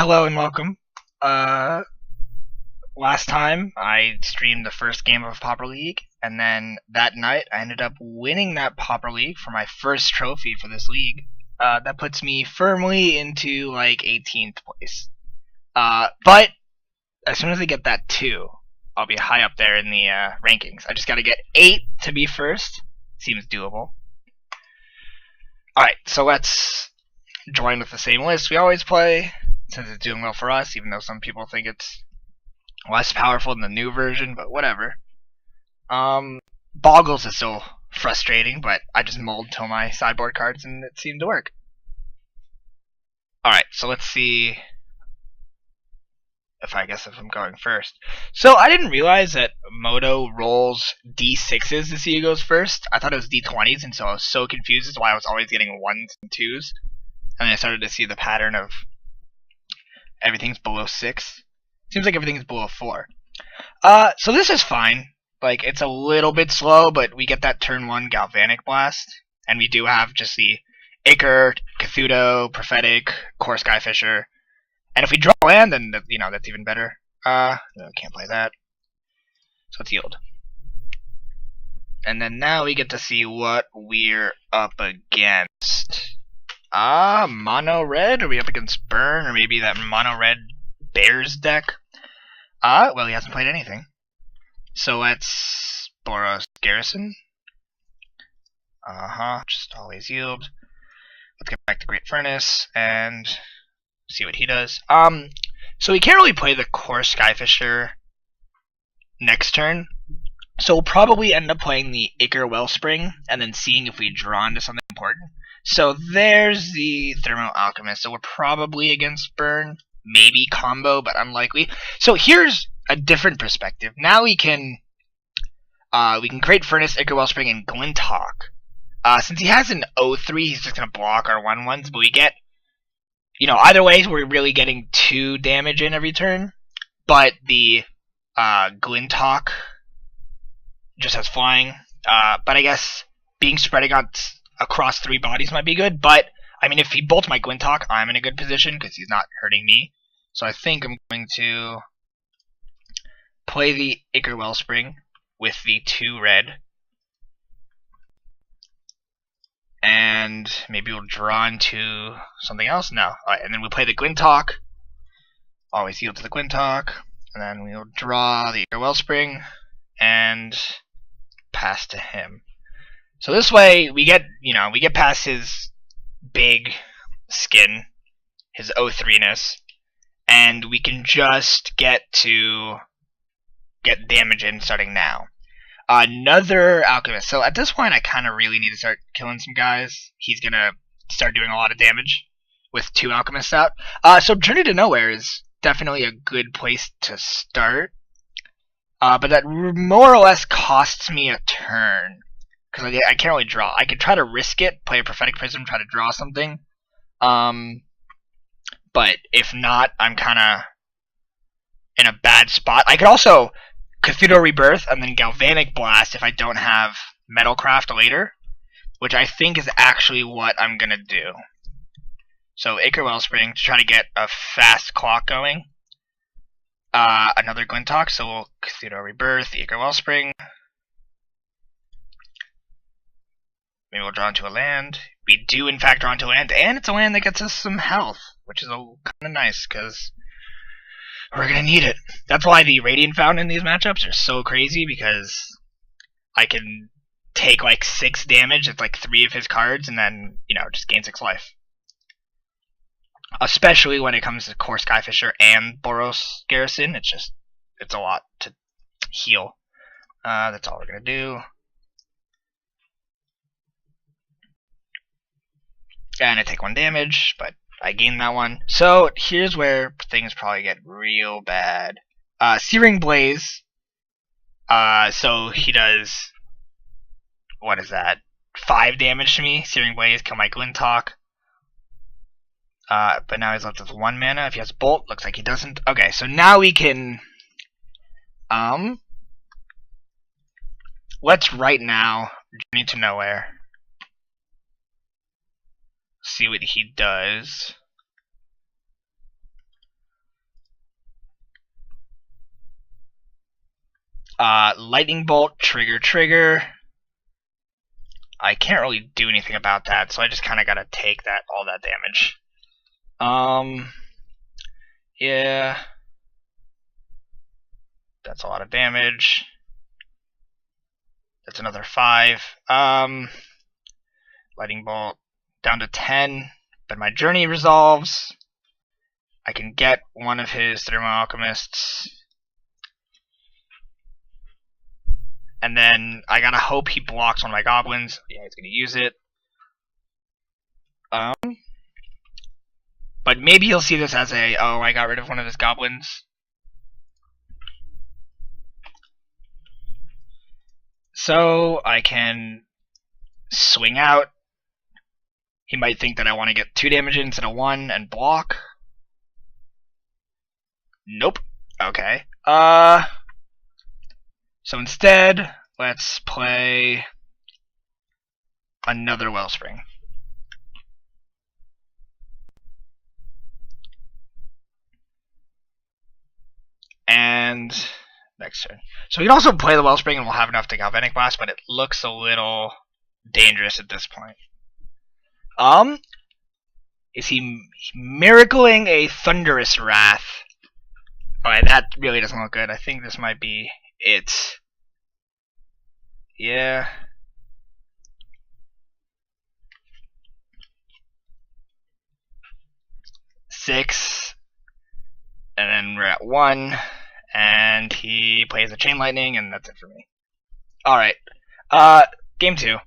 Hello and welcome. Last time I streamed the first game of Pauper League, and then that night I ended up winning that Pauper League for my first trophy for this league. That puts me firmly into like 18th place. But as soon as I get that 2, I'll be high up there in the rankings. I just gotta get 8 to be first. Seems doable. Alright, so let's join with the same list we always play, since it's doing well for us, even though some people think it's less powerful than the new version, but whatever. Boggles is still frustrating, but I just mulled till my sideboard cards and it seemed to work. Alright, so let's see if I'm going first. So I didn't realize that Moto rolls D6s to see who goes first. I thought it was D20s, and so I was so confused as to why I was always getting 1s and 2s. And I started to see the pattern of everything's below 6. Seems like everything's below 4. So this is fine. Like, it's a little bit slow, but we get that turn 1 Galvanic Blast. And we do have just the Acre, Cthulhu, Prophetic, Core Skyfisher. And if we draw land, then, that's even better. No, can't play that. So let's yield. And then now we get to see what we're up against. Mono red? Are we up against Burn? Or maybe that mono red Bears deck? Well, he hasn't played anything. So let's Boros Garrison. Just always yield. Let's get back to Great Furnace and see what he does. So we can't really play the Core Skyfisher next turn. So we'll probably end up playing the Acre Wellspring and then seeing if we draw into something important. So there's the Thermo Alchemist. So we're probably against Burn. Maybe combo, but unlikely. So here's a different perspective. Now we can Great Furnace, Acre Wellspring, and Glinthawk. Since he has an 0-3, he's just going to block our 1-1s, but we get, either way, we're really getting 2 damage in every turn. But the Glinthawk just has flying. But I guess being spreading out across 3 bodies might be good. But, I mean, if he bolts my Glinthawk, I'm in a good position because he's not hurting me. So I think I'm going to play the Acre Wellspring with the 2 red. And maybe we'll draw into something else. No. Alright, and then we'll play the Glinthawk. Always yield to the Glinthawk. And then we'll draw the Acre Wellspring and pass to him. So this way we get past his big skin, his 0-3-ness, and we can just get damage in starting now. Another Alchemist. So at this point I kind of really need to start killing some guys. He's going to start doing a lot of damage with 2 Alchemists out. So Journey to Nowhere is definitely a good place to start. But that more or less costs me a turn. Because I can't really draw. I could try to risk it, play a Prophetic Prism, try to draw something. But if not, I'm kind of in a bad spot. I could also Cthulhu Rebirth and then Galvanic Blast if I don't have Metalcraft later, which I think is actually what I'm going to do. So Acre Wellspring to try to get a fast clock going. Another Glinthawk, so we'll Cthulhu Rebirth, the Acre Wellspring. Maybe we'll draw into a land. We do, in fact, draw into a land, and it's a land that gets us some health, which is kind of nice, because we're going to need it. That's why the Radiant Fountain in these matchups are so crazy, because I can take, 6 damage, it's 3 of his cards, and then, just gain 6 life. Especially when it comes to Core Skyfisher and Boros Garrison, it's a lot to heal. That's all we're going to do. And I take 1 damage, but I gain that 1. So here's where things probably get real bad. Searing Blaze. So he does, what is that? 5 damage to me. Searing Blaze, kill my Glinthawk. But now he's left with 1 mana. If he has Bolt, looks like he doesn't. Okay, so now we can let's right now Journey to Nowhere. See what he does. Lightning Bolt, trigger. I can't really do anything about that, so I just kind of gotta take all that damage. Yeah. That's a lot of damage. That's another 5. Lightning Bolt down to 10. But my journey resolves. I can get one of his Thermo Alchemists. And then I gotta hope he blocks one of my goblins. Yeah, he's gonna use it. But maybe he'll see this as oh, I got rid of one of his goblins. So I can swing out. He might think that I want to get 2 damage instead of 1 and block. Nope. Okay. So instead, let's play another Wellspring. And next turn. So we can also play the Wellspring and we'll have enough to Galvanic Blast, but it looks a little dangerous at this point. Is he miracling a Thunderous Wrath? Alright, that really doesn't look good. I think this might be it. Yeah. Six. And then we're at 1. And he plays a Chain Lightning, and that's it for me. Alright. Game 2.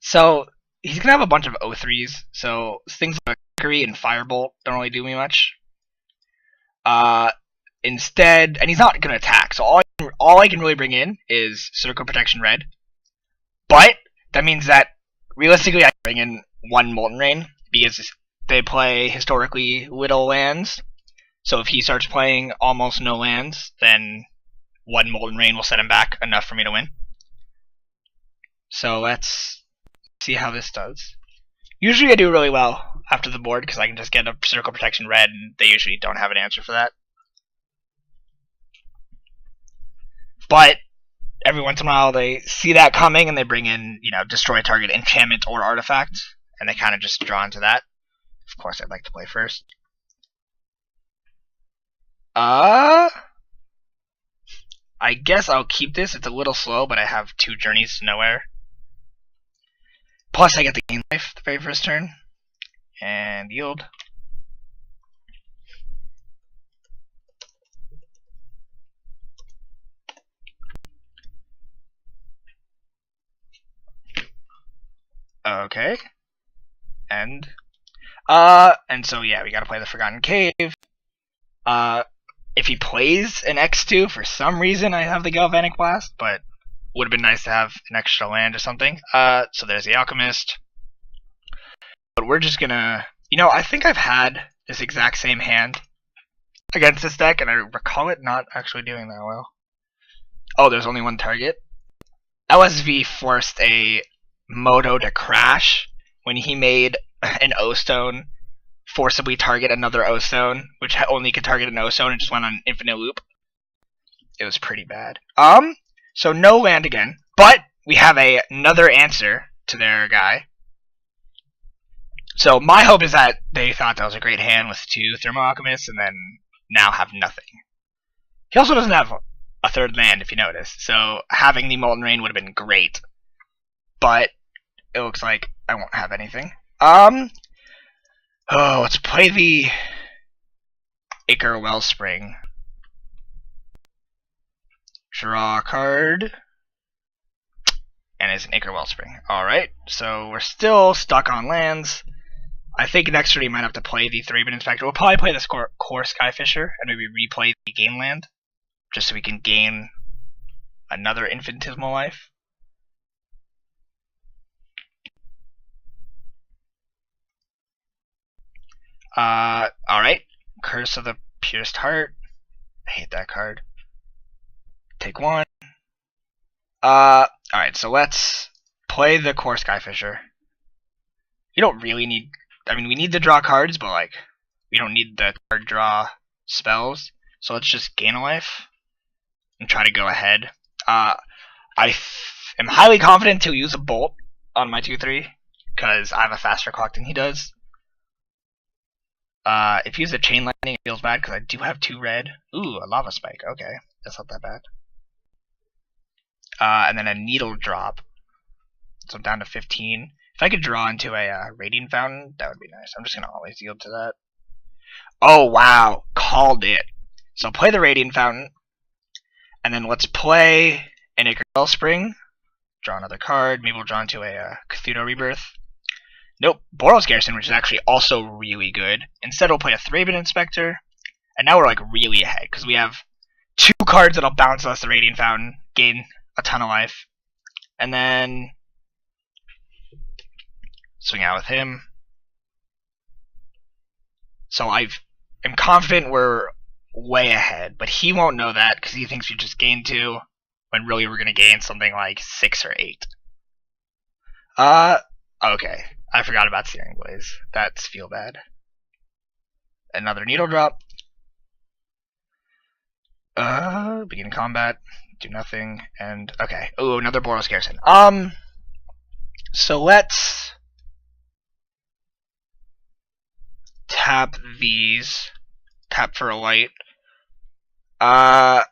So, he's gonna have a bunch of O3s, so things like Mercury and Firebolt don't really do me much. Instead, and he's not gonna attack, so all I can really bring in is Circle Protection Red. But, that means that, realistically, I can bring in 1 Molten Rain, because they play historically little lands. So if he starts playing almost no lands, then 1 Molten Rain will set him back enough for me to win. So let's see how this does. Usually I do really well after the board because I can just get a Circle Protection Red, and they usually don't have an answer for that. But every once in a while they see that coming and they bring in, destroy target enchantment or artifact, and they kind of just draw into that. Of course, I'd like to play first. I guess I'll keep this. It's a little slow, but I have 2 Journeys to Nowhere. Plus, I get the gain life the very first turn. And yield. Okay. And so yeah, we gotta play the Forgotten Cave. If he plays an X2, for some reason I have the Galvanic Blast, but would have been nice to have an extra land or something. So there's the Alchemist. But we're just gonna... I think I've had this exact same hand against this deck, and I recall it not actually doing that well. Oh, there's only 1 target. LSV forced a Moto to crash when he made an O-Stone forcibly target another O-Stone, which only could target an O-Stone, and just went on an infinite loop. It was pretty bad. So no land again, but we have another answer to their guy. So my hope is that they thought that was a great hand with 2 Thermo Alchemists, and then now have nothing. He also doesn't have a 3rd land, if you notice, so having the Molten Rain would have been great. But it looks like I won't have anything. Let's play the Ichor Wellspring. Draw a card. And it's an Ichor Wellspring. Alright, so we're still stuck on lands. I think next turn we might have to play the Thraben Inspector. We'll probably play the Core Skyfisher and maybe replay the Gain Land, just so we can gain another Infinitesimal Life. Alright. Curse of the Pierced Heart. I hate that card. Take 1. Alright, so let's play the Core Skyfisher. You don't really need... we need to draw cards, but, we don't need the card draw spells. So let's just gain a life and try to go ahead. Am highly confident to use a bolt on my 2/3 because I have a faster clock than he does. If he uses a chain lightning, it feels bad because I do have 2 red. Ooh, a lava spike. Okay, that's not that bad. And then a needle drop. So I'm down to 15. If I could draw into a radiant fountain, that would be nice. I'm just gonna always yield to that. Oh wow, called it. So play the radiant fountain, and then let's play an Ichor Wellspring. Draw another card. Maybe we'll draw into a Cthulhu Rebirth. Nope, Boros Garrison, which is actually also really good. Instead, we'll play a Thraben Inspector, and now we're like really ahead because we have 2 cards that'll bounce us the radiant fountain, gain a ton of life, and then swing out with him. So I'm confident we're way ahead, but he won't know that because he thinks we just gained 2, when really we're going to gain something like 6 or 8. Okay. I forgot about Searing Blaze. That's feel bad. Another needle drop. Begin combat. Do nothing. And okay. Oh, another Boros Garrison. So let's tap these. Tap for a light. No,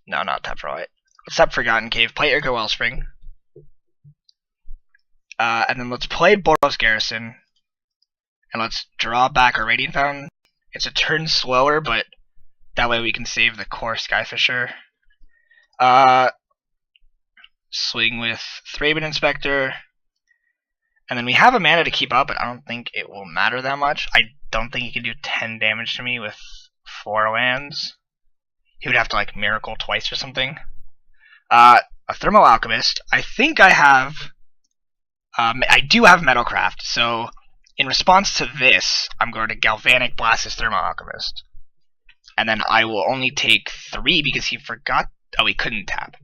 not tap for a light. Let's tap Forgotten Cave. Play Ichor Wellspring. And then let's play Boros Garrison. And let's draw back our Radiant Fountain. It's a turn slower, but that way we can save the core Skyfisher. Swing with Thraben Inspector. And then we have a mana to keep up, but I don't think it will matter that much. I don't think he can do 10 damage to me with 4 lands. He would have to like miracle twice or something. A Thermal Alchemist. I think I have... I do have Metalcraft, so in response to this, I'm going to Galvanic Blast his Thermal Alchemist. And then I will only take 3 because he forgot... Oh, he couldn't tap.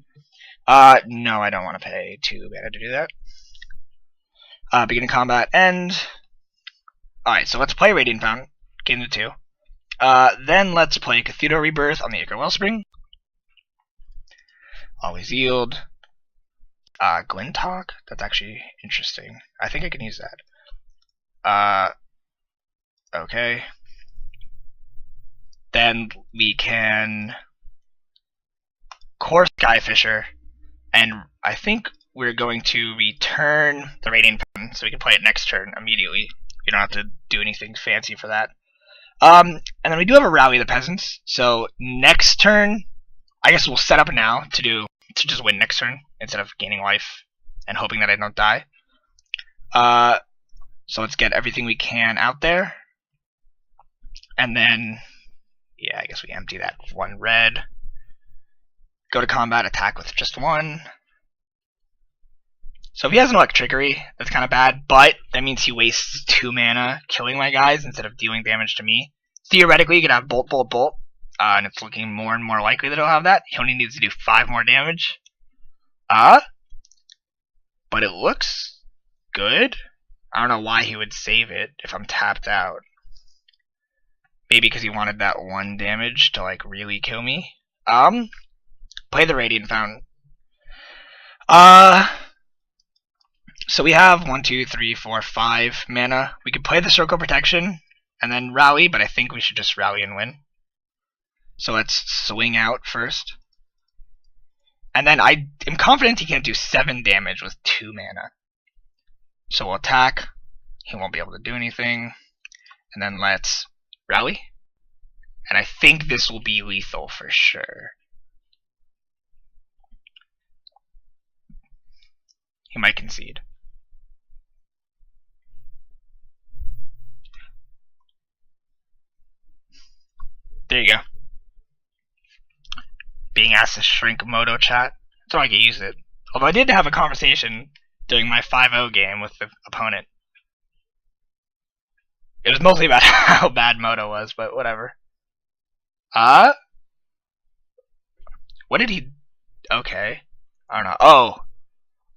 No, I don't want to pay 2 mana to do that. Beginning combat, end. Alright, so let's play Radiant Fountain. Gain the 2. Then let's play Cthulhu Rebirth on the Ichor Wellspring. Always yield. Glintalk? That's actually interesting. I think I can use that. Okay. Then we can core Skyfisher, and I think we're going to return the Radiant Fountain so we can play it next turn immediately. You don't have to do anything fancy for that. And then we do have a Rally the Peasants, so next turn, I guess we'll set up now to just win next turn instead of gaining life and hoping that I don't die. So let's get everything we can out there. And then, yeah, I guess we empty that 1 red. Go to combat, attack with just 1. So if he has an Electrickery, that's kind of bad, but that means he wastes 2 mana killing my guys instead of dealing damage to me. Theoretically, he could have Bolt, Bolt, Bolt, and it's looking more and more likely that he'll have that. He only needs to do 5 more damage. But it looks good. I don't know why he would save it if I'm tapped out. Maybe because he wanted that 1 damage to like really kill me. Play the Radiant Fountain. So we have 1, 2, 3, 4, 5 mana. We could play the Circle Protection and then rally, but I think we should just rally and win. So let's swing out first. And then I am confident he can't do 7 damage with 2 mana. So we'll attack. He won't be able to do anything. And then let's rally. And I think this will be lethal for sure. He might concede. There you go. Being asked to shrink Moto chat. That's why I can use it. Although I did have a conversation during my 5-0 game with the opponent. It was mostly about how bad Moto was, but whatever. What did he... Okay. I don't know. Oh.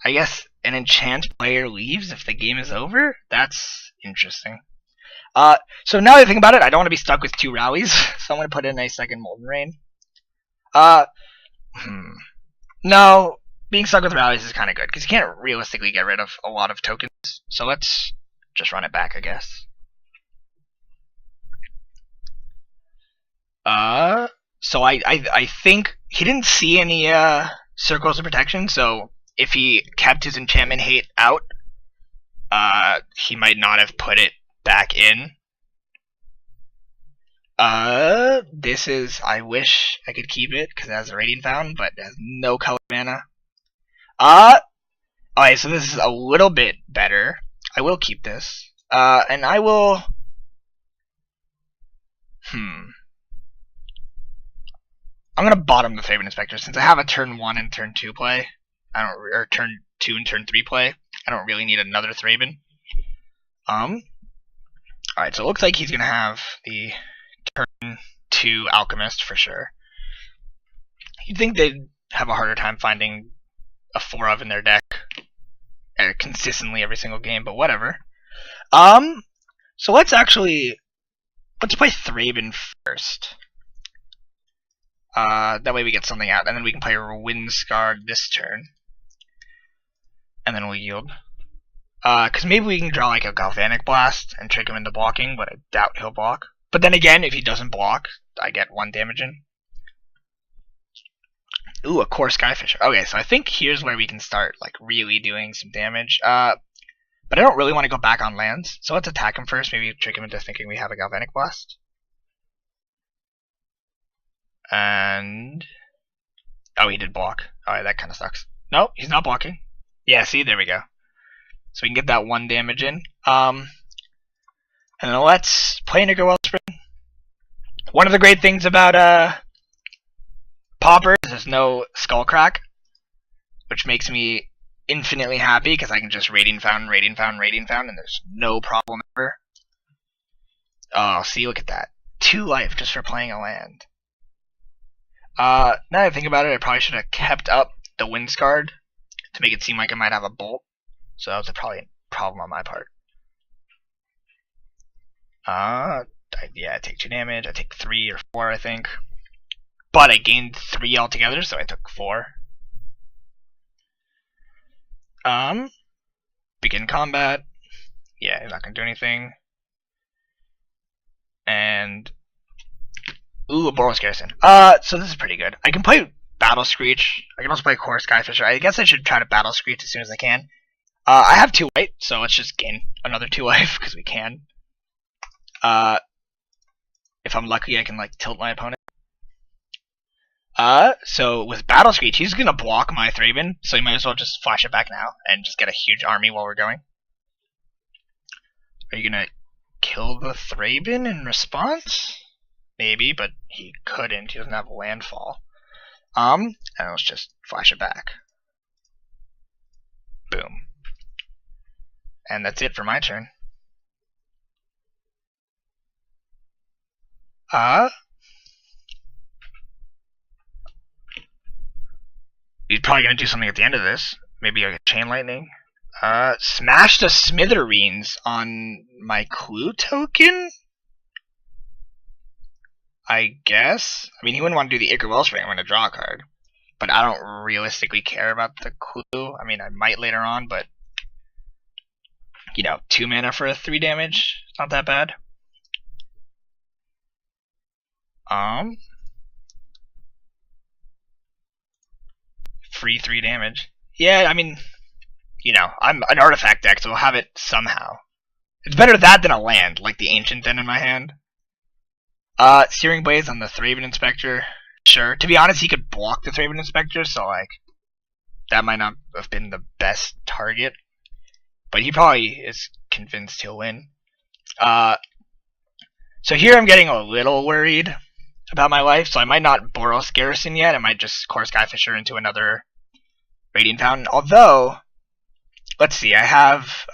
I guess an enchant player leaves if the game is over? That's interesting. So now that I think about it, I don't want to be stuck with 2 rallies, so I'm going to put in a second Molten Rain. No, being stuck with rallies is kind of good, because you can't realistically get rid of a lot of tokens. So let's just run it back, I guess. So I think he didn't see any circles of protection, so if he kept his enchantment hate out, he might not have put it back in. This is, I wish I could keep it, because it has a Radiant Fountain, but it has no color mana. Alright, so this is a little bit better. I will keep this. And I will... I'm gonna bottom the Thraben Inspector, since I have a turn 1 and turn 2 play. Or turn 2 and turn 3 play. I don't really need another Thraben. Alright, so it looks like he's gonna have the turn 2 Alchemist for sure. You'd think they'd have a harder time finding a 4 of in their deck consistently every single game, but whatever. So let's play Thraben first. That way we get something out, and then we can play Windscarred this turn. And then we'll yield. Because maybe we can draw like a Galvanic Blast and trick him into blocking, but I doubt he'll block. But then again, if he doesn't block, I get 1 damage in. Ooh, a Core Skyfisher. Okay, so I think here's where we can start like really doing some damage. But I don't really want to go back on lands, so let's attack him first. Maybe trick him into thinking we have a Galvanic Blast. And... oh, he did block. Alright, that kind of sucks. No, he's not blocking. Yeah, see, there we go. So we can get that 1 damage in. And then let's play Nigger Wellspring. One of the great things about Pauper is there's no Skullcrack, which makes me infinitely happy because I can just Radiant Fountain, and there's no problem ever. Oh, see, look at that. 2 life just for playing a land. Now that I think about it, I probably should have kept up the Windscarred to make it seem like I might have a Bolt. So that was probably a problem on my part. Yeah, I take 2 damage. I take 3 or 4, I think. But I gained 3 altogether, so I took 4. Begin combat. Yeah, he's not gonna do anything. And ooh, a Boros Garrison. So this is pretty good. I can play Battle Screech. I can also play Core Skyfisher. I guess I should try to Battle Screech as soon as I can. I have 2 white, so let's just gain another 2 life because we can. If I'm lucky, I can like tilt my opponent. So with Battle Screech, he's gonna block my Thraben, so you might as well just flash it back now and just get a huge army while we're going. Are you gonna kill the Thraben in response? Maybe, but he couldn't. He doesn't have a landfall. And let's just flash it back. Boom. And that's it for my turn. He's probably gonna do something at the end of this. Maybe like a Chain Lightning. Smash the Smithereens on my Clue token? I guess. I mean, he wouldn't want to do the Ichor Wellspring. I'm going to draw a card. But I don't realistically care about the Clue. I mean, I might later on, but... you know, 2 mana for a 3 damage. It's not that bad. Free 3 damage. Yeah, I mean... you know, I'm an artifact deck, so I'll have it somehow. It's better that than a land, like the Ancient Den in my hand. Searing Blaze on the Thraben Inspector. Sure. To be honest, he could block the Thraben Inspector, so, like, that might not have been the best target. But he probably is convinced he'll win. So here I'm getting a little worried about my life, so I might not Boros Garrison yet. I might just Core Skyfisher into another Radiant Fountain. Although, let's see, I have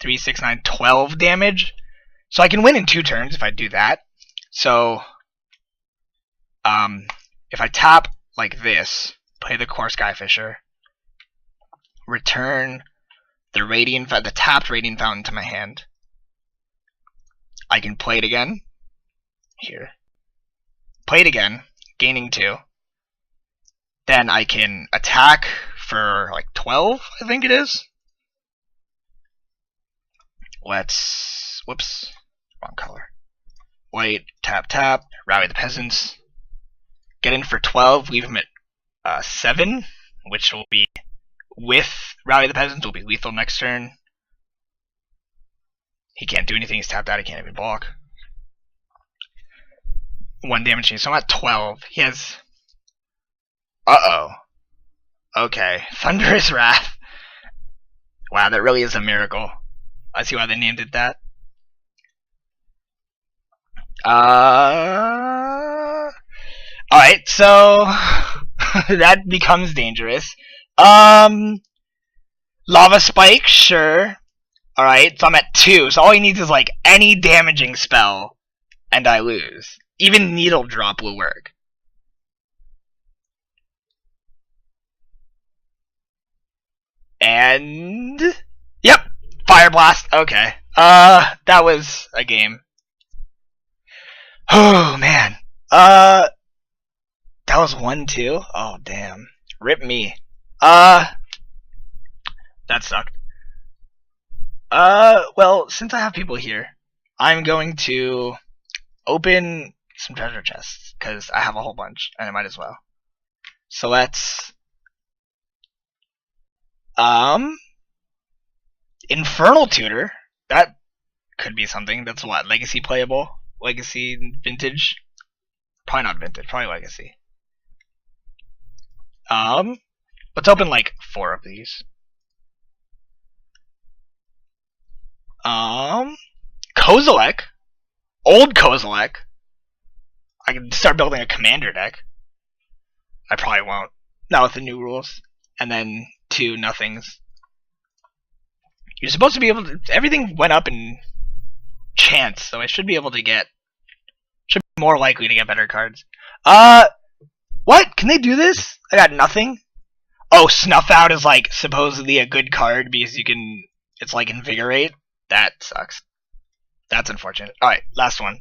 3, 6, 9, 12 damage. So I can win in 2 turns if I do that. So, if I tap like this, play the Core Skyfisher, return the tapped Radiant Fountain to my hand, I can play it again. Here. Play it again, gaining 2. Then I can attack for like 12, I think it is. Let's, whoops, wrong color. White, tap, tap, rally the peasants. Get in for 12, leave him at 7, which will be, with rally the peasants, will be lethal next turn. He can't do anything, he's tapped out, he can't even block. 1 damage change, so I'm at 12. He has... Uh-oh. Okay, Thunderous Wrath. Wow, that really is a miracle. I see why they named it that. Alright, so that becomes dangerous. Lava Spike, sure. Alright, so I'm at 2, so all he needs is like any damaging spell, and I lose. Even Needle Drop will work. And yep, Fire Blast. Okay. That was a game. Oh man. That was 1-2. Oh damn. Rip me. That sucked. Well, since I have people here, I'm going to open some treasure chests because I have a whole bunch and I might as well. So let's Infernal Tutor. That could be something. That's what? Legacy playable? Legacy Vintage? Probably not Vintage, probably Legacy. Let's open like 4 of these. Kozilek. Old Kozilek. I can start building a commander deck. I probably won't. Not with the new rules. And then 2 nothings. You're supposed to be able to... Everything went up in chance, so I should be able to get... Should be more likely to get better cards. What? Can they do this? I got nothing? Oh, Snuff Out is like supposedly a good card because you can... It's like Invigorate. That sucks. That's unfortunate. Alright, last one.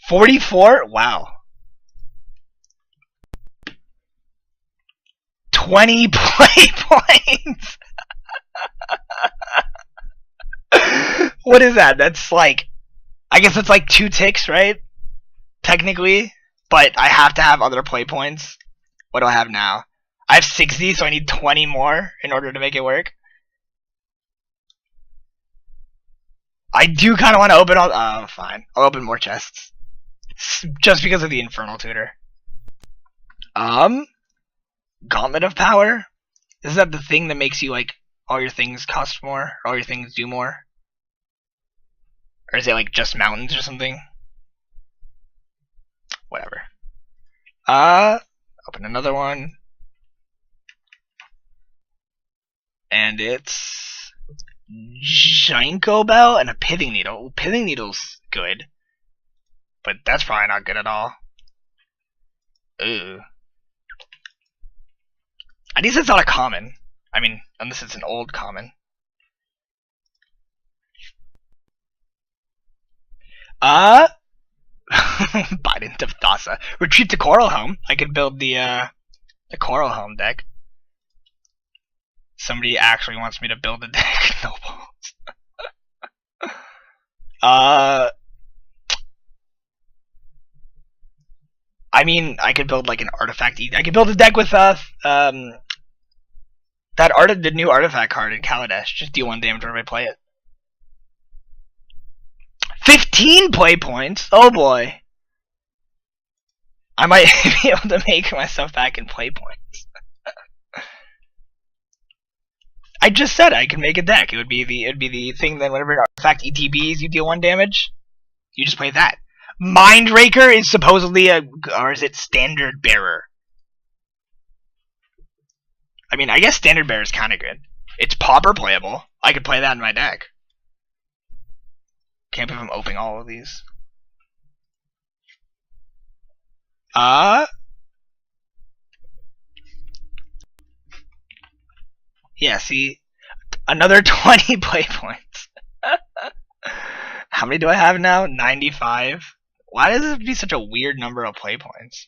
44? Wow. 20 play points! What is that? That's like... I guess it's like 2 ticks, right? Technically. But I have to have other play points. What do I have now? I have 60, so I need 20 more in order to make it work. I do kind of want to open all... Oh, fine. I'll open more chests. Just because of the Infernal Tutor. Gauntlet of Power? Is that the thing that makes you, like, all your things cost more? Or all your things do more? Or is it, like, just mountains or something? Whatever. Open another one. And it's... Ginkgo Bell and a Pithing Needle. Ooh, Pithing Needle's good. But that's probably not good at all. Ooh. At least it's not a common. I mean, unless it's an old common. Bident of Thassa. Retreat to Coral Home. I could build the Coral Home deck. Somebody actually wants me to build a deck. No balls. I mean, I could build like an artifact. I could build a deck with the new artifact card in Kaladesh. Just deal 1 damage whenever I play it. 15 play points. Oh boy. I might be able to make myself back in play points. I just said I could make a deck. It would be the thing that whenever an artifact ETBs, you deal 1 damage. You just play that. Mindraker is supposedly or is it Standard Bearer? I mean, I guess Standard Bearer is kind of good. It's Pauper playable. I could play that in my deck. Can't believe I'm opening all of these. Yeah, see? Another 20 play points. How many do I have now? 95. Why does it be such a weird number of play points?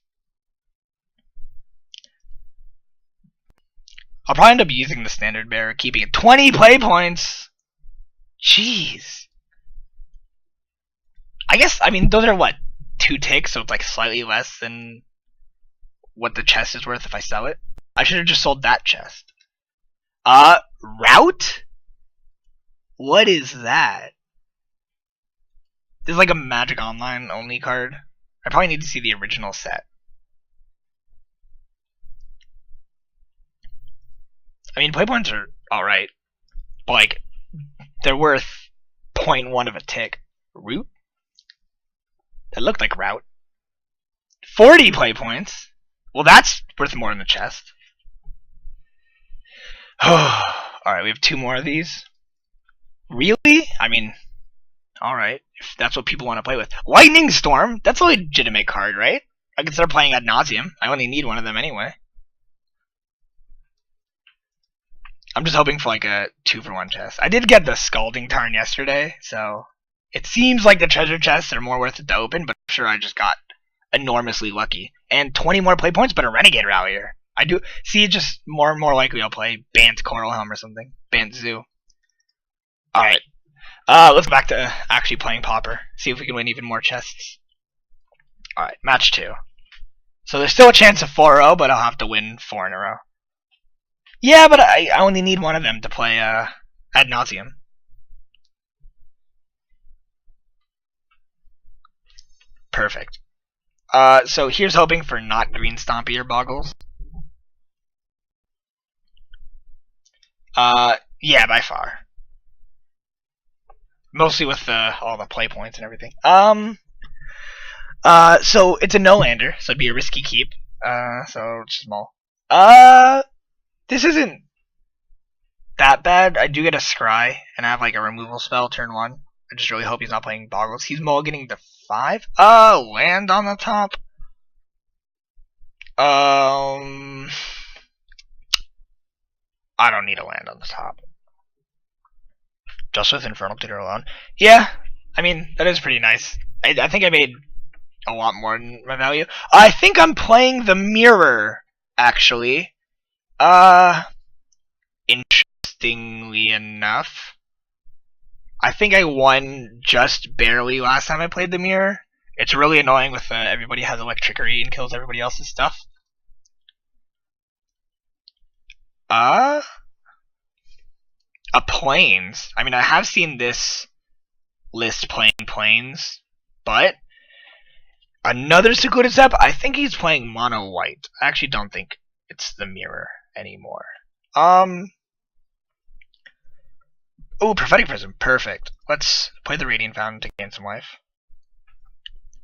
I'll probably end up using the standard bearer, keeping it 20 play points. Jeez. I guess, I mean, those are what? 2 ticks, so it's like slightly less than what the chest is worth if I sell it. I should have just sold that chest. Route? What is that? This is like a Magic Online only card. I probably need to see the original set. I mean, play points are alright. But, like, they're worth 0.1 of a tick. Root? That looked like route. 40 play points? Well, that's worth more than the chest. Alright, we have 2 more of these. Really? I mean, alright. If that's what people want to play with. Lightning Storm? That's a legitimate card, right? I can start playing ad nauseum. I only need one of them anyway. I'm just hoping for like a 2-for-1 chest. I did get the Scalding Tarn yesterday, so it seems like the treasure chests are more worth it to open, but I'm sure I just got enormously lucky. And 20 more play points, but a Renegade Rallier. I do see it just more and more likely I'll play Bant Coral Helm or something. Bant Zoo. Alright. Let's go back to actually playing Pauper. See if we can win even more chests. Alright, match 2. So there's still a chance of 4-0, but I'll have to win 4 in a row. Yeah, but I only need one of them to play ad nauseum. Perfect. So here's hoping for not green Stompy or Boggles. Yeah, by far. Mostly with all the play points and everything. So it's a no-lander, so it'd be a risky keep. So it's small. This isn't that bad. I do get a Scry, and I have like a removal spell turn 1. I just really hope he's not playing Boggles. He's mulliganing to 5. Land on the top. I don't need a land on the top. Just with Infernal Tutor alone. Yeah, I mean, that is pretty nice. I think I made a lot more than my value. I think I'm playing the Mirror, actually. Interestingly enough, I think I won just barely last time I played the Mirror. It's really annoying with everybody has Electrickery and kills everybody else's stuff. A Plains. I mean, I have seen this list playing Plains, but another Secluded Step, I think he's playing mono white. I actually don't think it's the Mirror anymore. Oh, Prophetic Prism. Perfect. Let's play the Radiant Fountain to gain some life.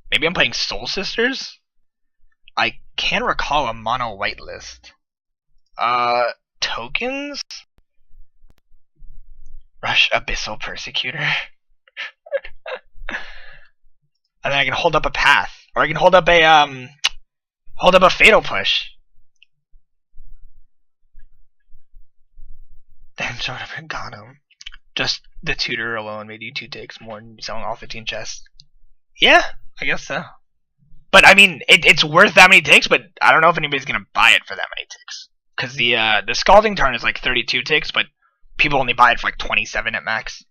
Maybe I'm playing Soul Sisters? I can't recall a mono white list. Tokens? Rush Abyssal Persecutor. And then I can hold up a Path. Or I can hold up a Fatal Push. Then sort of got him. Just the tutor alone made you 2 ticks more than selling all 15 chests. Yeah, I guess so. But I mean, it's worth that many ticks, but I don't know if anybody's gonna buy it for that many ticks. Because the Scalding Tarn is like 32 ticks, but people only buy it for like 27 at max.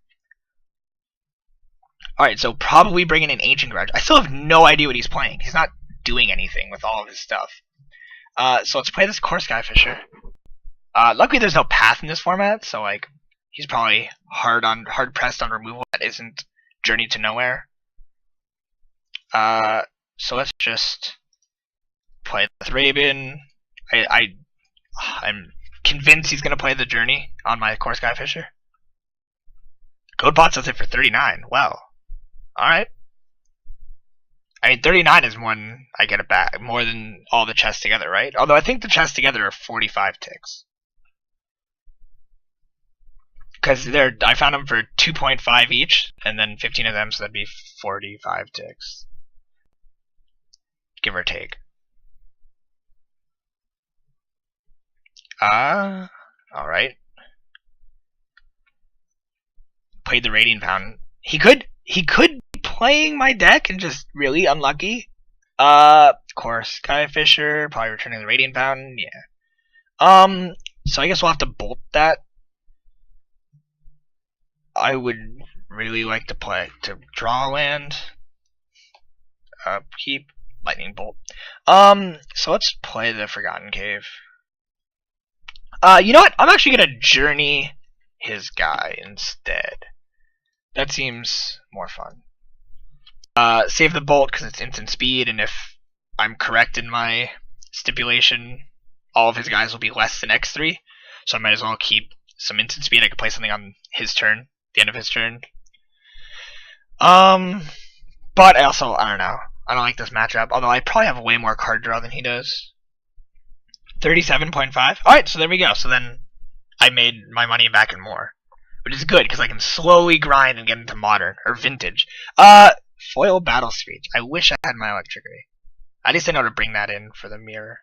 Alright, so probably bringing in Ancient Grudge. I still have no idea what he's playing. He's not doing anything with all of his stuff. So let's play this Core Skyfisher. Luckily there's no path in this format, so like he's probably hard pressed on removal that isn't Journey to Nowhere. So let's just play the Thraben. I'm convinced he's gonna play the Journey on my Core Skyfisher. Codebot does it for 39. Wow. Alright. I mean, 39 is one I get it back, more than all the chests together, right? Although I think the chests together are 45 ticks. Because I found them for 2.5 each, and then 15 of them, so that'd be 45 ticks. Give or take. Alright. Played the Radiant Fountain. He could he could be playing my deck and just really unlucky. Of course, Skyfisher, probably returning the Radiant Fountain, yeah. So I guess we'll have to bolt that. I would really like to draw a land. Keep Lightning Bolt. So let's play the Forgotten Cave. You know what? I'm actually gonna journey his guy instead. That seems more fun. Save the bolt because it's instant speed, and if I'm correct in my stipulation, all of his guys will be less than X3. So I might as well keep some instant speed. I could play something on his turn, the end of his turn. But I don't know. I don't like this matchup, although I probably have way more card draw than he does. 37.5. Alright, so there we go. So then I made my money back and more. Which is good, because I can slowly grind and get into modern, or vintage. Foil Battle Screech. I wish I had my Electricity. At least I know to bring that in for the mirror.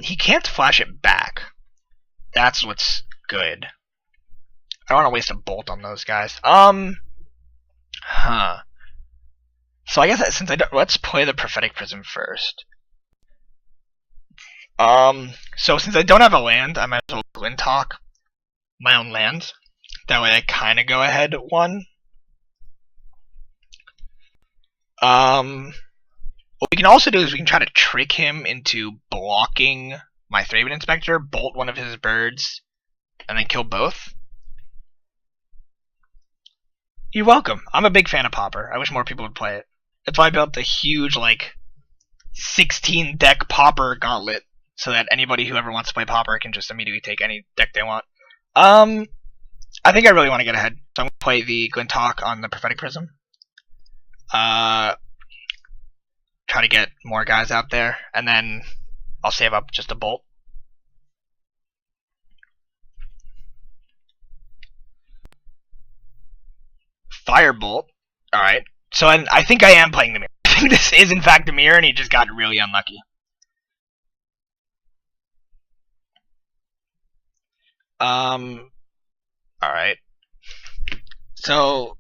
He can't flash it back. That's what's good. I don't want to waste a bolt on those guys. So I guess since let's play the Prophetic Prism first. So since I don't have a land, I might as well Glintalk my own land. That way I kind of go ahead one. What we can also do is we can try to trick him into blocking my Thraben Inspector, bolt one of his birds, and then kill both. You're welcome. I'm a big fan of Pauper. I wish more people would play it. That's why I built a huge, like, 16 deck Pauper gauntlet, so that anybody who ever wants to play Pauper can just immediately take any deck they want. I think I really want to get ahead, so I'm going to play the Glintalk on the Prophetic Prism. Try to get more guys out there, and then I'll save up just a bolt. Firebolt. Alright. So I think I am playing the mirror. I think this is in fact a mirror, and he just got really unlucky. Alright. So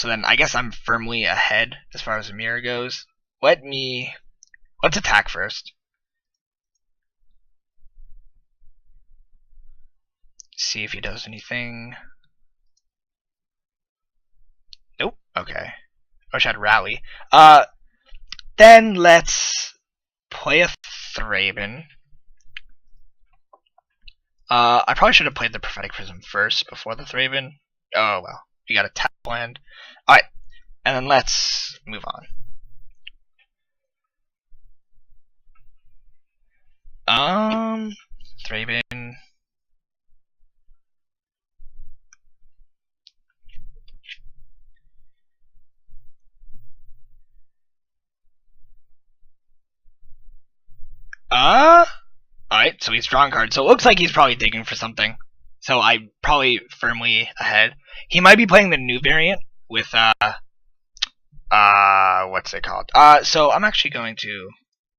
then I guess I'm firmly ahead as far as the mirror goes. Let's attack first. See if he does anything. Nope. Okay. I wish I'd rally. Then let's play a Thraben. I probably should have played the Prophetic Prism first before the Thraben. Oh well. You got a tap land. Alright. And then let's move on. Thraben. Alright, so he's drawing cards. So it looks like he's probably digging for something. So I'm probably firmly ahead. He might be playing the new variant with what's it called? So I'm actually going to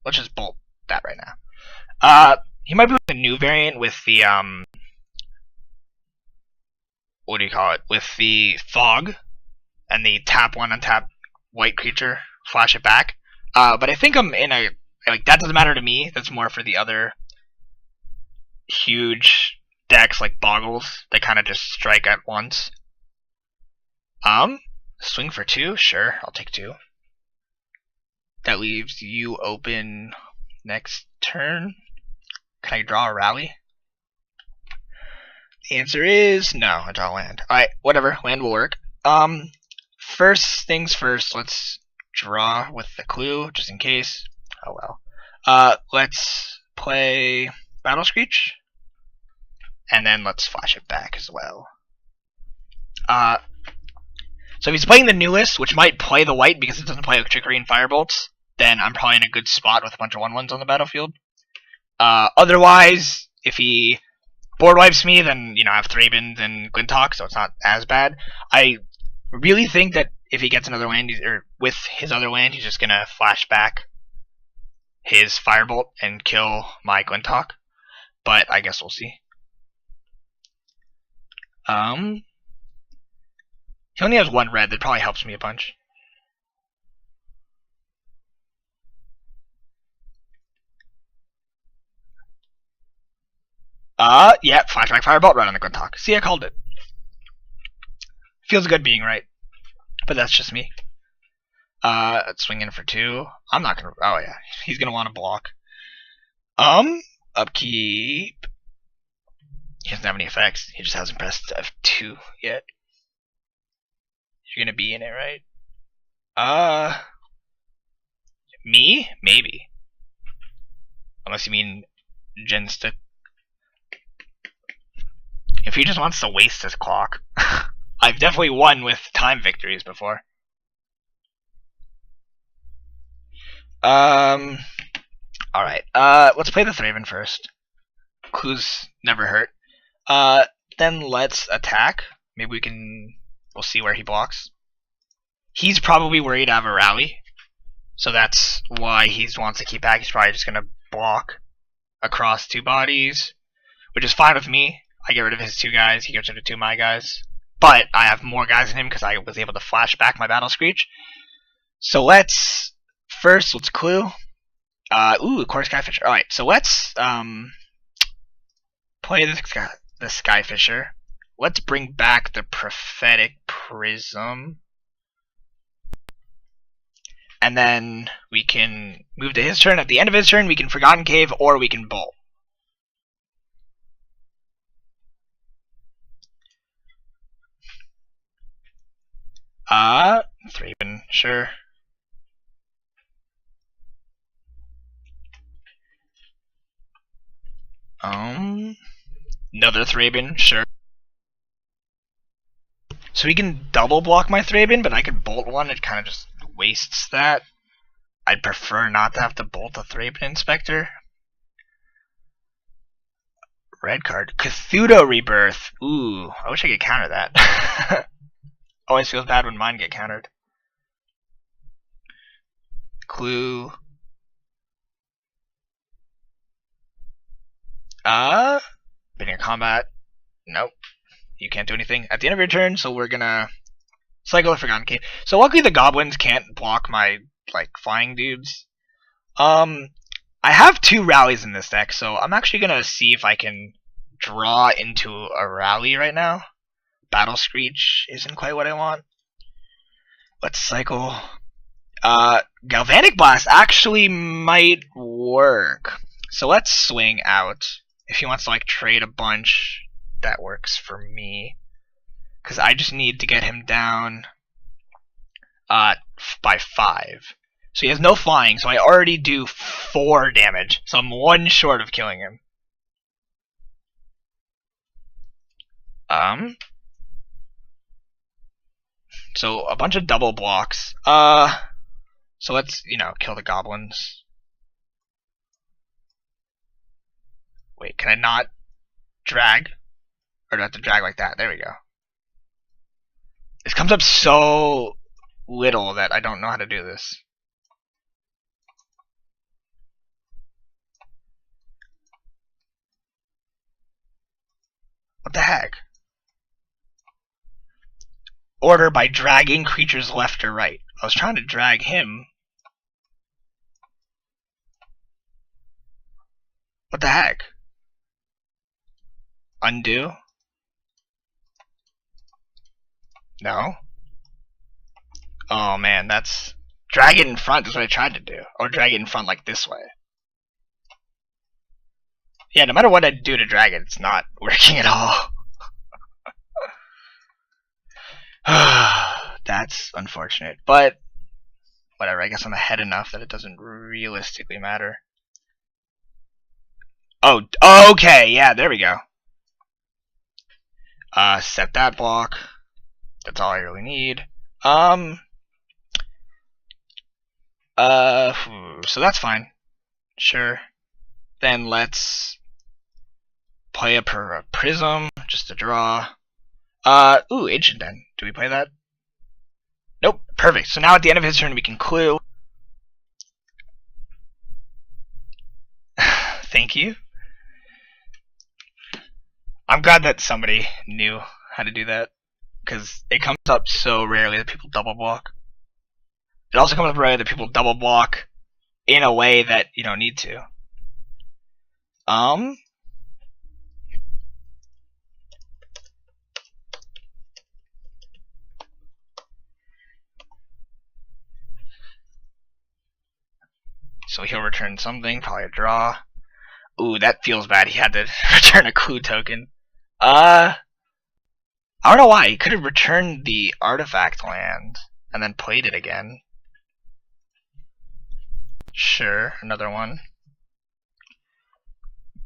let's just bolt that right now. He might be playing the new variant with the what do you call it? With the fog and the tap one untap white creature, flash it back. But I think I'm in a like that doesn't matter to me. That's more for the other huge decks like Boggles that kind of just strike at once. Swing for 2? Sure, I'll take 2. That leaves you open next turn. Can I draw a rally? The answer is no, I draw land. Alright, whatever, land will work. First things first, let's draw with the clue, just in case. Oh well. Let's play Battle Screech. And then let's flash it back as well. So if he's playing the newest, which might play the white because it doesn't play Trickery and Firebolts, then I'm probably in a good spot with a bunch of 1/1s on the battlefield. Otherwise, if he board wipes me, then I have Thraben and Glintalk, so it's not as bad. I really think that if he gets another land, or with his other land, he's just gonna flash back his Firebolt and kill my Glintalk. But I guess we'll see. He only has one red. That probably helps me a bunch. Yeah, flashback firebolt right on the Glintalk. See, I called it. Feels good being right, but that's just me. Swing in for 2. I'm not gonna. Oh yeah, he's gonna want to block. Upkeep. He doesn't have any effects. He just hasn't pressed F2 yet. You're gonna be in it, right? Me? Maybe. Unless you mean Genstick. If he just wants to waste his clock. I've definitely won with time victories before. Alright. Let's play the Thraben first. Clues never hurt. Then let's attack. Maybe we'll see where he blocks. He's probably worried I have a rally. So that's why he wants to keep back. He's probably just gonna block across 2 bodies. Which is fine with me. I get rid of his 2 guys, he gets rid of 2 of my guys. But I have more guys than him because I was able to flash back my Battle Screech. So let's clue. Core Skyfisher. Alright, so let's play the Skyfisher. Let's bring back the Prophetic Prism. And then we can move to his turn. At the end of his turn, we can Forgotten Cave or we can Bolt. Thraben, sure. Another Thraben, sure. So he can double block my Thraben, but I could bolt one, it kind of just wastes that. I'd prefer not to have to bolt a Thraben Inspector. Red card. Cthulhu Rebirth. Ooh, I wish I could counter that. Always feels bad when mine get countered. Clue. Beginning of combat. Nope. You can't do anything at the end of your turn, so we're gonna cycle the Forgotten Cave. So luckily the goblins can't block my flying dudes. I have 2 rallies in this deck, so I'm actually gonna see if I can draw into a rally right now. Battle Screech isn't quite what I want. Let's cycle. Galvanic Blast actually might work. So let's swing out. If he wants to trade a bunch, that works for me. Because I just need to get him down by 5. So he has no flying, so I already do 4 damage. So I'm 1 short of killing him. So a bunch of double blocks. So let's, kill the goblins. Wait, can I not drag? Or do I have to drag like that? There we go. This comes up so little that I don't know how to do this. What the heck? Order by dragging creatures left or right. I was trying to drag him. What the heck? Undo? No? Oh man, that's... Drag it in front is what I tried to do. Or drag it in front this way. Yeah, no matter what I do to drag it, it's not working at all. That's unfortunate. But, whatever, I guess I'm ahead enough that it doesn't realistically matter. Oh, okay, yeah, there we go. Set that block. That's all I really need. So that's fine. Sure. Then let's play a Prism, just to draw. Ancient Den. Do we play that? Nope. Perfect. So now at the end of his turn we can clue. Thank you. I'm glad that somebody knew how to do that. because it comes up so rarely that people double block. It also comes up rarely that people double block in a way that you don't need to. So he'll return something, probably a draw. Ooh, that feels bad. He had to return a clue token. I don't know why. He could have returned the artifact land and then played it again. Sure, another one.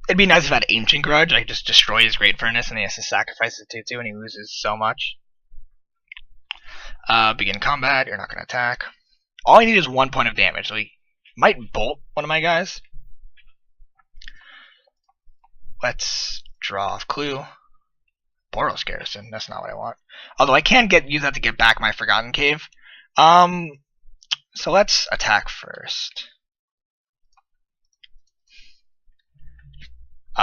It'd be nice if I had Ancient Grudge. I could just destroy his Great Furnace and he has to sacrifice it to 2 and he loses so much. Begin combat. You're not going to attack. All I need is 1 point of damage. So he might bolt one of my guys. Let's draw off clue. Boros Garrison. That's not what I want. Although I can use that to get back my Forgotten Cave. So let's attack first.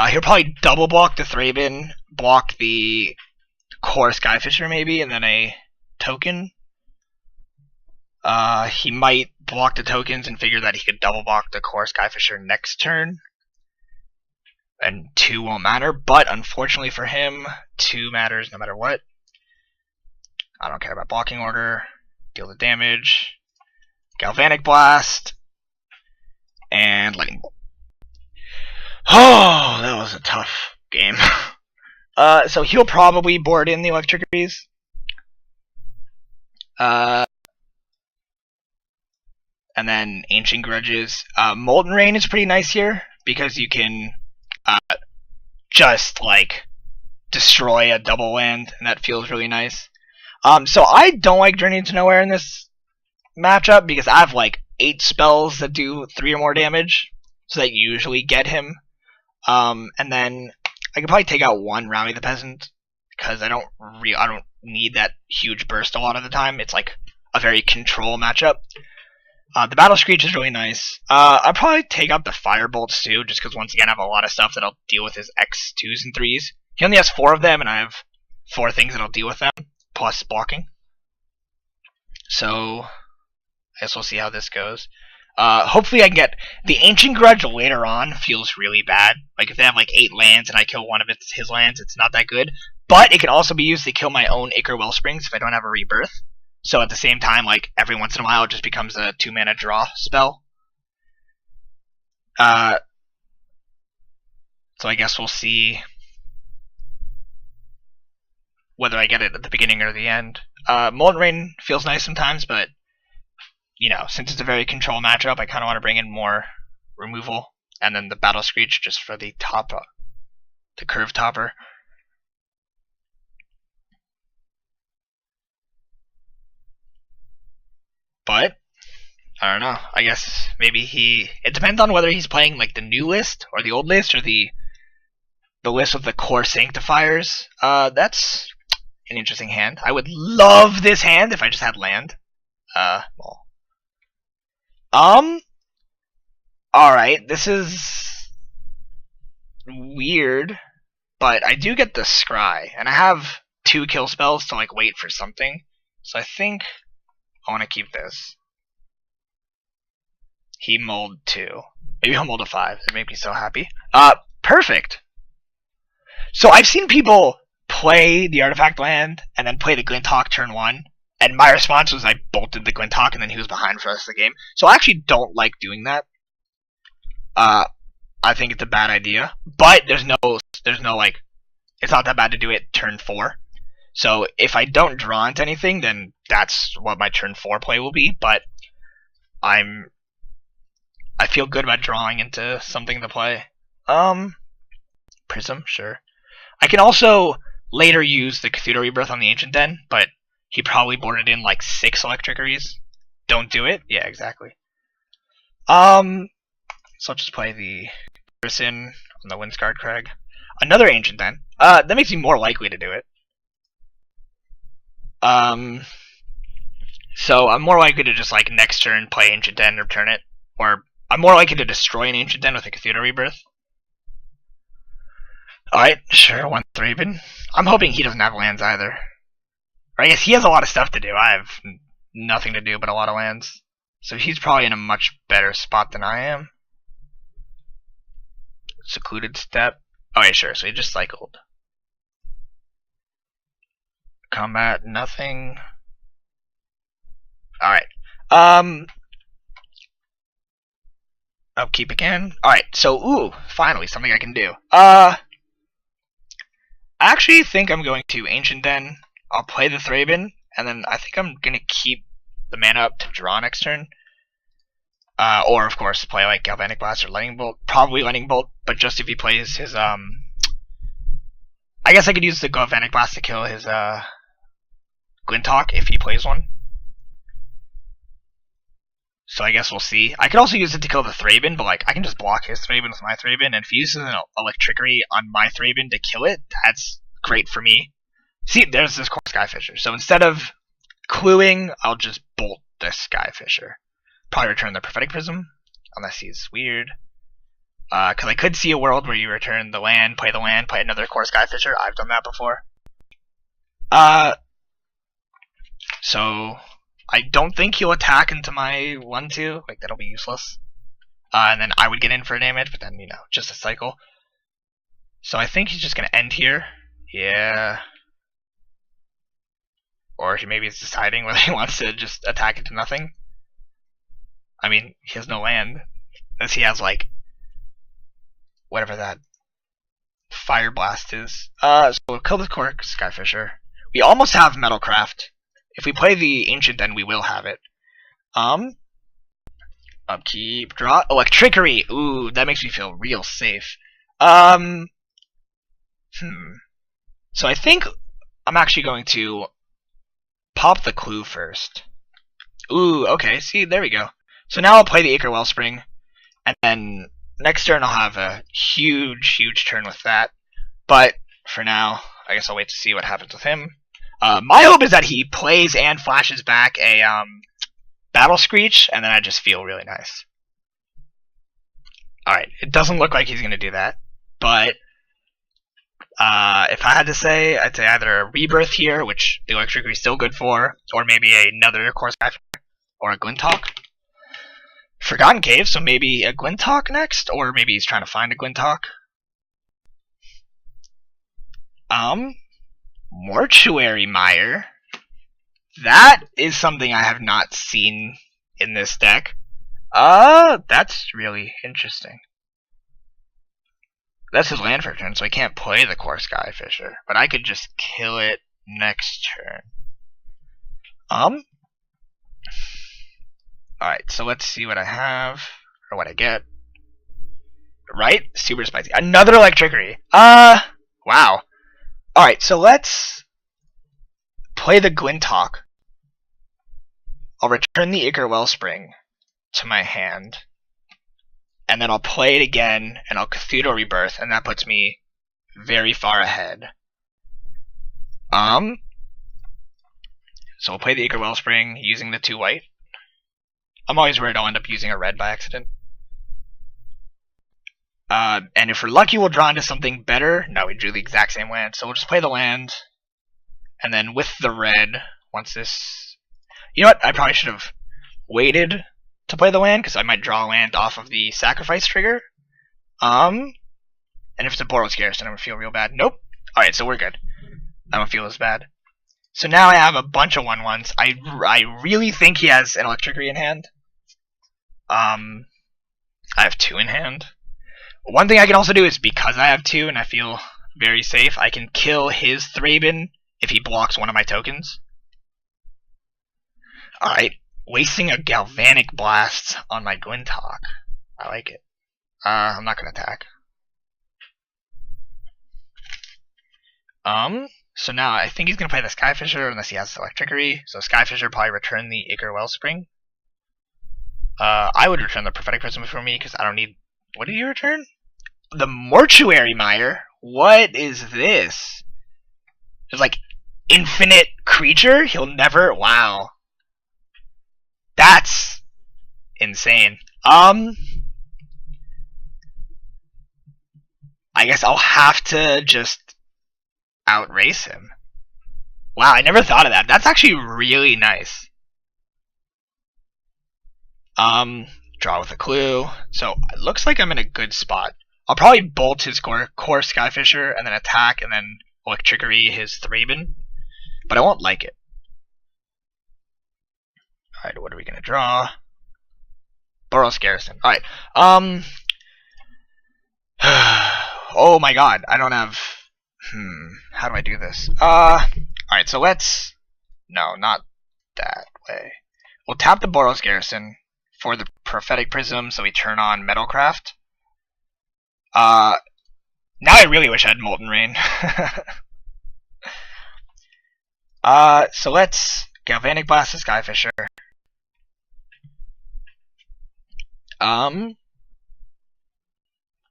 He'll probably double block the Thraben, block the Core Skyfisher maybe, and then a token. He might block the tokens and figure that he could double block the Core Skyfisher next turn. And 2 won't matter, but unfortunately for him, 2 matters no matter what. I don't care about blocking order. Deal the damage. Galvanic Blast. And Lightning Bolt. Oh, that was a tough game. So he'll probably board in the Electricities. And then Ancient Grudges. Molten Rain is pretty nice here, because you can just, like, destroy a double land, and that feels really nice. So I don't like Journey into Nowhere in this matchup, because I have, like, 8 spells that do 3 or more damage, so that usually get him. And then I could probably take out 1 Rally the Peasant, because I don't need that huge burst a lot of the time. It's like a very control matchup. The Battle Screech is really nice. I'll probably take out the Firebolts too, just because once again I have a lot of stuff that'll deal with his X2s and 3s. He only has 4 of them, and I have 4 things that'll deal with them, plus blocking. So, I guess we'll see how this goes. Hopefully I can get... The Ancient Grudge later on feels really bad. Like, if they have like 8 lands and I kill one of his lands, it's not that good. But it can also be used to kill my own Ichor Wellsprings if I don't have a Rebirth. So at the same time, like, every once in a while it just becomes a 2-mana draw spell. So I guess we'll see whether I get it at the beginning or the end. Molten Rain feels nice sometimes, but, you know, since it's a very control matchup, I kind of want to bring in more removal. And then the Battle Screech just for the top, the curve topper. But, I don't know. I guess maybe it depends on whether he's playing like the new list or the old list or the list with the core sanctifiers. That's an interesting hand. I would love this hand if I just had land. Well. Alright, this is weird, but I do get the Scry, and I have 2 kill spells to like wait for something. So I think I want to keep this. He mulled 2. Maybe he'll mold a 5. It made me so happy. Perfect. So I've seen people play the Artifact land and then play the Glinthawk turn 1. And my response was I bolted the Glinthawk and then he was behind for the rest of the game. So I actually don't like doing that. I think it's a bad idea. But there's no like, it's not that bad to do it turn 4. So if I don't draw into anything, then that's what my turn 4 play will be. But I feel good about drawing into something to play. Prism, sure. I can also later use the Cthulhu Rebirth on the Ancient Den, but he probably boarded in like 6 Electricities. Don't do it? Yeah, exactly. So I'll just play the Garrison on the Windscarred Crag. Another Ancient Den. That makes me more likely to do it. So I'm more likely to just like next turn play Ancient Den and return it. Or I'm more likely to destroy an Ancient Den with a Cthulhu Rebirth. Alright, sure, 1 Thraben. I'm hoping he doesn't have lands either. Or I guess he has a lot of stuff to do. I have nothing to do but a lot of lands. So he's probably in a much better spot than I am. Secluded Step. Oh yeah, sure. So he just cycled. Combat, nothing. Alright. Upkeep again. Alright, so, ooh, finally, something I can do. I actually think I'm going to Ancient Den. I'll play the Thraben, and then I think I'm going to keep the mana up to draw next turn. Or, of course, play like Galvanic Blast or Lightning Bolt. Probably Lightning Bolt, but just if he plays his, I guess I could use the Galvanic Blast to kill his, Glinthawk if he plays one. So I guess we'll see. I could also use it to kill the Thraben, but like I can just block his Thraben with my Thraben, and if he uses an Electricity on my Thraben to kill it, that's great for me. See, there's this Core Skyfisher. So instead of cluing, I'll just bolt this Skyfisher. Probably return the Prophetic Prism, unless he's weird. Because I could see a world where you return the land, play another Core Skyfisher. I've done that before. So I don't think he'll attack into my 1-2. Like, that'll be useless. And then I would get in for damage, but then, you know, just a cycle. So I think he's just going to end here. Yeah. Or he maybe is deciding whether he wants to just attack into nothing. I mean, he has no land. Unless he has, like, whatever that Fire Blast is. So we'll kill the Core Skyfisher. We almost have Metalcraft. If we play the Ancient, then we will have it. Upkeep, draw, Electricity. Ooh, that makes me feel real safe. So I think I'm actually going to pop the Clue first. Ooh, okay, see, there we go. So now I'll play the Acre Wellspring, and then next turn I'll have a huge, huge turn with that. But for now, I guess I'll wait to see what happens with him. My hope is that he plays and flashes back a Battle Screech, and then I just feel really nice. Alright, it doesn't look like he's going to do that, but if I had to say, I'd say either a Rebirth here, which the Electricity is still good for, or maybe another Core Skyfisher, or a Glinthawk. Forgotten Cave, so maybe a Glinthawk next, or maybe he's trying to find a Glinthawk. Mortuary Mire. That is something I have not seen in this deck. That's really interesting. That's his land for turn, so I can't play the Core Skyfisher, but I could just kill it next turn. Alright, so let's see what I have, or what I get. Right? Super spicy. Another Electricity. Wow. Alright, so let's play the Glinthawk. I'll return the Acre Wellspring to my hand. And then I'll play it again, and I'll Cathedral Rebirth, and that puts me very far ahead. So we'll play the Acre Wellspring using the 2 white. I'm always worried I'll end up using a red by accident. And if we're lucky, we'll draw into something better. No, we drew the exact same land. So we'll just play the land. And then with the red, once this... You know what? I probably should have waited to play the land, because I might draw land off of the sacrifice trigger. And if it's a Boros Garrison, I'm going to feel real bad. Nope. Alright, so we're good. I don't feel as bad. So now I have a bunch of 1/1s. I really think he has an Electricity in hand. I have 2 in hand. One thing I can also do is, because I have 2 and I feel very safe, I can kill his Thraben if he blocks one of my tokens. Alright, wasting a Galvanic Blast on my Glinthawk. I like it. I'm not going to attack. So now I think he's going to play the Skyfisher unless he has Electricity. So Skyfisher probably return the Acre Wellspring. I would return the Prophetic Prism for me because I don't need... What did you return? The Mortuary Mire? What is this? It's like infinite creature? He'll never... Wow. That's insane. I guess I'll have to just outrace him. Wow, I never thought of that. That's actually really nice. Draw with a clue. So it looks like I'm in a good spot. I'll probably bolt his core Skyfisher and then attack and then Electrickery his Thraben. But I won't like it. Alright, what are we gonna draw? Boros Garrison. Alright. Oh my god, I don't have... how do I do this? Alright, so let's... No, not that way. We'll tap the Boros Garrison for the Prophetic Prism, so we turn on Metalcraft. Now I really wish I had Molten Rain. So let's Galvanic Blast the Skyfisher.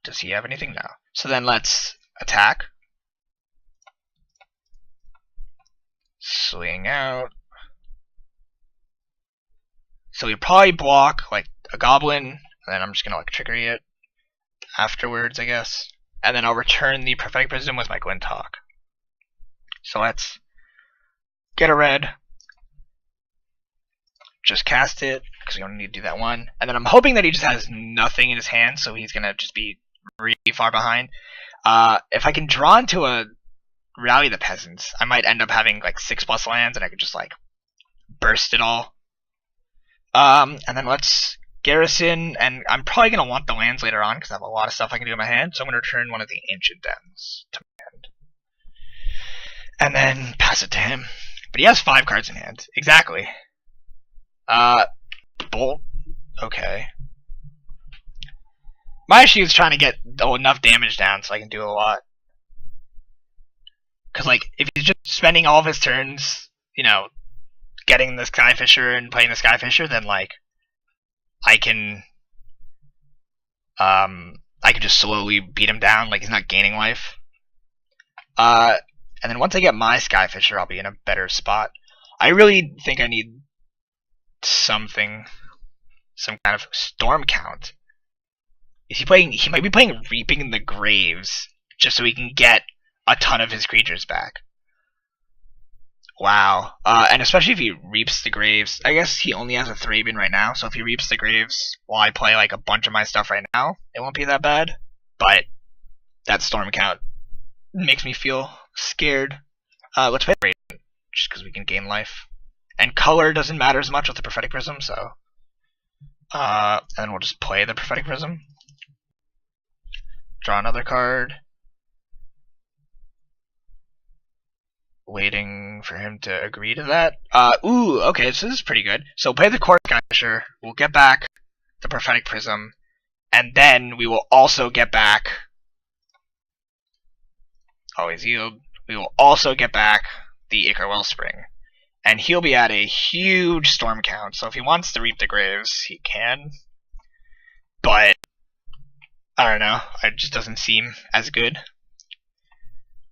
Does he have anything? No. So then let's attack. Swing out. So we probably block like a goblin, and then I'm just gonna like trickery it afterwards, I guess. And then I'll return the Prophetic Prism with my Glinthawk. So let's get a red. Just cast it, because we only need to do that one. And then I'm hoping that he just has nothing in his hand, so he's gonna just be really far behind. If I can draw into a Rally the Peasants, I might end up having like 6+ lands, and I could just like burst it all. And then let's Garrison, and I'm probably going to want the lands later on because I have a lot of stuff I can do in my hand, so I'm going to return one of the Ancient Dens to my hand. And then pass it to him. But he has 5 cards in hand. Exactly. Bolt. Okay. My issue is trying to get enough damage down so I can do a lot. Because, like, if he's just spending all of his turns, you know, getting the Skyfisher and playing the Skyfisher, then, like, I can just slowly beat him down, like he's not gaining life. And then once I get my Skyfisher, I'll be in a better spot. I really think I need something, some kind of Storm Count. Is he playing? He might be playing Reaping in the Graves, just so he can get a ton of his creatures back. Wow. And especially if he Reaps the Graves. I guess he only has a Thraben right now, so if he Reaps the Graves while I play like a bunch of my stuff right now, it won't be that bad. But that Storm Count makes me feel scared. Let's play Raven, just because we can gain life. And color doesn't matter as much with the Prophetic Prism, so... and then we'll just play the Prophetic Prism. Draw another card. Waiting for him to agree to that. Ooh, okay, so this is pretty good. So play the Core Skyfisher, we'll get back the Prophetic Prism, and then we will also get back... Always yield. We will also get back the Ichor Wellspring. And he'll be at a huge Storm Count, so if he wants to Reap the Graves, he can. But, I don't know, it just doesn't seem as good.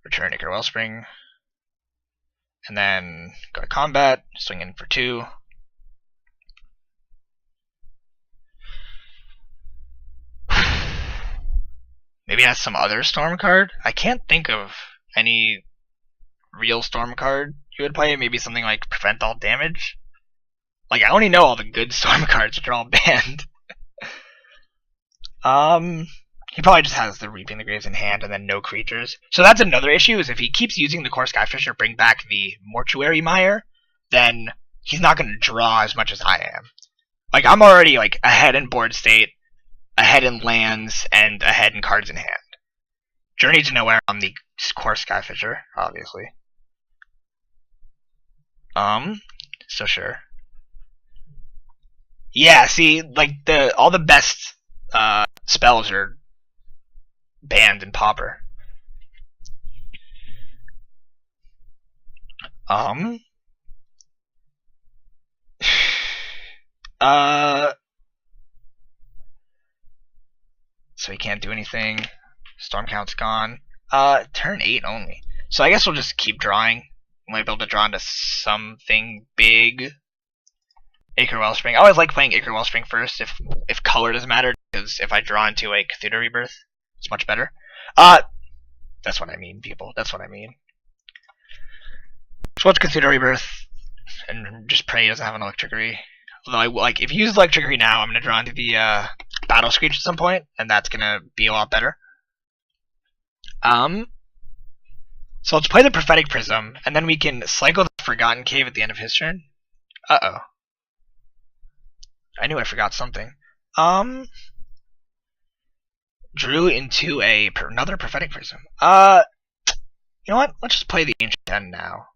Return Ichor Wellspring. And then go to combat, swing in for 2. Maybe it has some other Storm card? I can't think of any real Storm card you would play. Maybe something like Prevent All Damage? Like, I only know all the good Storm cards, which are all banned. He probably just has the Reaping the Graves in hand and then no creatures. So that's another issue, is if he keeps using the Core Skyfisher, bring back the Mortuary Mire, then he's not going to draw as much as I am. Like, I'm already like ahead in board state, ahead in lands, and ahead in cards in hand. Journey to Nowhere on the Core Skyfisher, obviously. So sure. Yeah, see, like all the best spells are banned in Pauper. So he can't do anything. Storm Count's gone. Turn 8 only. So I guess we'll just keep drawing. We might be able to draw into something big. Ichor Wellspring. I always like playing Ichor Wellspring first if color doesn't matter, because if I draw into a Cathedral Rebirth, it's much better. That's what I mean, people. That's what I mean. So let's consider Rebirth and just pray he doesn't have an Electricity. Although, if he uses Electricity now, I'm going to draw into the Battle Screech at some point, and that's going to be a lot better. So let's play the Prophetic Prism, and then we can cycle the Forgotten Cave at the end of his turn. Uh-oh. I knew I forgot something. Drew into another Prophetic Prism. You know what? Let's just play the Ancient Den now.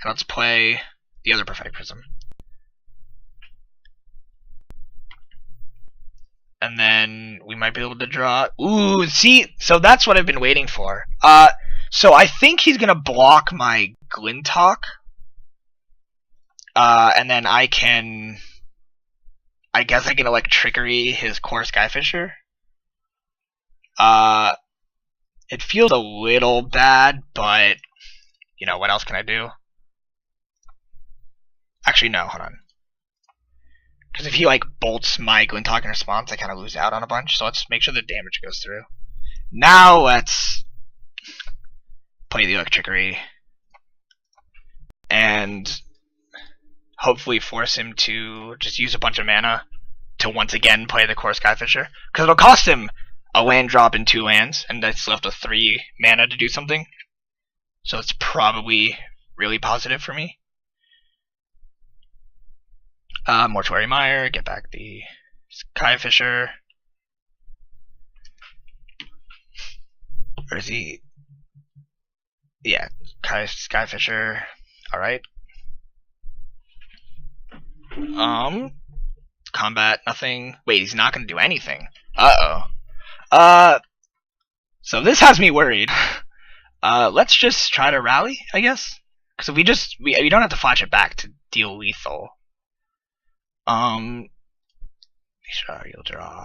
And let's play the other Prophetic Prism. And then we might be able to draw... Ooh, see? So that's what I've been waiting for. So I think he's going to block my Glintalk. And then I guess I can Electricity his Core Skyfisher. It feels a little bad, but, you know, what else can I do? Actually, no, hold on. Because if he, bolts my Glintalk in response, I kind of lose out on a bunch, so let's make sure the damage goes through. Now let's play the Electricity. And hopefully force him to just use a bunch of mana to once again play the Core Skyfisher. Because it'll cost him a land drop and 2 lands, and that's left with 3 mana to do something. So it's probably really positive for me. Mortuary Mire, get back the Skyfisher. Where is he? Yeah, Skyfisher. Alright. Combat, nothing. Wait, he's not going to do anything. Uh-oh. So this has me worried. Let's just try to rally, I guess. Because if we don't have to flash it back to deal lethal. Sure, you'll draw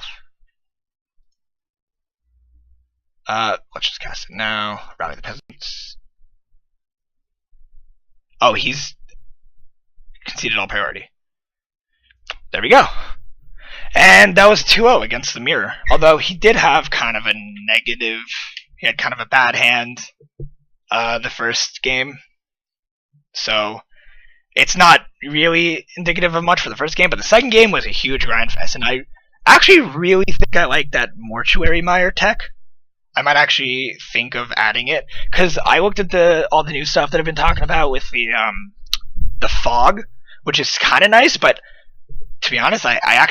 off. Let's just cast it now. Rally the Peasants. Oh, he's conceded all priority. There we go. And that was 2-0 against the Mirror. Although he did have kind of a negative... He had kind of a bad hand the first game. So it's not really indicative of much for the first game, but the second game was a huge grind fest, and I actually really think I like that Mortuary Mire tech. I might actually think of adding it, because I looked at all the new stuff that I've been talking about with the fog, which is kind of nice, but to be honest, I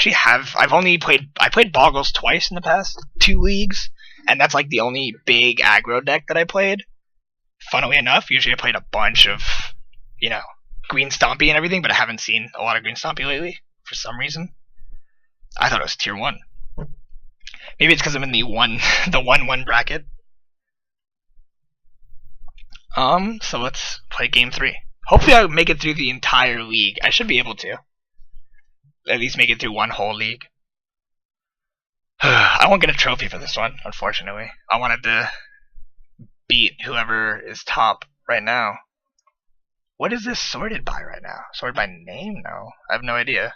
played Boggles twice in the past 2 leagues, and that's the only big aggro deck that I played. Funnily enough, usually I played a bunch of, Green Stompy and everything, but I haven't seen a lot of Green Stompy lately, for some reason. I thought it was tier 1. Maybe it's because I'm in the 1-1 bracket. So let's play game 3. Hopefully I'll make it through the entire league. I should be able to. At least make it through one whole league. I won't get a trophy for this one, unfortunately. I wanted to beat whoever is top right now. What is this sorted by right now? Sorted by name? No. I have no idea.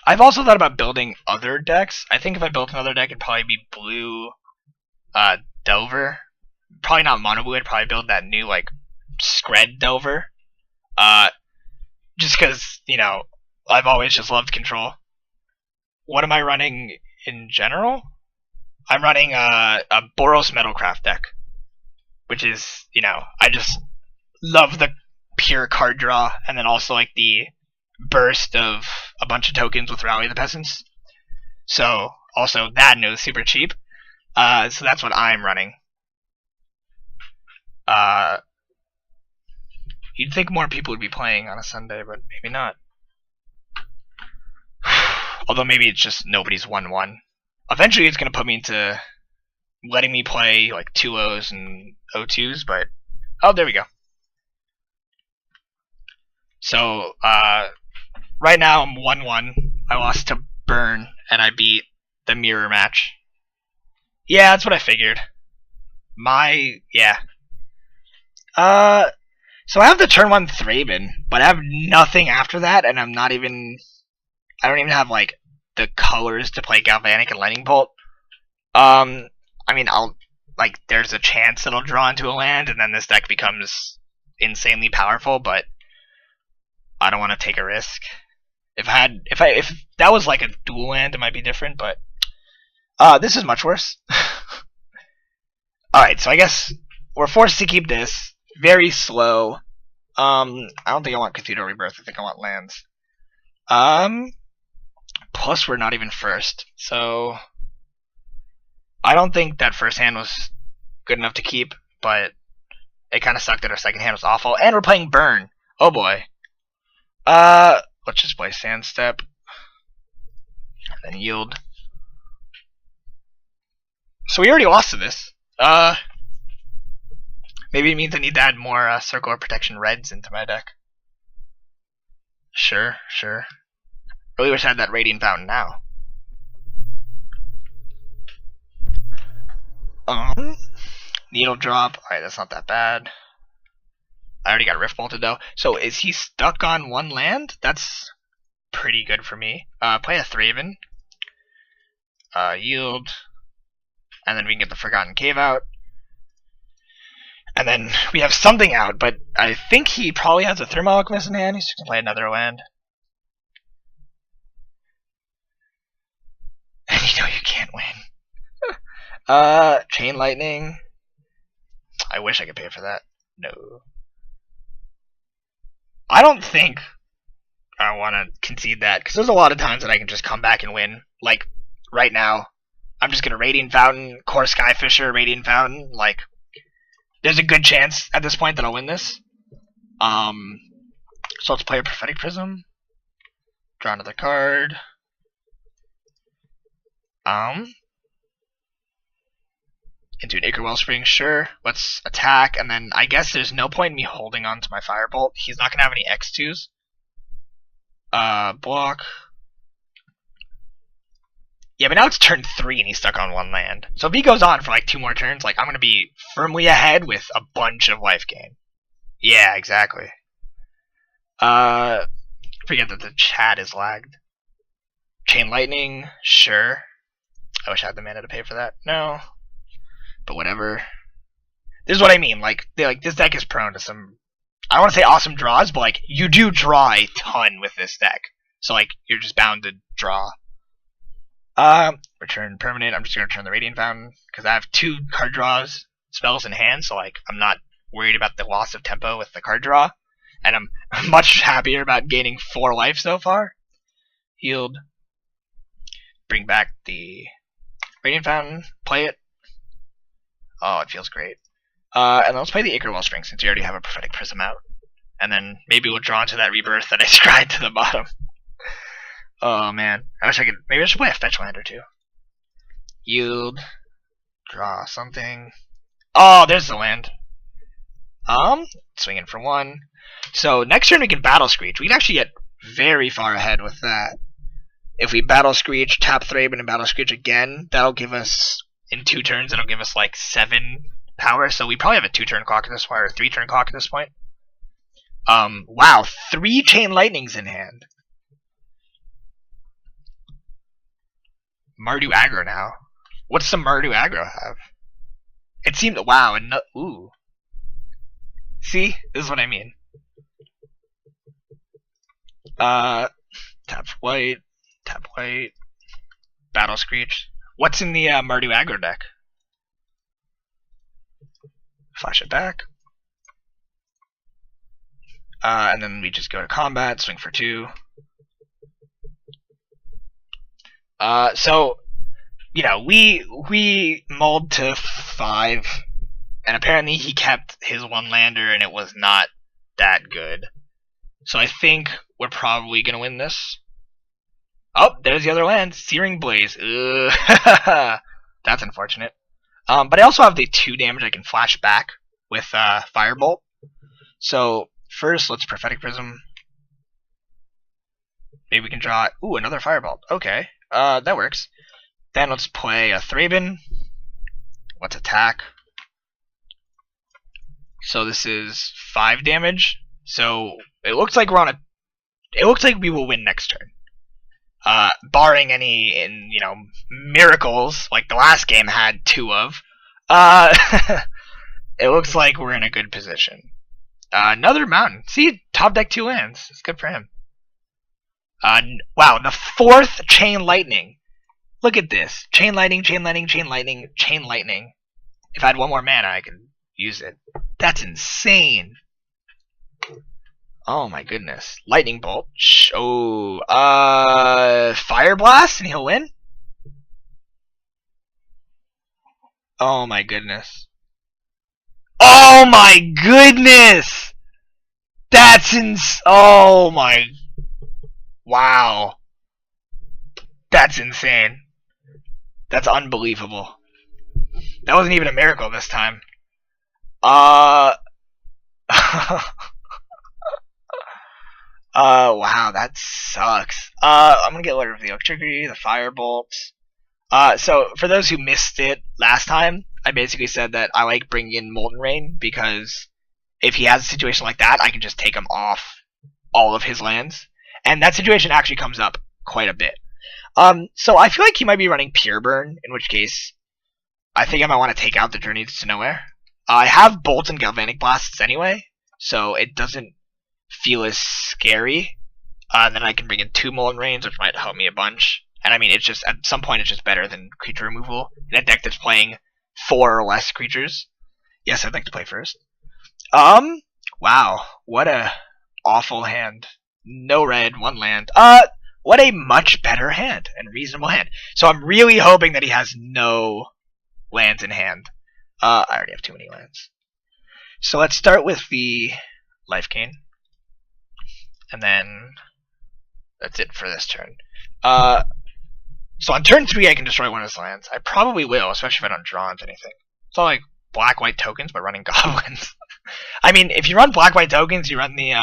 I've also thought about building other decks. I think if I built another deck, it'd probably be blue Delver. Probably not mono blue, I'd probably build that new, Scred Delver. Just because, I've always just loved control. What am I running in general? I'm running a Boros Metalcraft deck. Which is, I just love the pure card draw, and then also the burst of a bunch of tokens with Rally the Peasants. So, also that is super cheap. So that's what I'm running. You'd think more people would be playing on a Sunday, but maybe not. Although maybe it's just nobody's 1-1. Eventually it's going to put me into letting me play 2-0s and 0-2s, but... Oh, there we go. So, right now I'm 1-1. I lost to Burn, and I beat the Mirror match. Yeah, that's what I figured. Yeah. So I have the turn 1 Thraben, but I have nothing after that, and I don't even have, the colors to play Galvanic and Lightning Bolt. I mean, like there's a chance it'll draw into a land, and then this deck becomes insanely powerful. But I don't want to take a risk. If that was like a dual land, it might be different. But this is much worse. All right, so I guess we're forced to keep this very slow. I don't think I want Cathedral Rebirth. I think I want lands. Plus we're not even first, so I don't think that first hand was good enough to keep, but it kind of sucked that our second hand was awful. And we're playing Burn. Oh boy. Let's just play Sand Step. And then Yield. So we already lost to this. Maybe it means I need to add more Circle of Protection Reds into my deck. Sure. Really wish I had that Radiant Fountain now. Needle Drop. Alright, that's not that bad. I already got Rift Bolted though. So is he stuck on one land? That's pretty good for me. Play a Thraven. Yield. And then we can get the Forgotten Cave out. And then we have something out, but I think he probably has a Thermal Alchemist in hand. He's just going to play another land. And you know you can't win. Chain Lightning. I wish I could pay for that. No. I don't think I want to concede that, because there's a lot of times that I can just come back and win. Like, right now, I'm just going to Radiant Fountain, Core Skyfisher, Radiant Fountain. Like, there's a good chance at this point that I'll win this. So let's play a Prophetic Prism. Draw another card. Into an Acre Wellspring, sure. Let's attack, and then I guess there's no point in me holding on to my Firebolt. He's not going to have any X2s. Block. Yeah, but now it's turn 3 and he's stuck on one land. So if he goes on for like 2 more turns, like I'm going to be firmly ahead with a bunch of life gain. Yeah, exactly. Forget that the chat is lagged. Chain Lightning, sure. I wish I had the mana to pay for that. No. But whatever. This is what I mean. Like this deck is prone to some, I don't want to say awesome draws, but like you do draw a ton with this deck. So like you're just bound to draw. Return permanent. I'm just gonna return the Radiant Fountain because I have 2 card draws spells in hand, so like I'm not worried about the loss of tempo with the card draw, and I'm much happier about gaining 4 life so far. Healed. Bring back the Radiant Fountain. Play it. Oh, it feels great. And then let's play the Acre Wellspring since we already have a Prophetic Prism out, and then maybe we'll draw into that Rebirth that I scried to the bottom. Oh man, I wish I could. Maybe I should play a fetch land or 2. Yield, draw something. Oh, there's the land. Swinging for 1. So next turn we can Battle Screech. We can actually get very far ahead with that. If we Battle Screech, tap Thraben, and Battle Screech again, that'll give us in 2 turns. It'll give us like 7 power. So we probably have a 2-turn clock at this point, or a 3-turn clock at this point. Wow, 3 Chain Lightnings in hand. Mardu aggro now. What's the Mardu aggro have? It seemed wow and no, ooh. See, this is what I mean. Tap white, Battle Screech. What's in the Mardu aggro deck? Flash it back. And then we just go to combat, swing for 2. So, you know, we mulled to 5, and apparently he kept his 1-lander, and it was not that good. So I think we're probably gonna win this. Oh, there's the other land, Searing Blaze. Ugh. That's unfortunate. But I also have the 2 damage I can flash back with Firebolt. So first, let's Prophetic Prism. Maybe we can draw. Ooh, another Firebolt. Okay. That works. Then let's play a Thraben. Let's attack. So this is 5 damage. So it looks like we're on a. It looks like we will win next turn. Barring any, miracles like the last game had 2 of. Uh, it looks like we're in a good position. Another mountain. See, top deck 2 lands. It's good for him. Wow, the 4th chain lightning. Look at this. Chain lightning, chain lightning, chain lightning, chain lightning. If I had one more mana, I could use it. That's insane. Oh my goodness. Lightning bolt. Oh, fire blast and he'll win? Oh my goodness. Oh my goodness! That's oh my. Wow. That's insane. That's unbelievable. That wasn't even a miracle this time. Wow, that sucks. I'm gonna get rid of the electricity, the firebolt. So for those who missed it last time, I basically said that I like bringing in Molten Rain because if he has a situation like that, I can just take him off all of his lands, and that situation actually comes up quite a bit. So I feel like he might be running Pure Burn, in which case I think I might want to take out the Journeys to Nowhere. I have Bolts and Galvanic Blasts anyway, so it doesn't feel as scary. And then I can bring in 2 Molten Rains, which might help me a bunch. And I mean, it's just at some point it's just better than creature removal in a deck that's playing 4 or less creatures. Yes, I'd like to play first. Wow, what a awful hand. No red, 1 land. What a much better hand and reasonable hand. So I'm really hoping that he has no lands in hand. I already have too many lands. So let's start with the Life Gain. And then that's it for this turn. So on turn 3 I can destroy one of his lands. I probably will, especially if I don't draw into anything. It's all like black-white tokens, but running goblins. I mean, if you run black-white tokens, you run the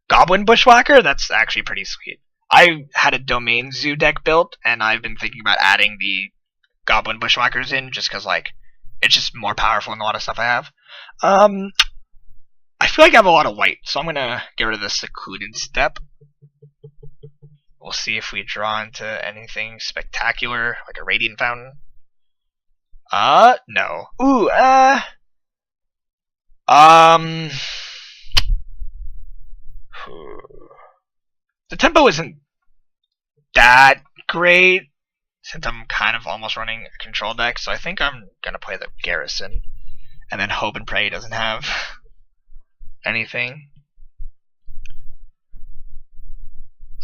Goblin Bushwhacker, that's actually pretty sweet. I had a Domain Zoo deck built, and I've been thinking about adding the Goblin Bushwhackers in, just because, like, it's just more powerful than a lot of stuff I have. I feel like I have a lot of white, so I'm going to get rid of the Secluded Step. We'll see if we draw into anything spectacular, like a Radiant Fountain. No. Ooh, the tempo isn't that great, since I'm kind of almost running a control deck, so I think I'm going to play the Garrison, and then hope and pray he doesn't have anything.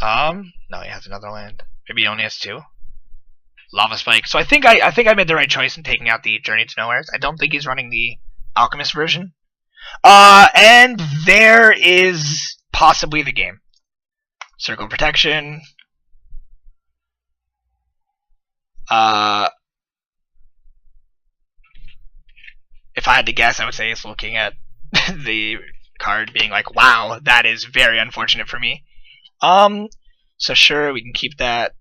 No, he has another land. Maybe he only has 2. Lava Spike. So I think I made the right choice in taking out the Journey to Nowhere. I don't think he's running the Alchemist version. And there is possibly the game. Circle of Protection. If I had to guess, I would say it's looking at the card being like, wow, that is very unfortunate for me. So sure, we can keep that.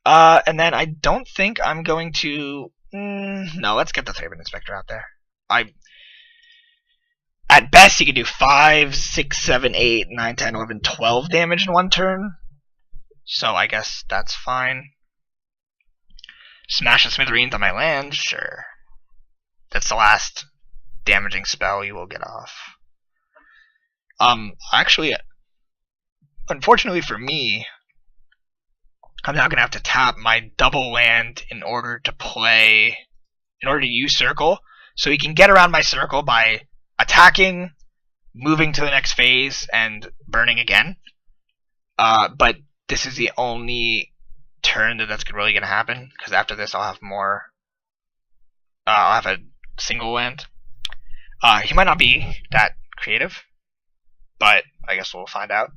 And then I don't think I'm going to... no, let's get the Thraben Inspector out there. At best, he can do 5, 6, 7, 8, 9, 10, 11, 12 damage in 1 turn. So I guess that's fine. Smash the Smithereens on my land? Sure. That's the last damaging spell you will get off. Actually, unfortunately for me, I'm now going to have to tap my double land in order to use Circle. So he can get around my Circle by attacking, moving to the next phase, and burning again. But this is the only turn that's really going to happen, because after this I'll have more... I'll have a single land. He might not be that creative, but I guess we'll find out.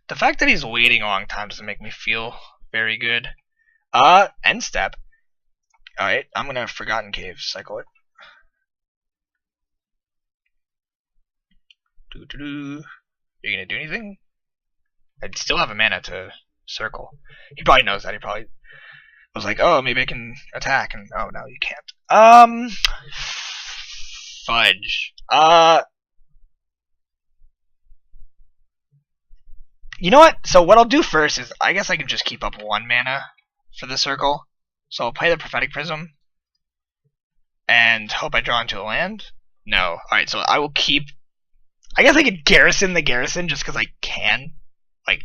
The fact that he's waiting a long time doesn't make me feel very good. End step. Alright, I'm gonna Forgotten Cave, cycle it. You gonna do anything? I'd still have a mana to circle. He probably knows that. He probably was like, oh, maybe I can attack, and oh, no, you can't. Fudge. You know what? So what I'll do first is I guess I can just keep up 1 mana for the circle. So I'll play the Prophetic Prism and hope I draw into a land. No. Alright, so I will keep. I guess I could garrison the garrison just because I can. Like,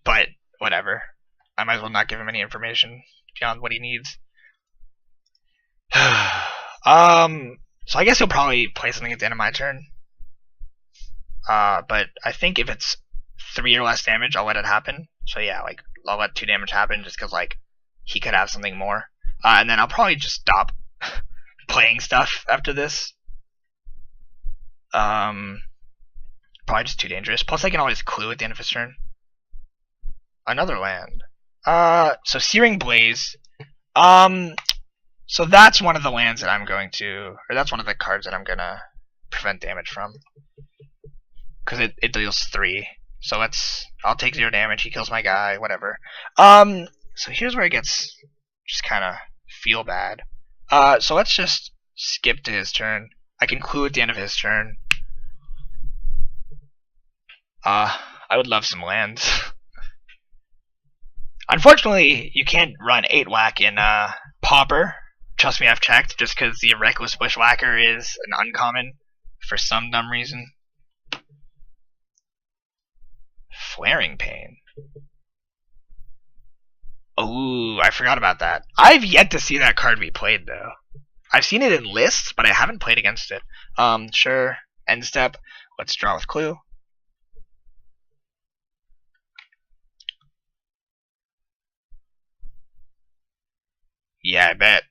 but whatever. I might as well not give him any information beyond what he needs. So I guess he'll probably play something at the end of my turn. But I think if it's 3 or less damage, I'll let it happen. So yeah, like I'll let 2 damage happen just because like he could have something more. And then I'll probably just stop playing stuff after this. Probably just too dangerous. Plus I can always clue at the end of his turn. Another land. So Searing Blaze. So that's one of the lands that I'm going to, or that's one of the cards that I'm gonna prevent damage from. Because it deals 3. So I'll take 0 damage, he kills my guy, whatever. So here's where it gets just kinda feel bad. So let's just skip to his turn. I can clue at the end of his turn. I would love some lands. Unfortunately, you can't run 8 whack in Pauper. Trust me, I've checked, just because the Reckless Bushwhacker is an uncommon for some dumb reason. Flaring Pain. Ooh, I forgot about that. I've yet to see that card be played, though. I've seen it in lists, but I haven't played against it. Sure. End step. Let's draw with clue. Yeah, I bet.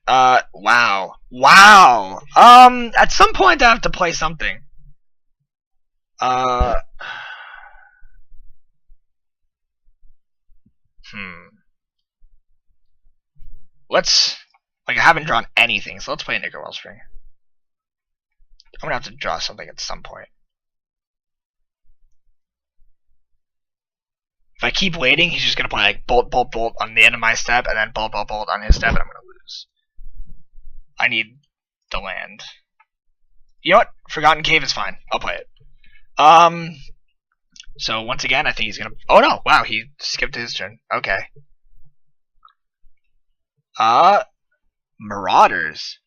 Wow. Wow. At some point I have to play something. Let's, like, I haven't drawn anything, so let's play Nickel Wellspring. I'm gonna have to draw something at some point. If I keep waiting, he's just gonna play like bolt, bolt, bolt on the end of my step, and then bolt, bolt, bolt on his step, and I'm gonna lose. I need the land. You know what? Forgotten Cave is fine. I'll play it. So once again, I think he's gonna. Oh no! Wow, he skipped his turn. Okay. Marauders.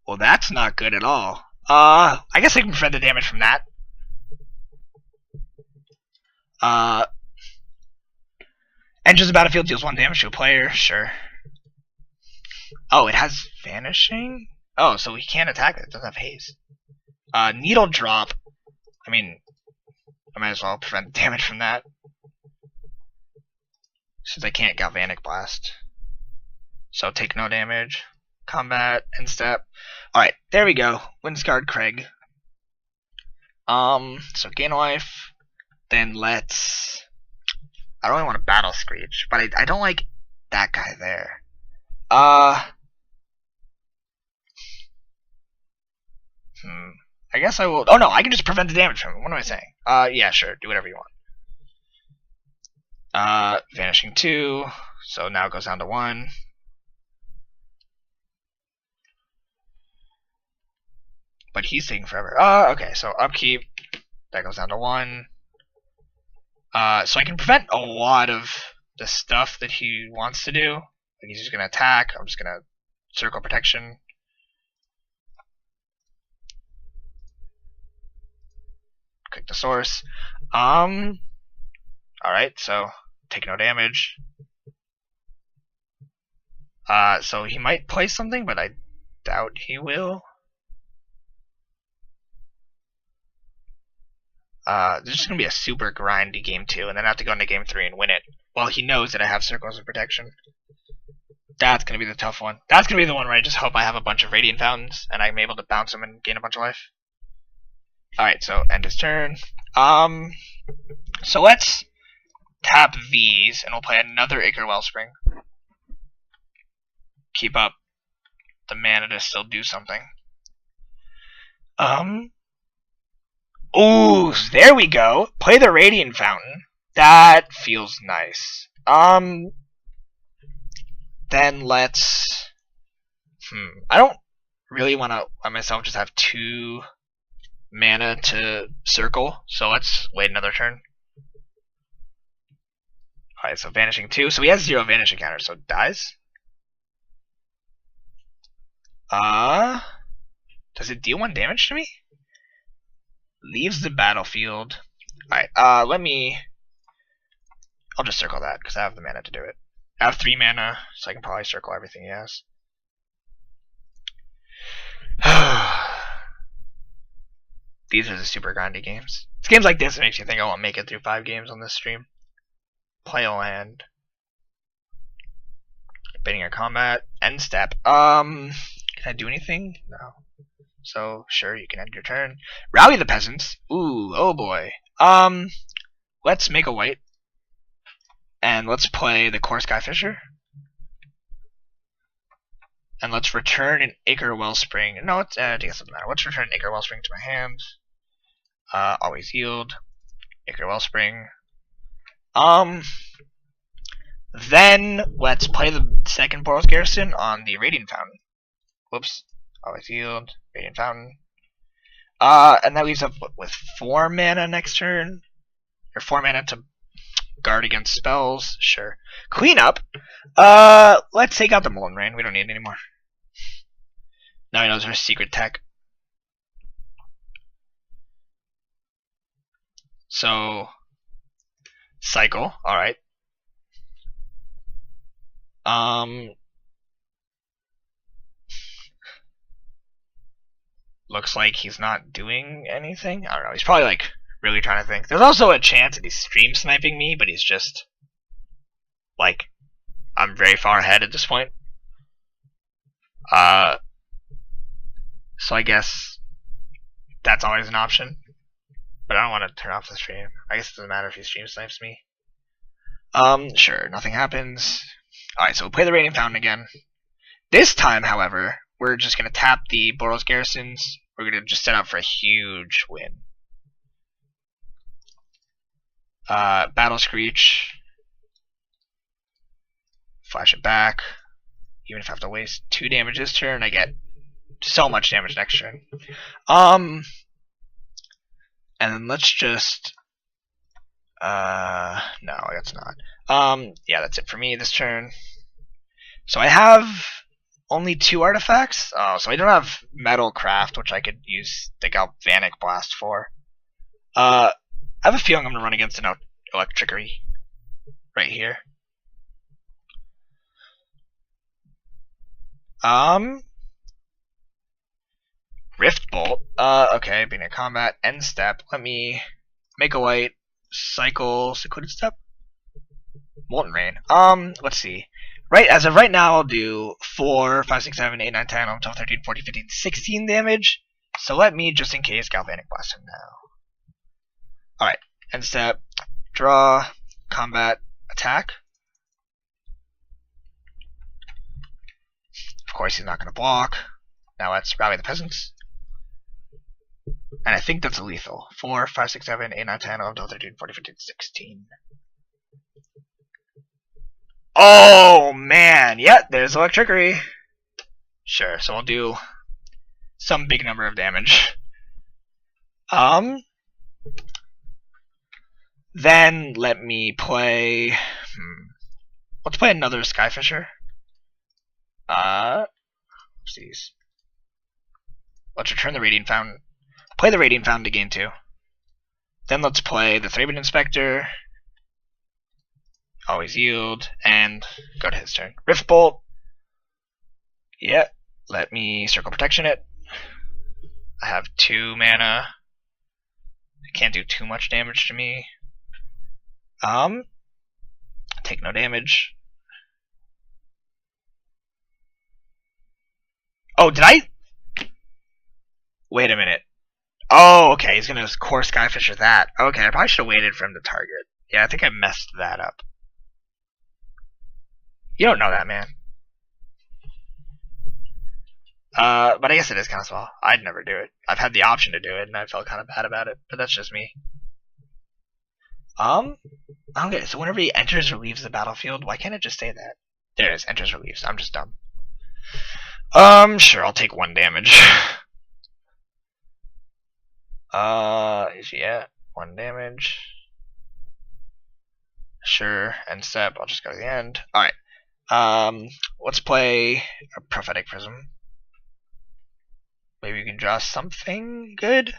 Well, that's not good at all. I guess I can prevent the damage from that. Enters the battlefield, deals 1 damage to a player. Sure. Oh, it has Vanishing? Oh, so he can't attack it. It doesn't have haste. Needle Drop. I mean, I might as well prevent damage from that. Since I can't Galvanic Blast. So take no damage. Combat, end step. Alright, there we go. Windscarred Craig. So gain a life. Then let's... I don't really want to Battle Screech, but I don't like that guy there. I guess I will... Oh no, I can just prevent the damage from him. What am I saying? Yeah, sure. Do whatever you want. Vanishing 2. So now it goes down to 1. But he's taking forever. Okay, so upkeep. That goes down to 1. So I can prevent a lot of the stuff that he wants to do. Like he's just going to attack. I'm just going to circle protection. Click the source. Alright, so take no damage. So he might play something, but I doubt he will. This is going to be a super grindy game 2, and then I have to go into game 3 and win it. Well, he knows that I have Circles of Protection. That's going to be the tough one. That's going to be the one where I just hope I have a bunch of Radiant Fountains, and I'm able to bounce them and gain a bunch of life. Alright, so end his turn. So let's tap these, and we'll play another Ichor Wellspring. Keep up the mana to still do something. Ooh, there we go. Play the Radiant Fountain. That feels nice. Then let's... I don't really want to let myself just have 2 mana to circle, so let's wait another turn. Alright, so vanishing 2. So he has 0 vanish encounter, so it dies. Does it deal 1 damage to me? Leaves the battlefield. Alright, I'll just circle that, because I have the mana to do it. I have 3 mana, so I can probably circle everything he has. These are the super grindy games. It's games like this that makes you think I won't make it through 5 games on this stream. Play a land. Baiting a combat. End step. Can I do anything? No. So, sure, you can end your turn. Rally the peasants. Ooh, oh boy. Let's make a white. And let's play the Core Skyfisher. And let's return an Acre Wellspring. No, it doesn't matter. Let's return an Acre Wellspring to my hand. Always yield. Acre Wellspring. Then let's play the second Boros Garrison on the Radiant Fountain. Whoops. Always yield. Radiant Fountain. And that leaves us with 4 mana next turn. Or 4 mana to guard against spells. Sure. Clean up. Let's take out the Molten Rain. We don't need it anymore. Now he knows our secret tech. So, cycle. Alright. Looks like he's not doing anything. I don't know. He's probably like really trying to think. There's also a chance that he's stream sniping me, but he's just like I'm very far ahead at this point. So I guess that's always an option. But I don't want to turn off the stream. I guess it doesn't matter if he stream snipes me. Sure, nothing happens. Alright, so we'll play the Radiant Fountain again. This time, however, we're just going to tap the Boros Garrisons. We're going to just set up for a huge win. Battle Screech. Flash it back. Even if I have to waste 2 damage this turn, I get so much damage next turn. And then let's just... no, I guess not. Yeah, that's it for me this turn. So I have only 2 artifacts. Oh, so I don't have Metalcraft, which I could use the Galvanic Blast for. I have a feeling I'm going to run against an Electricity right here. Rift Bolt. Okay, being a combat. End step. Let me make a white. Cycle. Secluded step? Molten Rain. Let's see. Right, as of right now, I'll do 4, 5, 6, 7, 8, 9, 10, 11, 12, 13, 14, 15, 16 damage. So let me, just in case, Galvanic Blast him now. Alright, end step. Draw. Combat. Attack. Of course, he's not going to block. Now let's rally the peasants. And I think that's a lethal. 4, 5, 6, 7, 8, 9, 10, 11, 12, 13, 14, 15, 16. Oh, man. Yep, there's Electricity. Sure, so we'll do some big number of damage. Then let me play... Let's play another Skyfisher. Oopsies. Let's return the Radiant Fountain. Play the Radiant Fountain to gain 2. Then let's play the Thraben Inspector. Always yield. And go to his turn. Rift Bolt. Yeah. Let me Circle Protection it. I have 2 mana. It can't do too much damage to me. Take no damage. Oh, did I? Wait a minute. Oh, okay, he's gonna Core Skyfisher that. Okay, I probably should have waited for him to target. Yeah, I think I messed that up. You don't know that, man. But I guess it is kind of small. I'd never do it. I've had the option to do it, and I felt kind of bad about it. But that's just me. Okay, so whenever he enters or leaves the battlefield, why can't it just say that? There it is, enters or leaves. I'm just dumb. Sure, I'll take 1 damage. Is he at 1 damage? Sure, end step. I'll just go to the end. Alright. Let's play a Prophetic Prism. Maybe we can draw something good?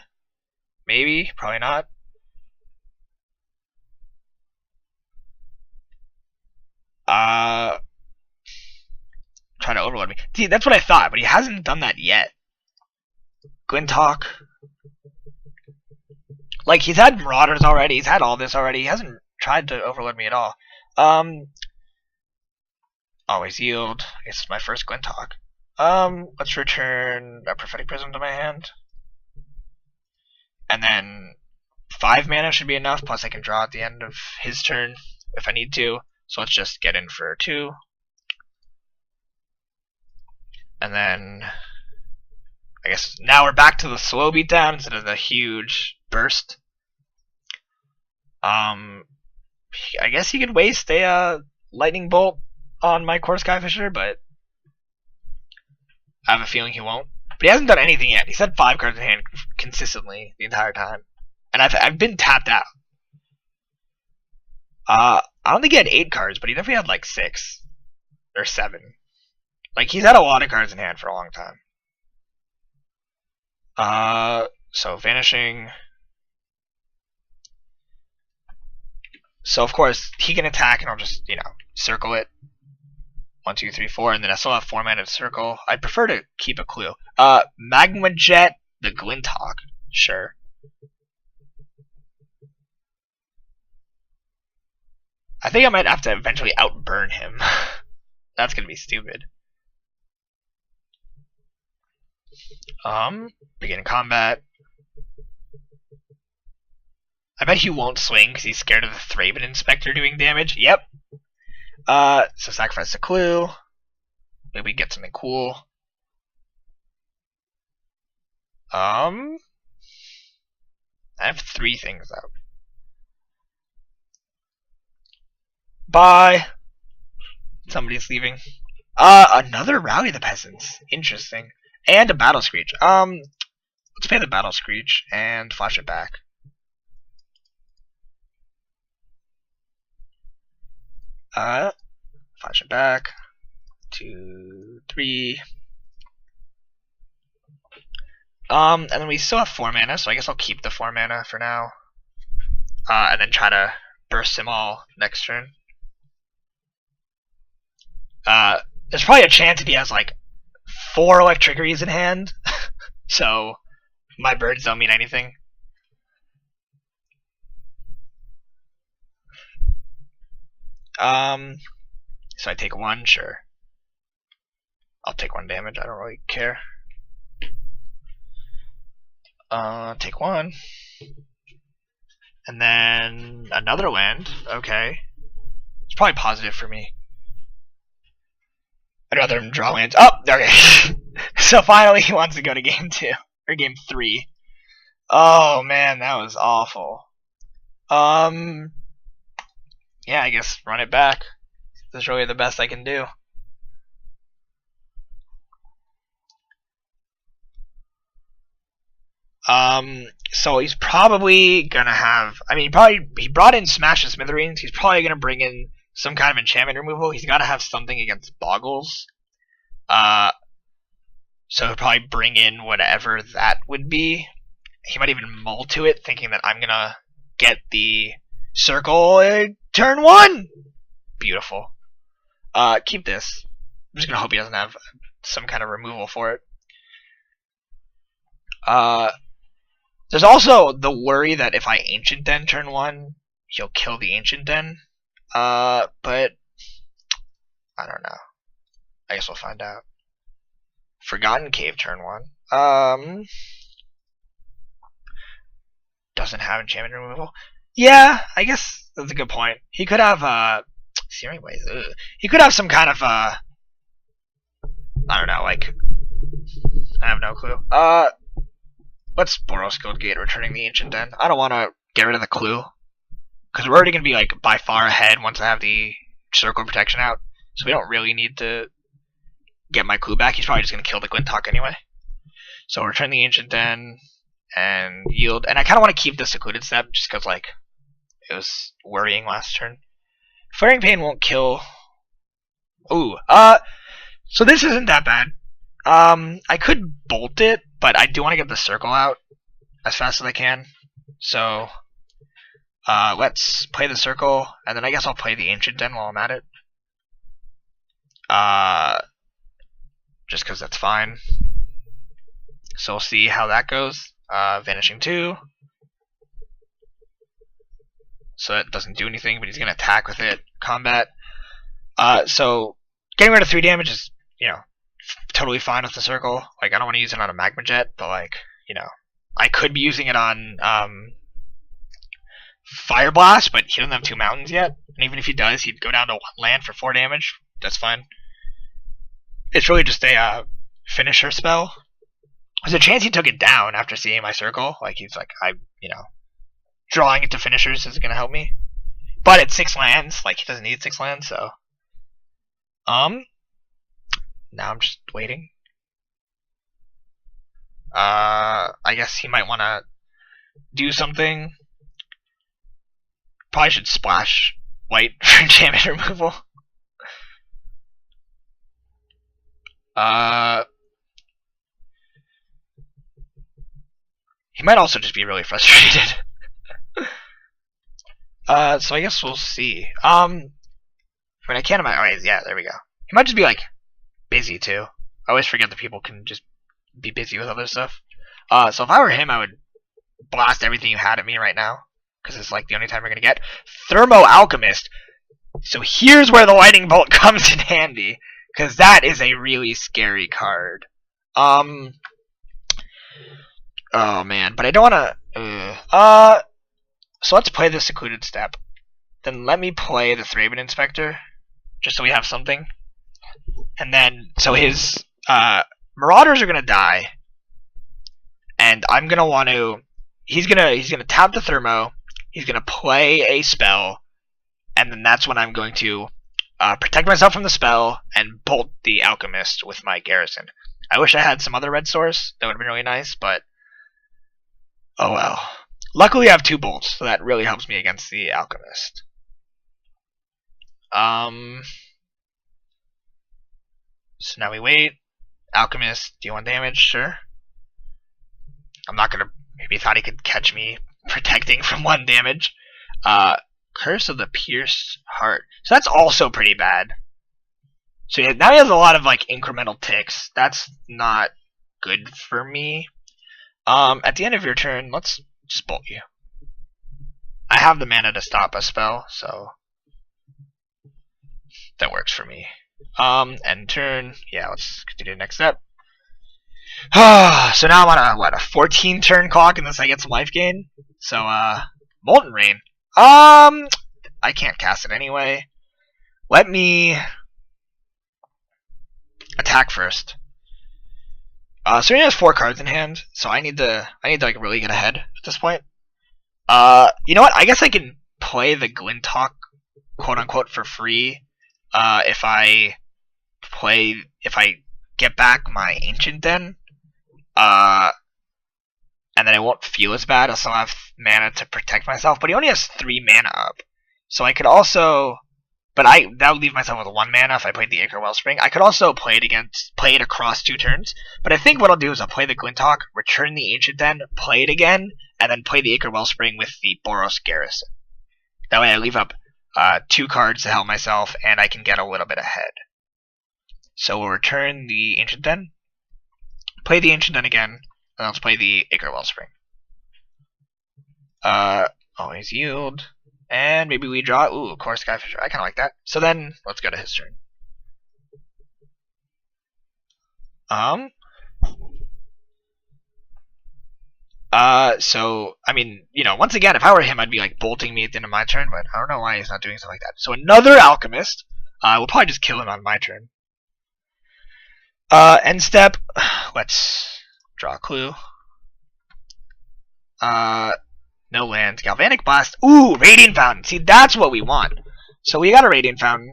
Maybe, probably not. Trying to overload me. See, that's what I thought, but he hasn't done that yet. Glintalk. Like, he's had Marauders already, he's had all this already, he hasn't tried to overload me at all. Always yield. I guess it's my first Glintalk. Let's return a Prophetic Prism to my hand. And then 5 mana should be enough, plus I can draw at the end of his turn if I need to. So let's just get in for 2. And then I guess now we're back to the slow beatdown instead of the huge burst. I guess he could waste a lightning bolt on my Core Skyfisher, but I have a feeling he won't. But he hasn't done anything yet. He's had 5 cards in hand consistently the entire time, and I've been tapped out. I don't think he had 8 cards, but he definitely had like 6 or 7. Like, he's had a lot of cards in hand for a long time. So vanishing. So of course he can attack, and I'll just, circle it. 1, 2, 3, 4, and then I still have 4 mana to circle. I'd prefer to keep a clue. Magma Jet, the Glintalk. Sure. I think I might have to eventually outburn him. That's gonna be stupid. Begin combat. I bet he won't swing because he's scared of the Thraben Inspector doing damage. Yep. So sacrifice a clue. Maybe get something cool. I have 3 things out. Bye. Somebody's leaving. Another Rally the Peasants. Interesting. And a Battle Screech. Let's pay the Battle Screech and flash it back. Flash it back. 2, 3. And then we still have 4 mana, so I guess I'll keep the 4 mana for now. And then try to burst him all next turn. There's probably a chance that he has like 4 Electricities in hand, so my birds don't mean anything. So I take 1, sure. I'll take 1 damage, I don't really care. Take 1. And then another land, okay. It's probably positive for me. I'd rather him draw lands. Oh, okay. So finally he wants to go to game 2. Or game 3. Oh man, that was awful. Yeah, I guess run it back. That's really the best I can do. So he's probably gonna have. I mean, he brought in Smash and Smithereens. He's probably gonna bring in some kind of enchantment removal. He's got to have something against Boggles. So he'll probably bring in whatever that would be. He might even mull to it, thinking that I'm gonna get the circle turn 1. Beautiful. Keep this. I'm just gonna hope he doesn't have some kind of removal for it. There's also the worry that if I Ancient Den turn 1, he'll kill the Ancient Den. But I don't know. I guess we'll find out. Forgotten Cave turn 1. Doesn't have enchantment removal. Yeah, I guess that's a good point. He could have Searing Blaze. He could have some kind of I don't know, like, I have no clue. Let's Boros Guildgate, returning the Ancient Den. I don't want to get rid of the clue, because we're already going to be like by far ahead once I have the Circle Protection out, so we don't really need to get my clue back. He's probably just going to kill the Glintalk anyway. So return the Ancient Den, and yield. And I kind of want to keep the secluded step just because like it was worrying last turn. Flaring Pain won't kill. Ooh, so this isn't that bad. I could bolt it, but I do want to get the circle out as fast as I can. So, let's play the circle, and then I guess I'll play the Ancient Den while I'm at it. Just because that's fine. So we'll see how that goes. Vanishing 2. So it doesn't do anything, but he's going to attack with it. Combat. So getting rid of 3 damage is, totally fine with the circle. Like, I don't want to use it on a Magma Jet, but like, I could be using it on Fire Blast, but he doesn't have 2 mountains yet. And even if he does, he'd go down to 1 land for 4 damage. That's fine. It's really just a finisher spell. There's a chance he took it down after seeing my circle. Like, he's like, drawing it to finishers is going to help me. But it's 6 lands. Like, he doesn't need 6 lands, so. Now I'm just waiting. I guess he might want to do something. Probably should splash white for damage removal. He might also just be really frustrated. So I guess we'll see. I mean, I can't imagine. Alright, yeah, there we go. He might just be like busy too. I always forget that people can just be busy with other stuff. So if I were him, I would blast everything you had at me right now, because it's like the only time we're gonna get Thermo Alchemist. So here's where the Lightning Bolt comes in handy, because that is a really scary card. Oh man, but I don't wanna. So let's play the Secluded Step. Then let me play the Thraben Inspector, just so we have something. And then, so his Marauders are gonna die, and I'm gonna want to. He's gonna tap the Thermo. He's gonna play a spell, and then that's when I'm going to protect myself from the spell and bolt the Alchemist with my Garrison. I wish I had some other red source. That would have been really nice, but oh well. Luckily, I have 2 bolts, so that really helps me against the Alchemist. So now we wait. Alchemist, deal 1 damage, sure. I'm not gonna. Maybe he thought he could catch me protecting from 1 damage. Curse of the Pierced Heart. So that's also pretty bad. So yeah, now he has a lot of like incremental ticks. That's not good for me. At the end of your turn, let's just bolt you. I have the mana to stop a spell, so that works for me. End turn. Yeah, let's continue the next step. So now I'm on a 14 turn clock unless I get some life gain. So Molten Rain. I can't cast it anyway. Let me attack first. So he has 4 cards in hand, so I need to like really get ahead at this point. You know what? I guess I can play the Glinthawk, quote unquote, for free. If I get back my Ancient Den, and then I won't feel as bad. I'll still have mana to protect myself, but he only has 3 mana up, so I could also. But that would leave myself with 1 mana if I played the Ichor Wellspring. I could also play it across 2 turns. But I think what I'll do is I'll play the Glinthawk, return the Ancient Den, play it again, and then play the Ichor Wellspring with the Boros Garrison. That way I leave up 2 cards to help myself, and I can get a little bit ahead. So we'll return the Ancient Den, play the Ancient Den again, and let's play the Ichor Wellspring. Always yield. And maybe we draw. Ooh, Core Skyfisher. I kind of like that. So then, let's go to his turn. So, I mean, once again, if I were him, I'd be like bolting me at the end of my turn, but I don't know why he's not doing something like that. So another Alchemist. We'll probably just kill him on my turn. End step. Let's draw a clue. No lands. Galvanic Blast. Ooh, Radiant Fountain. See, that's what we want. So we got a Radiant Fountain.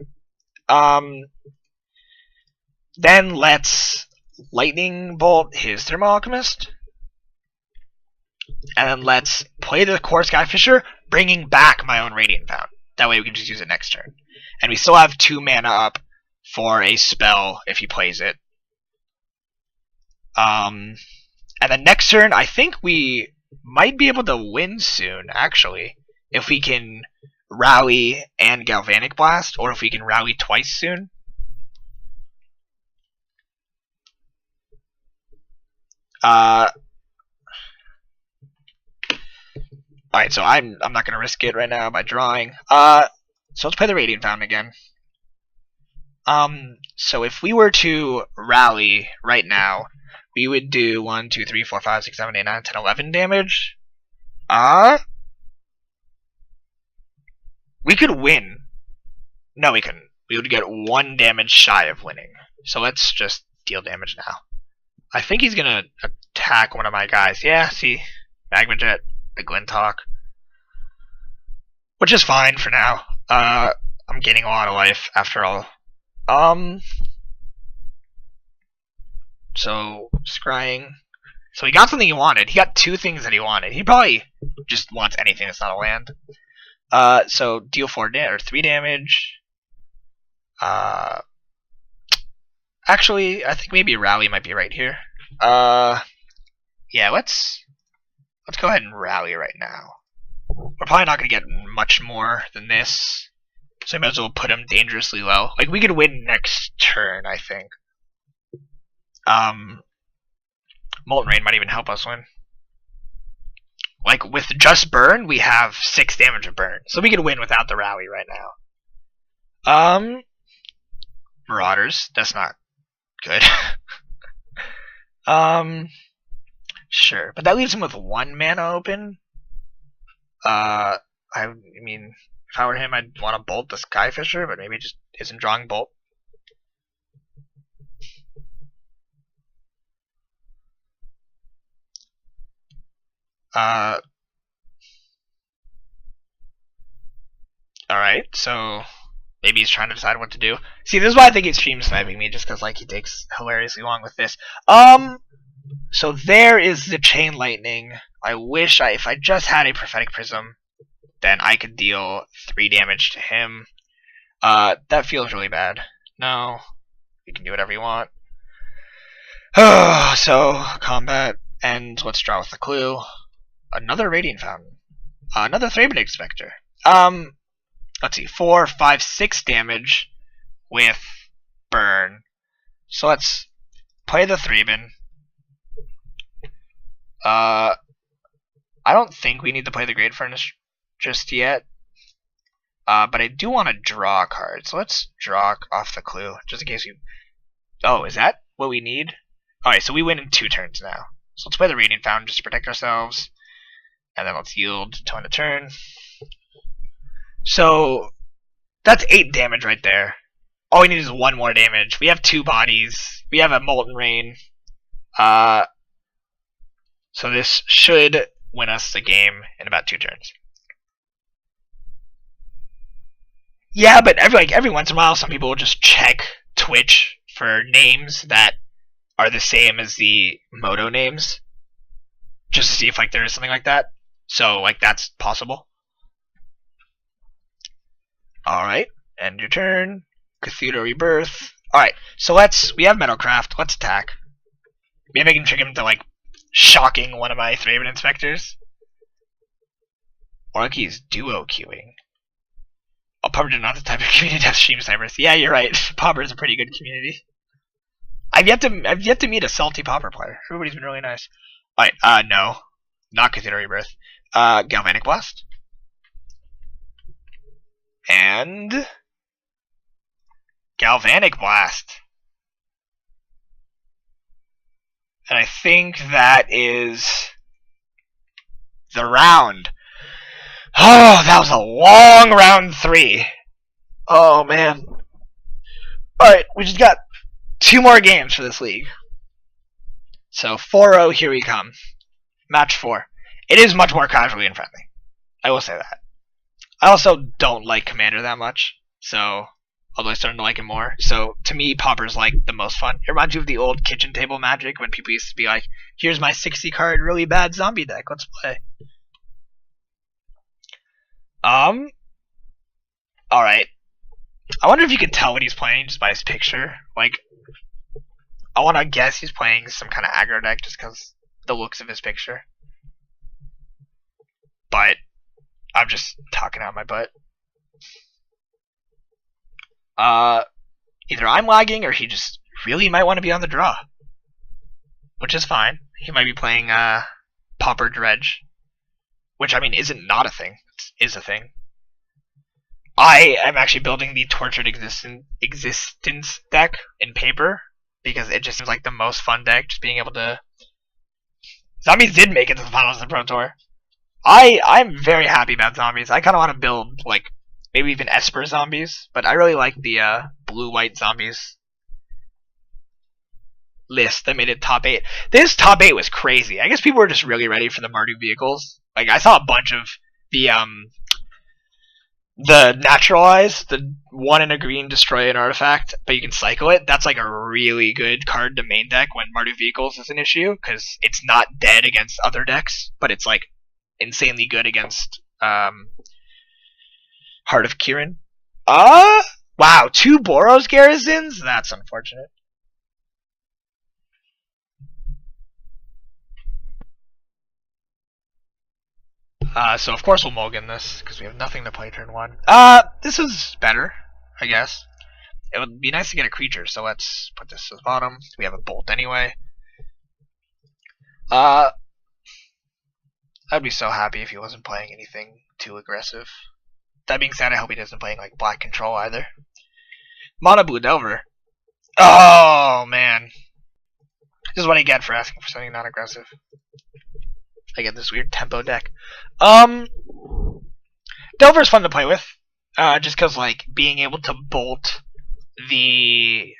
Then let's Lightning Bolt his Thermo Alchemist. And then let's play the Core Skyfisher, bringing back my own Radiant Fountain. That way we can just use it next turn. And we still have 2 mana up for a spell if he plays it. And then next turn, I think we might be able to win soon, actually. If we can Rally and Galvanic Blast, or if we can Rally twice soon. Alright, so I'm not gonna risk it right now by drawing. So let's play the Radiant Fountain again. So if we were to rally right now, we would do 1, 2, 3, 4, 5, 6, 7, 8, 9, 10, 11 damage. We could win. No, we couldn't. We would get 1 damage shy of winning. So let's just deal damage now. I think he's gonna attack one of my guys. Yeah, see? Magma Jet, the Glinthawk. Which is fine for now. I'm gaining a lot of life after all. So, scrying. So he got something he wanted. He got 2 things that he wanted. He probably just wants anything that's not a land. So deal 3 damage. Actually, I think maybe Rally might be right here. Yeah, let's go ahead and Rally right now. We're probably not gonna get much more than this, so I might as well put him dangerously low. Like, we could win next turn, I think. Molten Rain might even help us win. Like, with just burn, we have 6 damage of burn, so we could win without the Rally right now. Marauders, that's not good. Sure, but that leaves him with 1 mana open. I mean, if I were him, I'd want to bolt the Skyfisher, but maybe just isn't drawing bolt. Alright, so maybe he's trying to decide what to do. See, this is why I think he's stream sniping me, just because, like, he takes hilariously long with this. So there is the Chain Lightning. I wish if I just had a Prophetic Prism, then I could deal 3 damage to him. That feels really bad. No, you can do whatever you want. So, combat ends. Let's draw with the clue. Another Radiant Fountain. Another Thraben Inspector. Let's see, 4, 5, 6 damage with burn. So let's play the Thraben. I don't think we need to play the Great Furnace just yet. But I do want to draw a card. So let's draw off the clue, just in case you... Oh, is that what we need? Alright, so we win in 2 turns now. So let's play the Radiant Fountain just to protect ourselves. And then let's yield to end a turn. So, that's 8 damage right there. All we need is 1 more damage. We have 2 bodies. We have a Molten Rain. So this should win us the game in about 2 turns. Yeah, but every once in a while, some people will just check Twitch for names that are the same as the Moto names, just to see if, like, there is something like that. So, like, that's possible. Alright, end your turn. Cathedral Rebirth. Alright, so we have Metalcraft. Let's attack. Maybe I can trick him to, like, shocking one of my Thraben Inspectors. Or like he's duo queuing. Oh, Pauper did not the type of community to have stream snipers. Yeah, you're right. Pauper is a pretty good community. I've yet to meet a salty Pauper player. Everybody's been really nice. Alright, no. Not Cathedral Rebirth. Galvanic Blast. And Galvanic Blast. And I think that is the round. Oh, that was a long round 3. Oh, man. Alright, we just got 2 more games for this league. So, 4-0, here we come. Match 4. It is much more casually and friendly. I will say that. I also don't like Commander that much, so although I started to like him more. So to me, Pauper's like the most fun. It reminds you of the old kitchen table Magic when people used to be like, "Here's my 60 card really bad zombie deck. Let's play." All right. I wonder if you can tell what he's playing just by his picture. Like, I want to guess he's playing some kind of aggro deck just because the looks of his picture. But I'm just talking out my butt. Either I'm lagging or he just really might want to be on the draw, which is fine. He might be playing Pauper Dredge, which I mean isn't not a thing. It is a thing. I am actually building the Tortured Existence deck in paper because it just seems like the most fun deck. Just being able to. Zombies did make it to the finals of the Pro Tour. I'm very happy about zombies. I kind of want to build like maybe even Esper zombies, but I really like the blue-white zombies list that made it top 8. This top 8 was crazy. I guess people were just really ready for the Mardu vehicles. Like I saw a bunch of the Naturalize, the 1 in a green destroy an artifact, but you can cycle it. That's like a really good card to main deck when Mardu vehicles is an issue because it's not dead against other decks, but it's like insanely good against Heart of Kirin. Wow, 2 Boros garrisons? That's unfortunate. So of course we'll mulligan this, because we have nothing to play turn 1. This is better, I guess. It would be nice to get a creature, so let's put this to the bottom. We have a bolt anyway. I'd be so happy if he wasn't playing anything too aggressive. That being said, I hope he doesn't play like Black Control either. Mono Blue Delver. Oh, man. This is what I get for asking for something non-aggressive. I get this weird tempo deck. Delver's fun to play with. Just because, like, being able to bolt the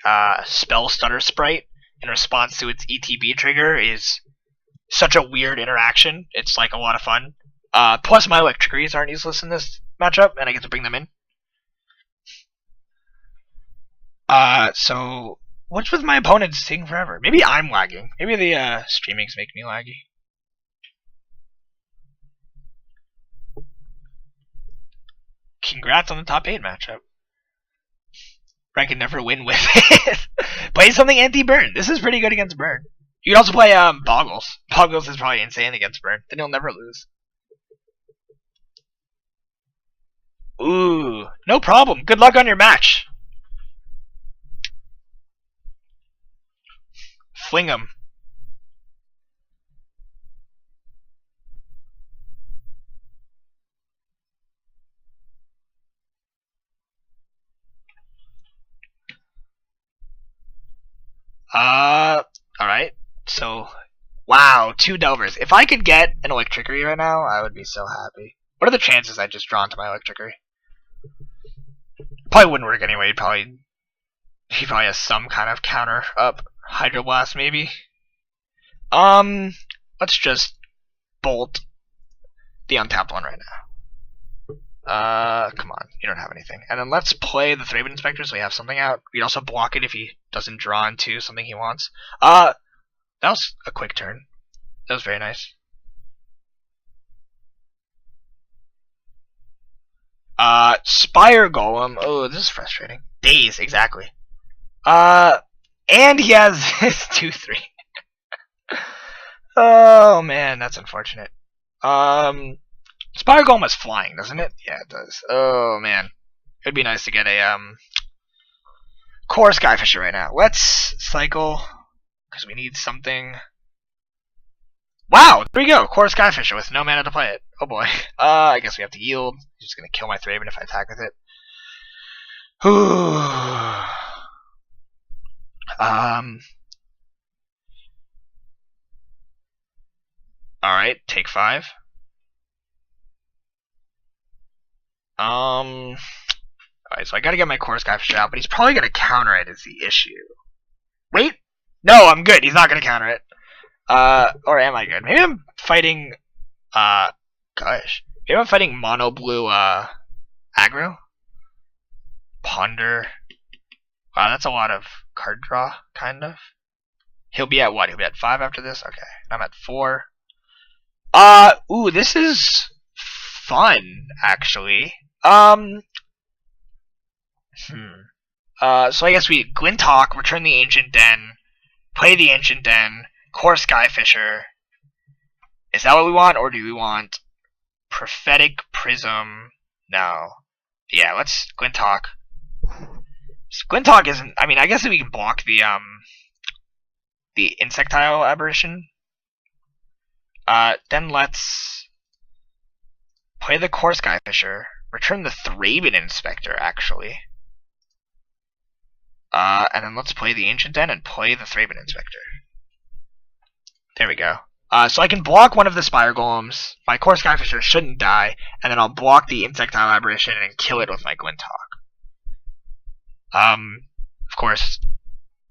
Spell Stutter sprite in response to its ETB trigger is such a weird interaction. It's, like, a lot of fun. Plus, my Electricities aren't useless in this matchup, and I get to bring them in. So, what's with my opponents taking forever? Maybe I'm lagging. Maybe the streamings make me laggy. Congrats on the top 8 matchup. I can never win with it. Play something anti-burn. This is pretty good against burn. You can also play Boggles. Boggles is probably insane against burn. Then you'll never lose. Ooh, no problem. Good luck on your match. Fling 'em. Alright. So, wow, 2 Delvers. If I could get an Electricity right now, I would be so happy. What are the chances I just draw into my Electricity? Probably wouldn't work anyway. He probably has some kind of counter up. Hydroblast, maybe? Let's just bolt the untapped one right now. Come on, you don't have anything. And then let's play the Thraben Inspector so we have something out. We'd also block it if he doesn't draw into something he wants. That was a quick turn. That was very nice. Spire Golem. Oh, this is frustrating. Daze, exactly. And he has his 2/3. Oh man, that's unfortunate. Spire Golem is flying, doesn't it? Yeah, it does. Oh man, it'd be nice to get a Core Skyfisher right now. Let's cycle because we need something. Wow, there we go. Core Skyfisher with no mana to play it. Oh boy. I guess we have to yield. He's just gonna kill my Thraben if I attack with it. Alright, take 5. Alright, so I gotta get my Core Skyfisher out, but he's probably gonna counter it is the issue. Wait! No, I'm good. He's not gonna counter it. Or am I good? Maybe I'm fighting, gosh. Maybe I'm fighting mono blue, aggro? Ponder. Wow, that's a lot of card draw, kind of. He'll be at what? He'll be at 5 after this? Okay. I'm at 4. Ooh, this is fun, actually. So I guess we Glintalk, return the Ancient Den, play the Ancient Den, core Skyfisher. Is that what we want, or do we want Prophetic Prism? No. Yeah, let's Glintalk. Glintalk isn't. I mean, I guess we can block the Insectile Aberration. Then let's play the core Skyfisher. Return the Thraben Inspector, actually. And then let's play the Ancient Den and play the Thraben Inspector. There we go. So I can block one of the Spire Golems. My core Skyfisher shouldn't die, and then I'll block the Insectile Aberration and kill it with my Glintalk. Of course,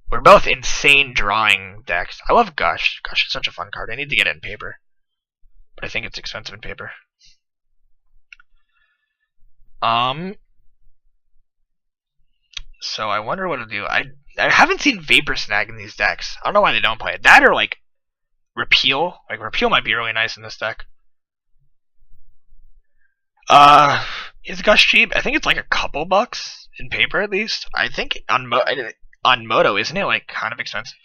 we're both insane drawing decks. I love Gush. Gush is such a fun card. I need to get it in paper, but I think it's expensive in paper. So I wonder what to do. I haven't seen Vapor Snag in these decks. I don't know why they don't play it. That or like Repeal. Like Repeal might be really nice in this deck. Is Gush cheap? I think it's like a couple bucks in paper at least. I think on Moto, isn't it like kind of expensive?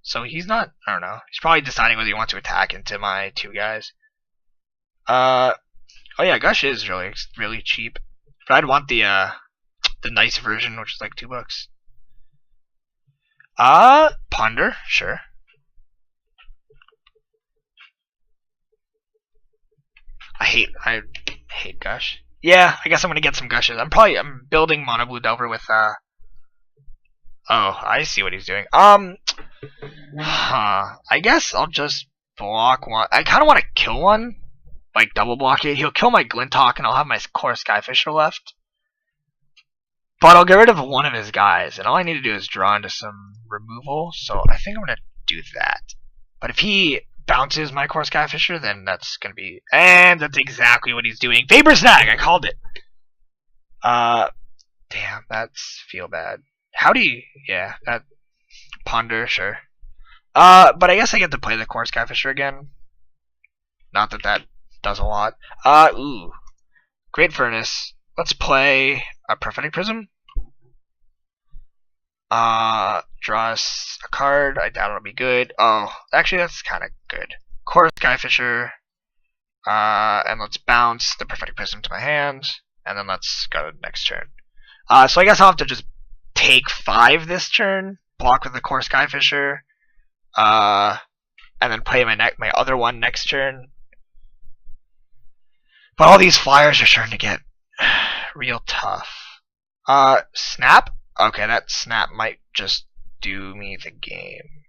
So he's not. I don't know. He's probably deciding whether he wants to attack into my 2 guys. Oh yeah, Gush is really cheap. But I'd want the nice version, which is like $2. Ponder, sure. I hate Gush. Yeah, I guess I'm gonna get some Gushes. I'm building Mono Blue Delver with Oh, I see what he's doing. I guess I'll just block one. I kinda wanna kill one. Like double block it. He'll kill my Glintalk and I'll have my core Skyfisher left. But I'll get rid of one of his guys, and all I need to do is draw into some removal, so I think I'm gonna do that. But if he bounces my core Skyfisher, then that's gonna be, and that's exactly what he's doing. Vapor Snag! I called it! Damn, that's feel bad. How do you, yeah, that, Ponder, sure. But I guess I get to play the core Skyfisher again. Not that that does a lot. Ooh. Great Furnace. Let's play a Prophetic Prism. Draw us a card. I doubt it'll be good. Oh, actually that's kind of good. Core Skyfisher. And let's bounce the Prophetic Prism to my hand. And then let's go to the next turn. So I guess I'll have to just take 5 this turn. Block with the core Skyfisher. And then play my other one next turn. But all these flyers are starting to get real tough. Snap? Okay, that snap might just do me the game.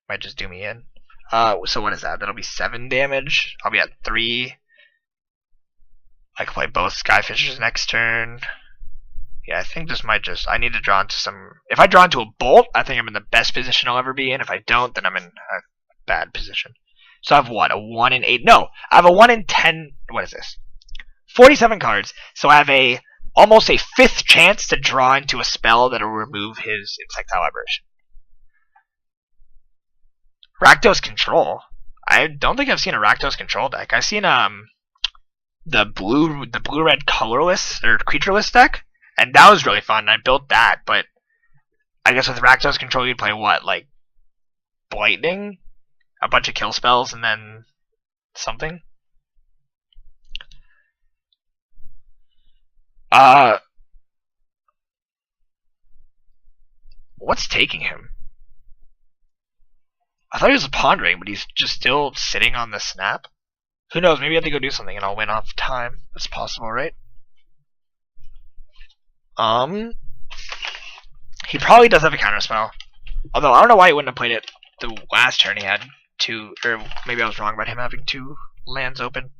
Might just do me in. So what is that? That'll be 7 damage. I'll be at 3. I can play both Skyfishers next turn. Yeah, I think this might just... I need to draw into some... If I draw into a Bolt, I think I'm in the best position I'll ever be in. If I don't, then I'm in a bad position. So I have what? A 1 in 8? No! I have a 1 in 10... What is this? 47 cards. So I have almost a 5th chance to draw into a spell that'll remove his Insectile Aberration. Rakdos Control. I don't think I've seen a Rakdos Control deck. I've seen the blue-red colorless or creatureless deck, and that was really fun. I built that, but I guess with Rakdos Control you'd play what, like Lightning, a bunch of kill spells, and then something. What's taking him? I thought he was pondering, but he's just still sitting on the snap. Who knows? Maybe I have to go do something and I'll win off time. That's possible, right? He probably does have a counterspell. Although I don't know why he wouldn't have played it the last turn. He had 2, or maybe I was wrong about him having 2 lands open.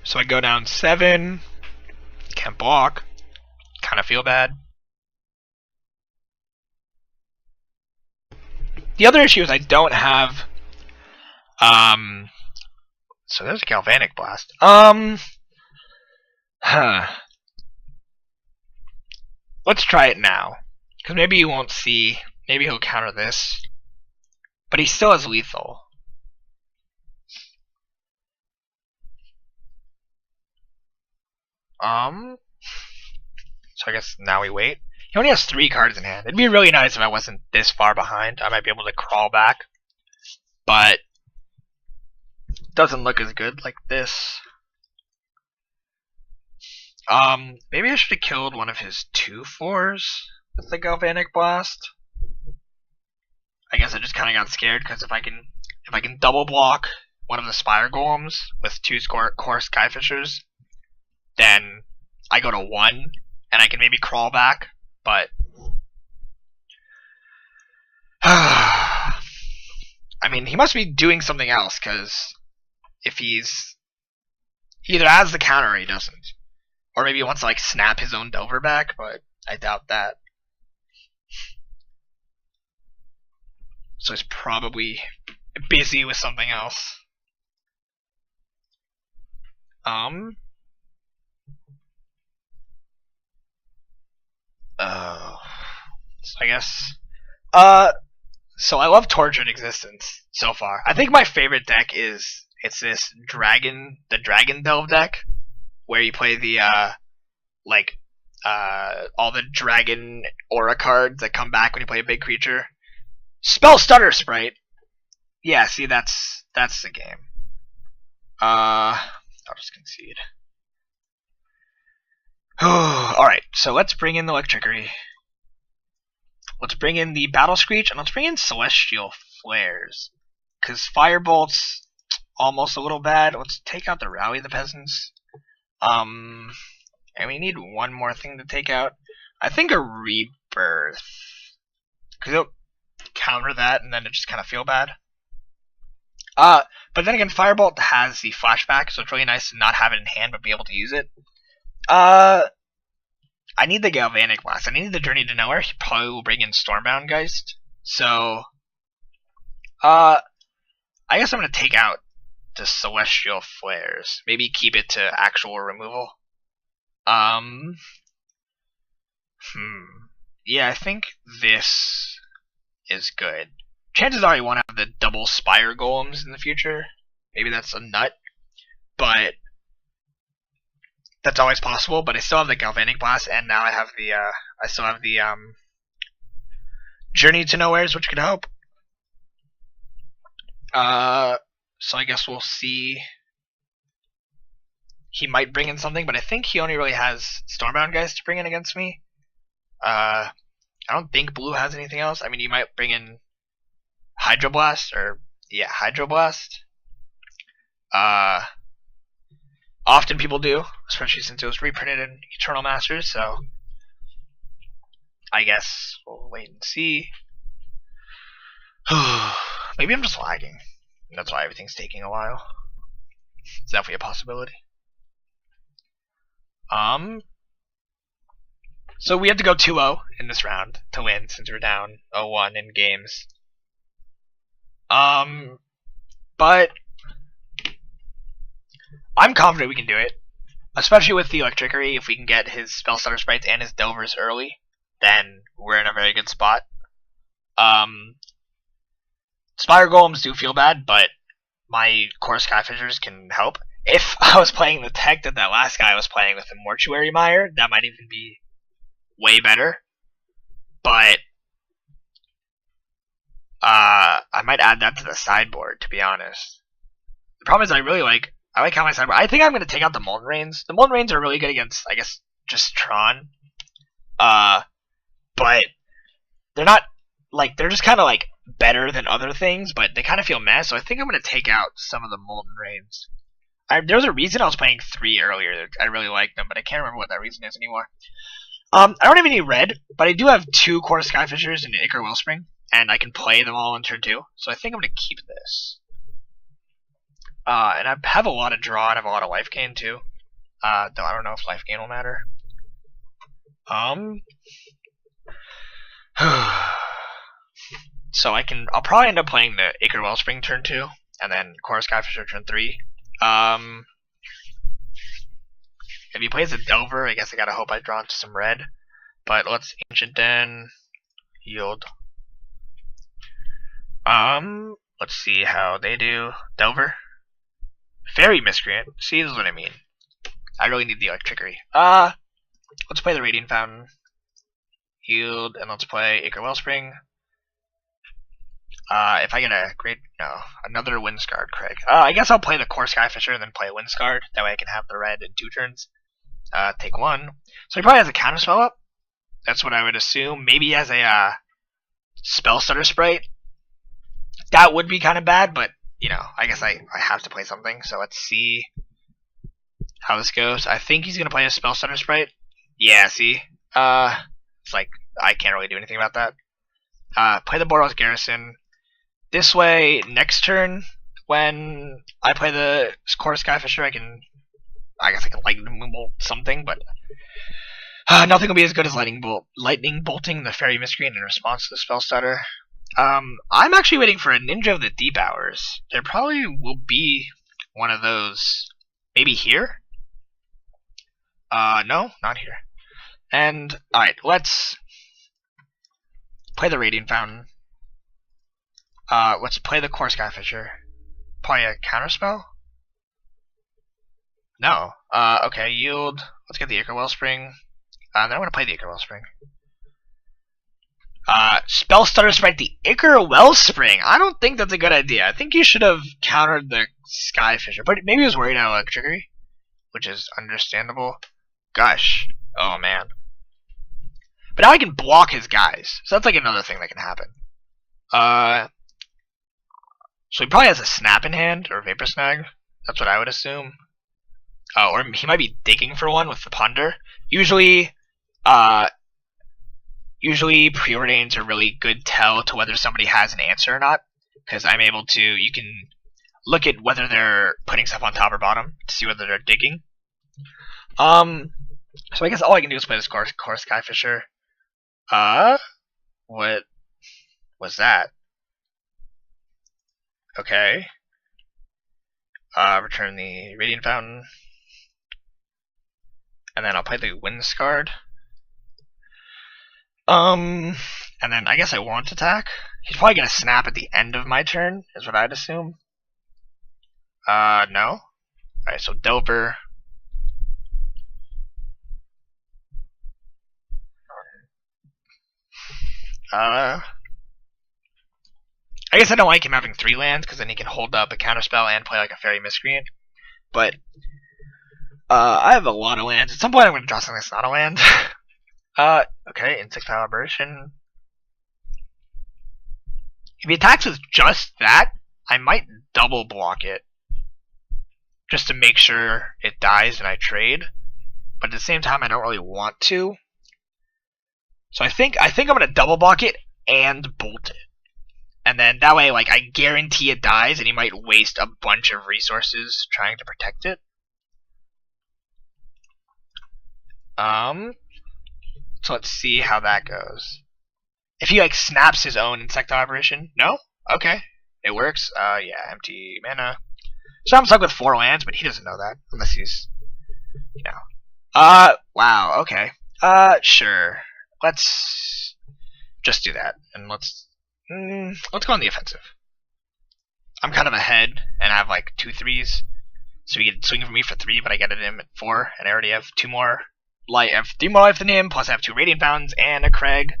So I go down 7. Can't block. Kind of feel bad. The other issue is I don't have. So there's a Galvanic Blast. Let's try it now, because maybe you won't see. Maybe he'll counter this, but he still has lethal. So I guess now we wait. He only has 3 cards in hand. It'd be really nice if I wasn't this far behind. I might be able to crawl back, but doesn't look as good like this. Maybe I should have killed one of his 2/4s with the Galvanic Blast. I guess I just kind of got scared because if I can double block one of the Spire Golems with 2 core Skyfishers, then I go to 1 and I can maybe crawl back. But I mean, he must be doing something else, because if he either has the counter or he doesn't. Or maybe he wants to like snap his own Delver back, but I doubt that. So he's probably busy with something else. So I guess. So I love Tortured Existence so far. I think my favorite deck is the Dragon Delve deck, where you play the all the Dragon Aura cards that come back when you play a big creature. Spell Stutter Sprite. Yeah, see, that's the game. I'll just concede. Alright, so let's bring in the Electrickery. Let's bring in the Battle Screech, and let's bring in Celestial Flares. Because Firebolt's almost a little bad. Let's take out the Rally the Peasants. And we need one more thing to take out. I think a Rebirth. Because it'll counter that, and then it just kind of feel bad. But then again, Firebolt has the flashback, so it's really nice to not have it in hand, but be able to use it. I need the Galvanic Blast. I need the Journey to Nowhere. He probably will bring in Stormbound Geist. So, I guess I'm going to take out the Celestial Flares. Maybe keep it to actual removal. Yeah, I think this is good. Chances are you won't have the double Spire Golems in the future. Maybe that's a nut. But that's always possible, but I still have the Galvanic Blast, and now I have the, I still have the, Journey to Nowheres, which could help. So I guess we'll see. He might bring in something, but I think he only really has Stormbound Geist to bring in against me. I don't think Blue has anything else. I mean, he might bring in Hydroblast, or, yeah, Hydroblast. Often people do, especially since it was reprinted in Eternal Masters, so I guess we'll wait and see. Maybe I'm just lagging. That's why everything's taking a while. It's definitely a possibility. So we have to go 2-0 in this round to win, since we're down 0-1 in games. But I'm confident we can do it, especially with the Electrickery. If we can get his Spell Stutter Sprites and his Delvers early, then we're in a very good spot. Spire Golems do feel bad, but my core Skyfishers can help. If I was playing the tech that last guy was playing with the Mortuary Mire, that might even be way better. But I might add that to the sideboard, to be honest. The problem is I like how my sideboard. I think I'm going to take out the Molten Rains. The Molten Rains are really good against, I guess, just Tron. But they're not, like, they're just kind of, like, better than other things, but they kind of feel meh, so I think I'm going to take out some of the Molten Rains. There was a reason I was playing 3 earlier. I really liked them, but I can't remember what that reason is anymore. I don't have any red, but I do have 2 Core Skyfishers and an Ichor Wellspring, and I can play them all in turn 2, so I think I'm going to keep this. And I have a lot of draw and I have a lot of life gain too. Though I don't know if life gain will matter. So I'll probably end up playing the Acre Wellspring turn 2, and then Chorus Skyfisher turn 3. If he plays a Delver, I guess I gotta hope I draw into some red. But let's Ancient Den, yield. Let's see how they do. Delver. Fairy Miscreant. See, this is what I mean. I really need the Electrickery. Let's play the Radiant Fountain. Yield, and let's play Acre Wellspring. If I get another Windscarred Craig. I guess I'll play the Core Skyfisher and then play a Windscarred. That way I can have the red in 2 turns. Take 1. So he probably has a Counterspell up. That's what I would assume. Maybe he has a Spell Stutter Sprite. That would be kind of bad, but, you know, I guess I have to play something. So let's see how this goes. I think he's going to play a Spell Stutter Sprite. Yeah, see? It's like, I can't really do anything about that. Play the Boros Garrison. This way, next turn, when I play the Core Skyfisher, I guess I can Lightning Bolt something, but nothing will be as good as Lightning Bolting the Fairy Miscreant in response to the Spell Stutter. I'm actually waiting for a Ninja of the Deep Hours. There probably will be one of those. Maybe here? No, not here. And, alright, let's play the Radiant Fountain. Let's play the Core Skyfisher. Play a Counterspell? No. Okay, yield. Let's get the Acre Wellspring. Then I'm going to play the Acre Wellspring. Spell Stutter Sprite the Acre Wellspring. I don't think that's a good idea. I think you should have countered the Skyfisher. But maybe he was worried about Electrickery, which is understandable. Gosh. Oh, man. But now I can block his guys. So that's like another thing that can happen. So he probably has a Snap in hand, or Vapor Snag. That's what I would assume. Oh, or he might be digging for one with the Ponder. Usually preordains are really good tell to whether somebody has an answer or not, because I'm able to, you can look at whether they're putting stuff on top or bottom to see whether they're digging. So I guess all I can do is play this Core Skyfisher. What was that? Okay. Return the Radiant Fountain. And then I'll play the Windscarred. And then I guess I won't attack. He's probably gonna snap at the end of my turn, is what I'd assume. No. Alright, so Delver. I guess I don't like him having 3 lands, because then he can hold up a Counterspell and play like a Fairy Miscreant. But I have a lot of lands. At some point I'm going to draw something that's not a land. Okay, Insectile Aberration. If he attacks with just that, I might double block it. Just to make sure it dies and I trade. But at the same time, I don't really want to. So I think I'm going to double block it and bolt it. And then that way, like, I guarantee it dies, and he might waste a bunch of resources trying to protect it. So let's see how that goes. If he, like, snaps his own Insectile Aberration, no? Okay. It works. Yeah, empty mana. So I'm stuck with 4 lands, but he doesn't know that. Unless he's, you know. Wow, okay. Sure. Let's just do that. And let's go on the offensive. I'm kind of ahead, and I have like 2 3s. So he can swing for me for 3, but I get it in at 4, and I already have 2 more life. I have 3 more life than him, plus I have 2 Radiant Fountains and a Craig.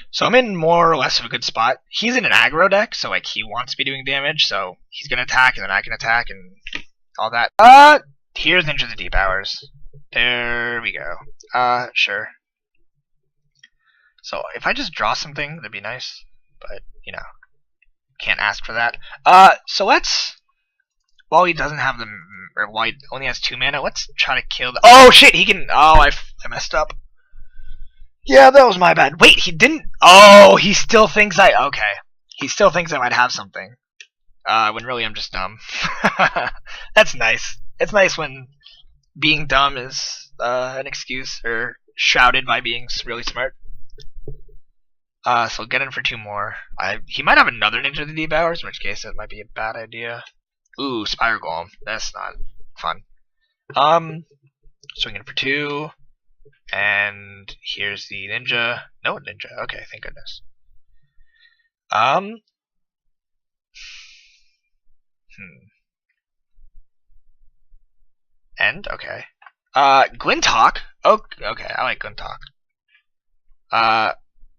So I'm in more or less of a good spot. He's in an aggro deck, so like he wants to be doing damage, so he's gonna attack, and then I can attack, and all that. Here's Ninja of the Deep Hours. There we go. Sure. So if I just draw something, that'd be nice, but you know, can't ask for that. So let's, while he doesn't have them, or while he only has 2 mana, let's try to kill the. Oh shit, he can. Oh, I messed up. Yeah, that was my bad. Wait, he didn't. Oh, he still thinks okay. He still thinks I might have something. When really I'm just dumb. That's nice. It's nice when being dumb is an excuse, or shrouded by being really smart. So get in for 2 more. He might have another Ninja the Devours, in which case it might be a bad idea. Ooh, Spire Golem. That's not fun. Swing in for 2. And here's the Ninja. No Ninja. Okay, thank goodness. End? Okay. Glintalk? Oh, okay, I like Glintalk.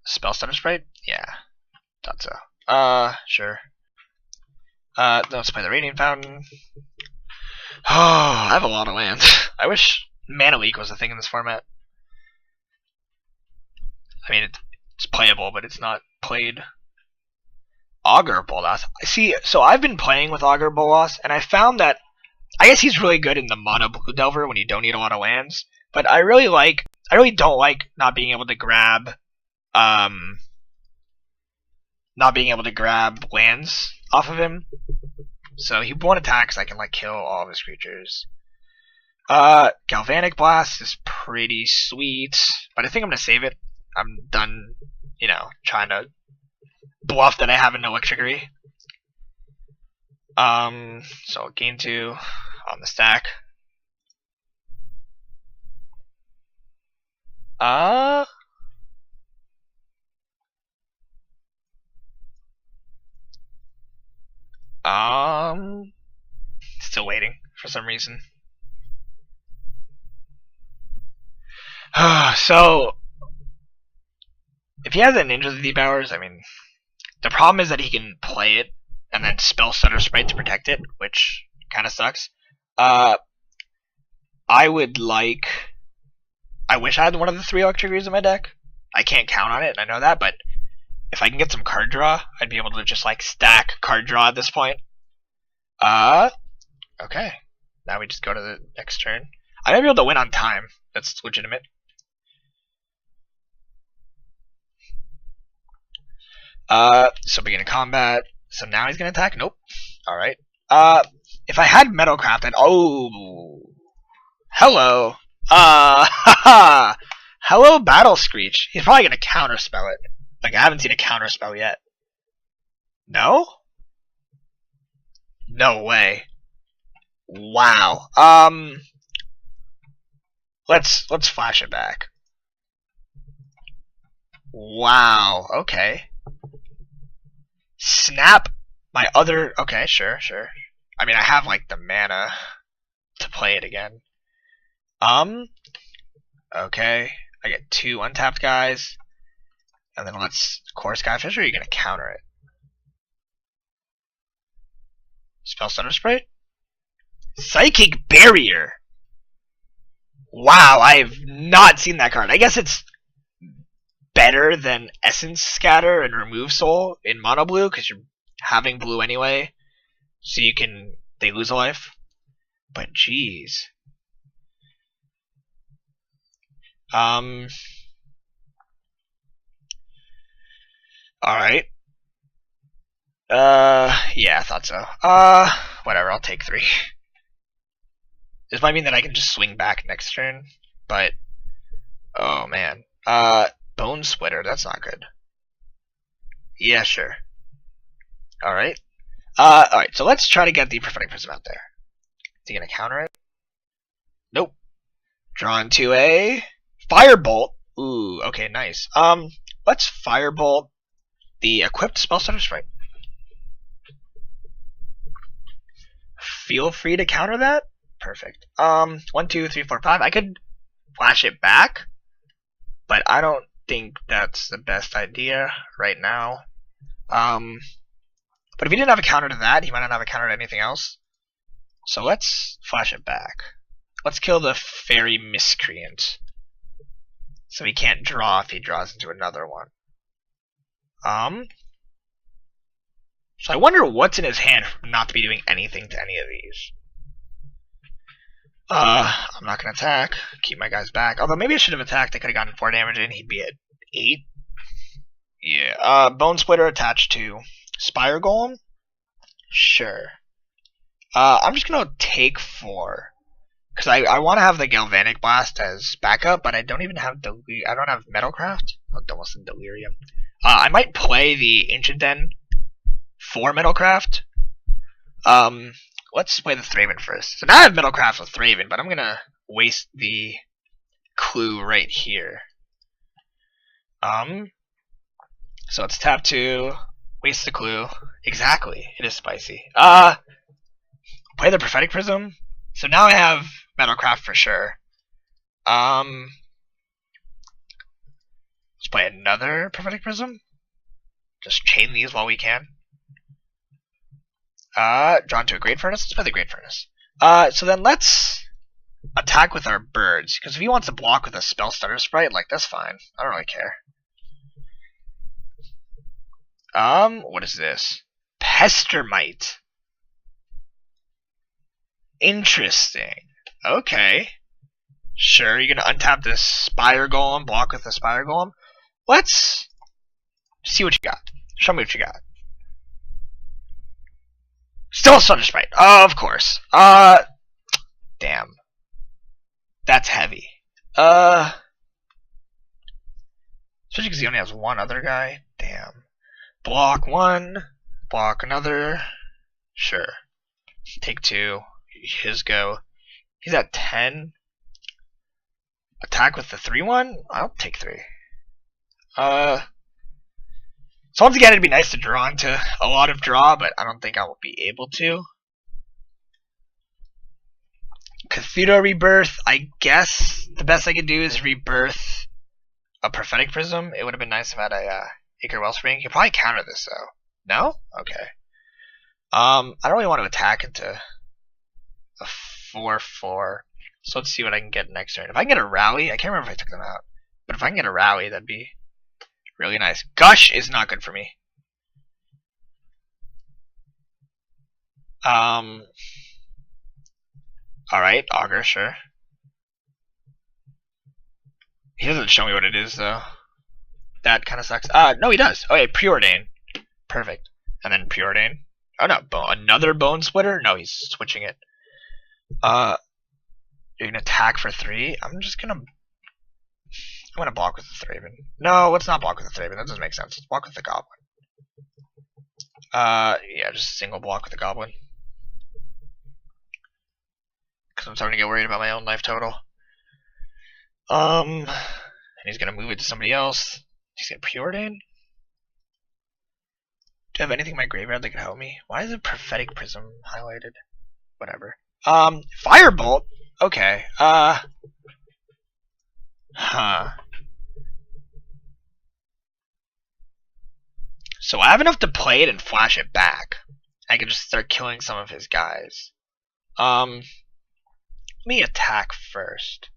Spell Stutter Sprite? Yeah, thought so. Sure. Let's play the Radiant Fountain. Oh, I have a lot of lands. I wish Mana Leak was a thing in this format. I mean, it's playable, but it's not played. Augur Bolas. See, so I've been playing with Augur Bolas, and I found that I guess he's really good in the mono blue delver when you don't need a lot of lands. But I really don't like not being able to grab lands off of him. So he won't attack because I can like kill all of his creatures. Galvanic Blast is pretty sweet, but I think I'm gonna save it. I'm done, trying to bluff that I have an Electricity. So gain 2 on the stack. Still waiting for some reason. So if he has a Ninja the Devours, I mean, the problem is that he can play it and then spell Stutter Sprite to protect it, which kind of sucks. I wish I had one of the 3 Electricities in my deck. I can't count on it, and I know that, but if I can get some card draw, I'd be able to just like stack card draw at this point. Okay. Now we just go to the next turn. I might be able to win on time. That's legitimate. So beginning combat. So now he's gonna attack? Nope. Alright. If I had Metalcraft, hello. Haha. Hello, Battle Screech. He's probably gonna counterspell it. Like, I haven't seen a counterspell yet. No? No way. Wow. Let's flash it back. Wow. Okay. Snap my other. Okay, sure. I mean, I have like the mana to play it again. Okay. I get 2 untapped guys. And then let's Core Skyfish, or are you going to counter it? Spell Stutter Sprite? Psychic Barrier! Wow, I have not seen that card. I guess it's better than Essence Scatter and Remove Soul in Mono Blue, because you're having blue anyway. So they lose a life. But jeez. Alright. Yeah, I thought so. Whatever, I'll take 3. This might mean that I can just swing back next turn, but oh man. Bone Splitter, that's not good. Yeah, sure. Alright. Alright, so let's try to get the Prophetic Prism out there. Is he gonna counter it? Nope. Draw into a Firebolt. Ooh, okay, nice. Let's Firebolt the equipped Spell Stutter Sprite. Feel free to counter that. Perfect. 1, 2, 3, 4, 5. I could flash it back, but I don't think that's the best idea right now. But if he didn't have a counter to that, he might not have a counter to anything else. So let's flash it back. Let's kill the Fairy Miscreant, so he can't draw if he draws into another one. So I wonder what's in his hand for not to be doing anything to any of these. I'm not gonna attack. Keep my guys back. Although maybe I should have attacked. I could have gotten 4 damage in. He'd be at 8. Yeah. Bone Splitter attached to Spire Golem. Sure. I'm just gonna take 4. Because I want to have the Galvanic Blast as backup, but I don't even have I don't have Metalcraft. Oh, almost in Delirium. I might play the Ancient Den for Metalcraft. Let's play the Thraben first. So now I have Metalcraft with Thraben, but I'm gonna waste the clue right here. So it's tap 2, waste the clue. Exactly, it is spicy. Play the Prophetic Prism. So now I have Metalcraft for sure. Let's play another Prophetic Prism. Just chain these while we can. Drawn to a Great Furnace. Let's play the Great Furnace. So then let's attack with our birds. Because if he wants to block with a Spell Stutter Sprite, like, that's fine. I don't really care. What is this? Pestermite. Interesting. Okay. Sure, you're gonna untap this Spire Golem, block with the Spire Golem. Let's see what you got. Show me what you got. Still a Stutter Sprite. Of course. Damn. That's heavy. Especially because he only has one other guy. Damn. Block one. Block another. Sure. Take 2. His go. He's at 10. Attack with the 3-1? I'll take 3. So once again, it'd be nice to draw into a lot of draw, but I don't think I will be able to. Cathedral Rebirth, I guess the best I could do is rebirth a Prophetic Prism. It would have been nice if I had a Acre Wellspring. He'll probably counter this, though. No? Okay. I don't really want to attack into a 4-4. So let's see what I can get next turn. If I can get a Rally, I can't remember if I took them out. But if I can get a Rally, that'd be really nice. Gush is not good for me. Alright, Augur, sure. He doesn't show me what it is, though. That kind of sucks. No, he does. Oh, yeah, Preordain. Perfect. And then Preordain. Oh, no, another Bone Splitter? No, he's switching it. You're gonna attack for 3? I'm gonna block with the Thraben. No, let's not block with the Thraben. That doesn't make sense. Let's block with the Goblin. Yeah, just single block with the Goblin. Because I'm starting to get worried about my own life total. And he's gonna move it to somebody else. He's gonna Preordain. Do I have anything in my graveyard that could help me? Why is it Prophetic Prism highlighted? Whatever. Firebolt? Okay. So I have enough to play it and flash it back. I can just start killing some of his guys. Let me attack first.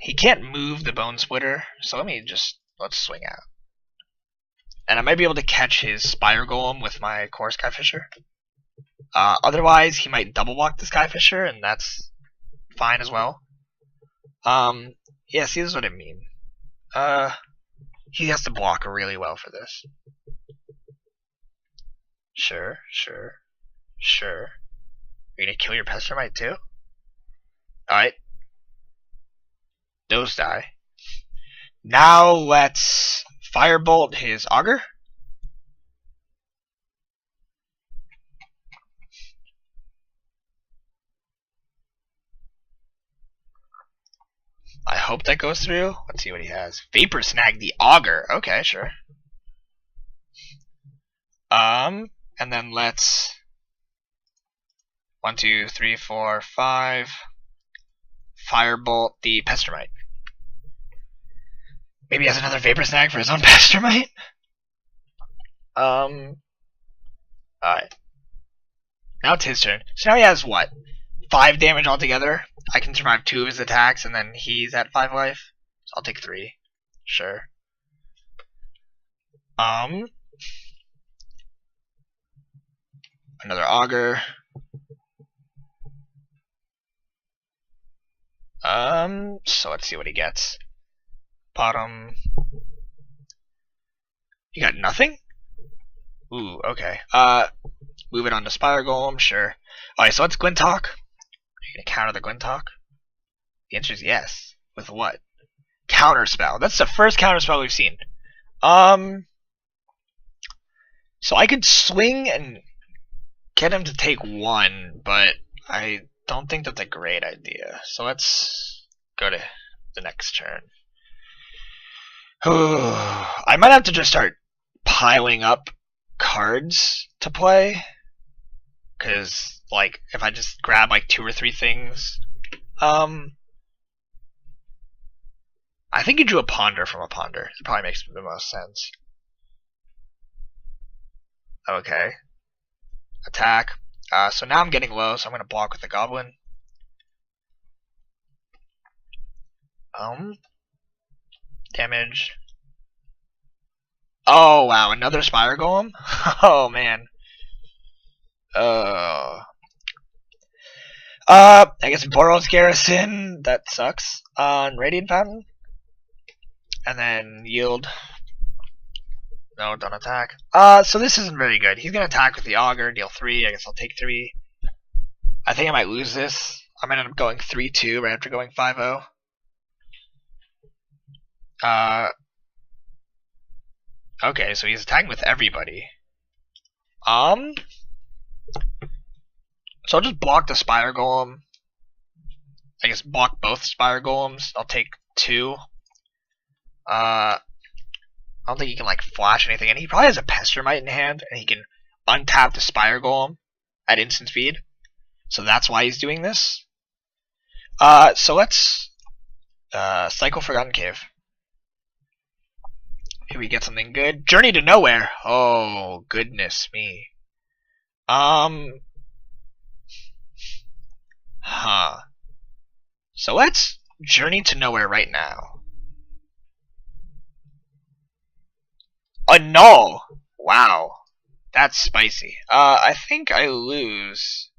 He can't move the Bone Splitter, so let's swing out. And I might be able to catch his Spire Golem with my Core Skyfisher. Otherwise, he might double block the Skyfisher, and that's fine as well. Yeah, see, this is what I mean. He has to block really well for this. Sure. You're gonna kill your Pestermite too? Alright. Those die. Now let's Firebolt his Augur. I hope that goes through. Let's see what he has. Vapor Snag the Augur. Okay, sure. And then let's 1, 2, 3, 4, 5. Firebolt the Pestermite. Maybe he has another Vapor Snag for his own Pestermite. Alright. Now it's his turn. So now he has what? 5 damage altogether. I can survive 2 of his attacks, and then he's at 5 life. So I'll take 3. Sure. Another Augur. So let's see what he gets. Bottom. You got nothing? Ooh, okay. Move it on to Spire Golem, sure. Alright, so let's Glintalk. you gonna counter the Glintalk? The answer is yes. With what? Counterspell. That's the first counterspell we've seen. So I could swing and get him to take one, but I don't think that's a great idea. So let's go to the next turn. I might have to just start piling up cards to play, because like if I just grab like 2 or 3 things, I think you drew a Ponder from a Ponder. It probably makes the most sense. Okay. Attack. So now I'm getting low, so I'm gonna block with the Goblin. Damage. Oh wow, another Spire Golem? Oh man. I guess Boros Garrison, that sucks. On Radiant Fountain. And then yield. No, don't attack. So this isn't very good. He's gonna attack with the Augur, deal 3. I guess I'll take 3. I think I might lose this. I might end up going 3-2 right after going 5-0. Okay, so he's attacking with everybody. So I'll just block the Spire Golem. I guess block both Spire Golems. I'll take 2. I don't think he can like flash anything, and he probably has a Pestermite in hand, and he can untap the Spire Golem at instant speed. So that's why he's doing this. So let's cycle Forgotten Cave. Here we get something good. Journey to Nowhere. Oh goodness me. So let's Journey to Nowhere right now. Null. Wow. That's spicy. I think I lose.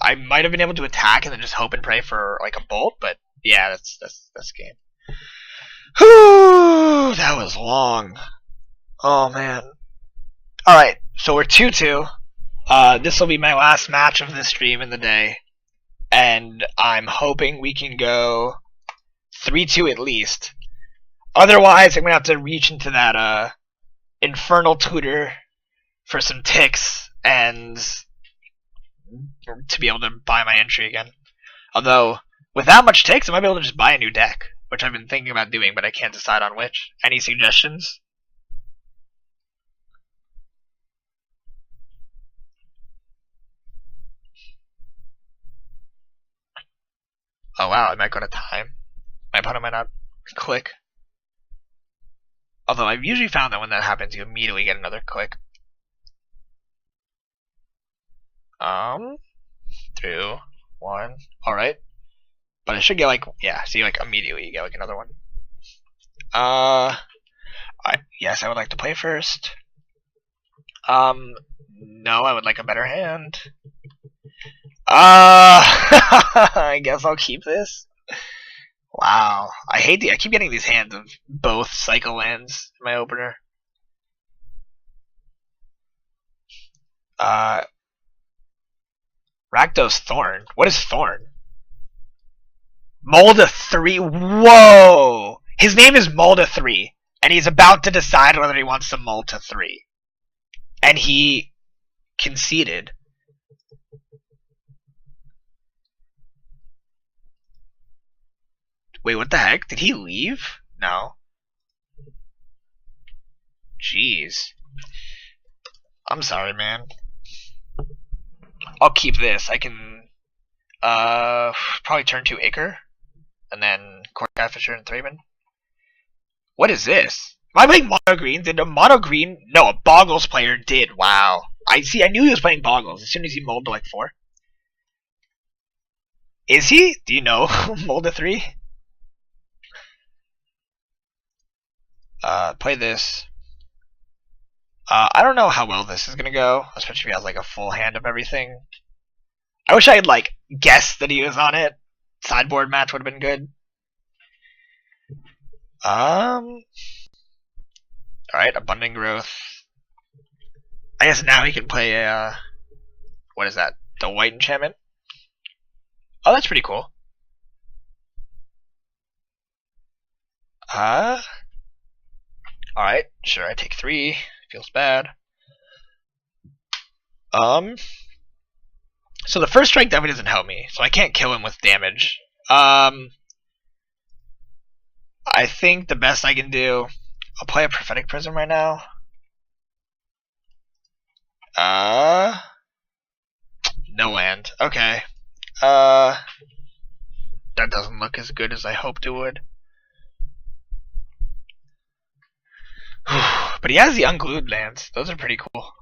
I might have been able to attack and then just hope and pray for like a bolt, but yeah, that's game. Whew, that was long. Oh man. Alright, so we're 2-2. This will be my last match of this stream in the day. And I'm hoping we can go 3-2 at least. Otherwise, I'm going to have to reach into that Infernal Tutor for some ticks and to be able to buy my entry again. Although, with that much ticks, I might be able to just buy a new deck, which I've been thinking about doing, but I can't decide on which. Any suggestions? Oh wow, I might go to time. My opponent might not click. Although I've usually found that when that happens, you immediately get another click. 2, 1. Alright. But I should get like, yeah, see, like immediately you get like another one. Yes, I would like to play first. No, I would like a better hand. I guess I'll keep this. Wow, I keep getting these hands of both cycle lands in my opener. Rakdos Thorn. What is Thorn? Molda 3. Whoa! His name is Molda 3, and he's about to decide whether he wants to mull to 3. And he conceded. Wait, what the heck? Did he leave? No. Jeez. I'm sorry, man. I'll keep this. I can probably turn 2 Acre, and then Cork Fisher and Thraben. What is this? Am I playing mono green? Did a mono green? No, a Boggles player did. Wow. I knew he was playing Boggles as soon as he mulled to like 4. Is he? Do you know? Mulled to 3? Play this. I don't know how well this is gonna go, especially if he has like a full hand of everything. I wish I had like guessed that he was on it. Sideboard match would have been good. Alright, Abundant Growth. I guess now he can play a What is that? The white enchantment? Oh, that's pretty cool. Alright, sure, I take 3. Feels bad. So the first strike definitely doesn't help me, so I can't kill him with damage. I think the best I can do, I'll play a Prophetic Prism right now. No land. Okay. That doesn't look as good as I hoped it would. But he has the unglued lands. Those are pretty cool.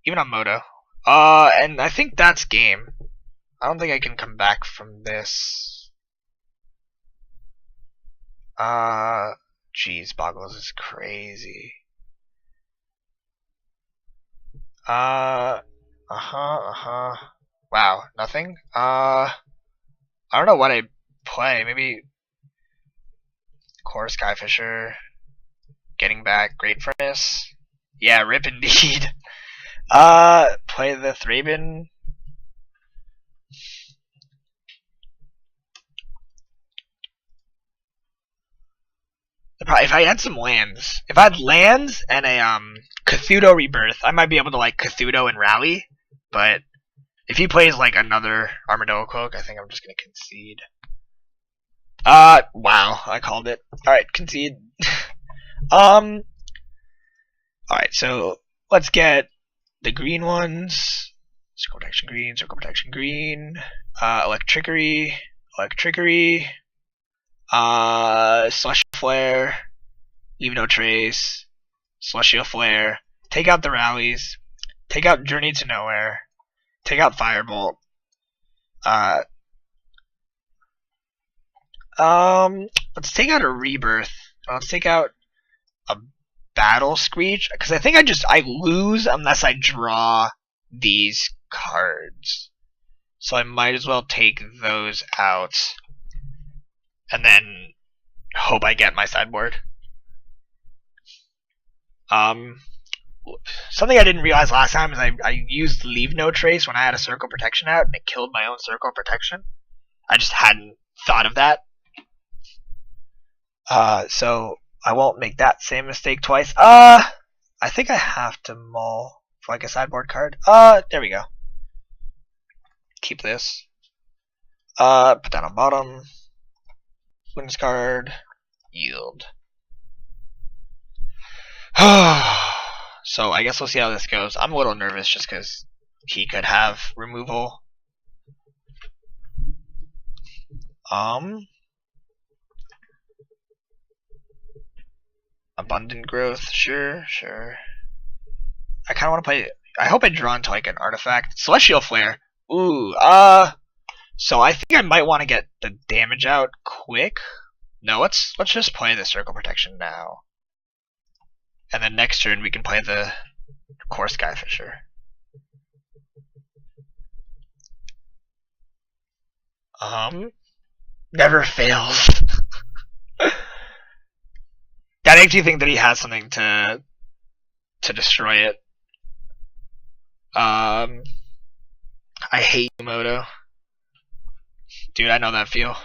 Even on Moto. And I think that's game. I don't think I can come back from this. Jeez, Boggles is crazy. Wow, nothing? I don't know what I play. Maybe Core Skyfisher. Getting back, Great Furnace. Yeah, rip indeed. Play the Thraben. If I had some lands, if I had lands and a Cthulhu Rebirth, I might be able to like Cthulhu and rally. But if he plays like another Armadillo Cloak, I think I'm just gonna concede. Wow, I called it. All right, concede. All right, so let's get the green ones. Circle Protection Green, Circle Protection Green, Electrickery, Electrickery, Celestial Flare, Leave No Trace, Celestial Flare, take out the rallies, take out Journey to Nowhere, take out Firebolt. Let's take out a Rebirth. Let's take out a Battle Screech, because I think I lose unless I draw these cards. So I might as well take those out and then hope I get my sideboard. Something I didn't realize last time is I used Leave No Trace when I had a Circle Protection out and it killed my own Circle Protection. I just hadn't thought of that. So I won't make that same mistake twice. I think I have to mull for like a sideboard card. There we go. Keep this. Put that on bottom. Wins card. Yield. So I guess we'll see how this goes. I'm a little nervous just because he could have removal. Abundant Growth, sure. I kind of want to play. I hope I draw into like an artifact. Celestial Flare. Ooh, so I think I might want to get the damage out quick. No, let's just play the Circle Protection now. And then next turn we can play the Core Skyfisher. Never fails. That makes you think that he has something to destroy it. I hate Moto. Dude, I know that feel.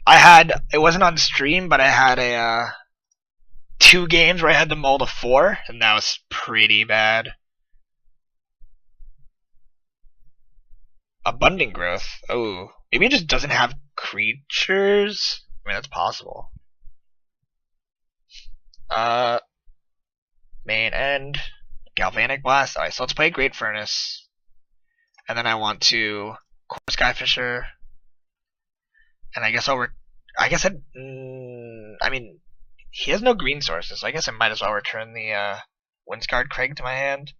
It wasn't on stream, but I had a 2 games where I had to mull to 4, and that was pretty bad. Abundant Growth. Oh, maybe it just doesn't have creatures. I mean, that's possible. Main end. Galvanic Blast. Alright, so let's play Great Furnace. And then I want to Core Skyfisher. And I guess I mean, he has no green sources, so I guess I might as well return the Windscarred Craig to my hand.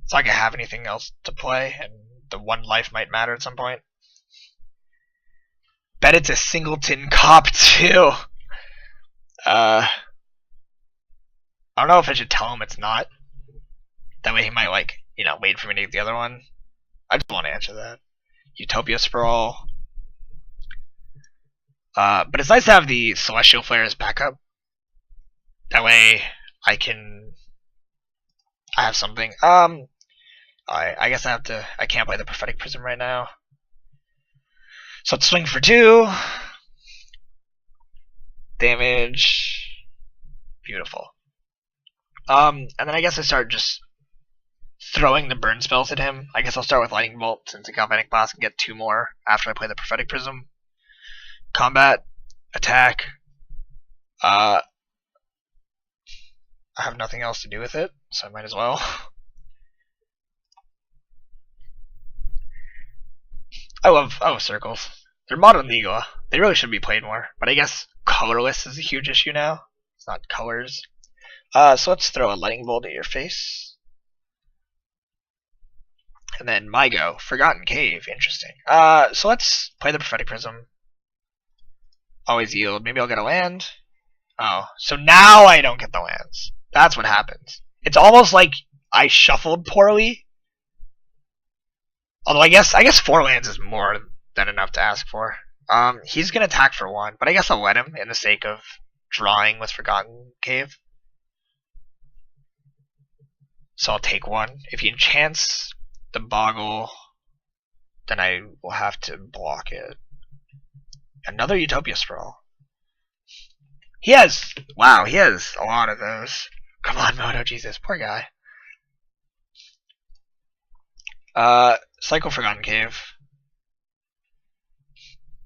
It's not like I have anything else to play, and the 1 life might matter at some point. Bet it's a Singleton Cop too. I don't know if I should tell him it's not. That way he might like, wait for me to get the other one. I just want to answer that. Utopia Sprawl. But it's nice to have the Celestial Flare as backup. That way I can I have something. Alright, I guess I can't play the Prophetic Prism right now. So let's swing for 2. Damage. Beautiful. And then I guess I start just throwing the burn spells at him. I guess I'll start with Lightning Bolt since a Galvanic Blast can get 2 more after I play the Prophetic Prism. Combat. Attack. I have nothing else to do with it, so I might as well. I love circles. They're modern legal. They really should be played more. But I guess colorless is a huge issue now. It's not colors. So let's throw a Lightning Bolt at your face. And then my go. Forgotten Cave. Interesting. So let's play the Prophetic Prism. Always yield. Maybe I'll get a land. Oh, so now I don't get the lands. That's what happens. It's almost like I shuffled poorly. Although I guess 4 lands is more than enough to ask for. He's gonna attack for 1, but I guess I'll let him in the sake of drawing with Forgotten Cave. So I'll take 1. If he enchants the Boggle, then I will have to block it. Another Utopia Sprawl. He has a lot of those. Come on, Moto, Jesus, poor guy. Cycle Forgotten Cave.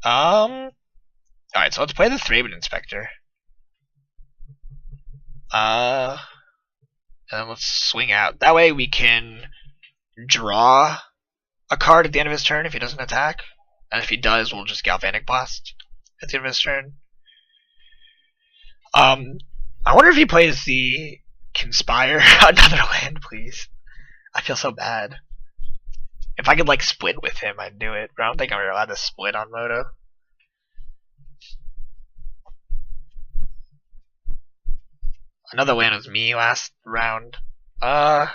Alright, so let's play the Thraben Inspector. And then let's swing out. That way we can draw a card at the end of his turn if he doesn't attack. And if he does, we'll just Galvanic Blast at the end of his turn. I wonder if he plays the Conspire. Another land, please. I feel so bad. If I could like split with him, I'd do it. But I don't think I'm allowed to split on Moto. Another land was me last round. I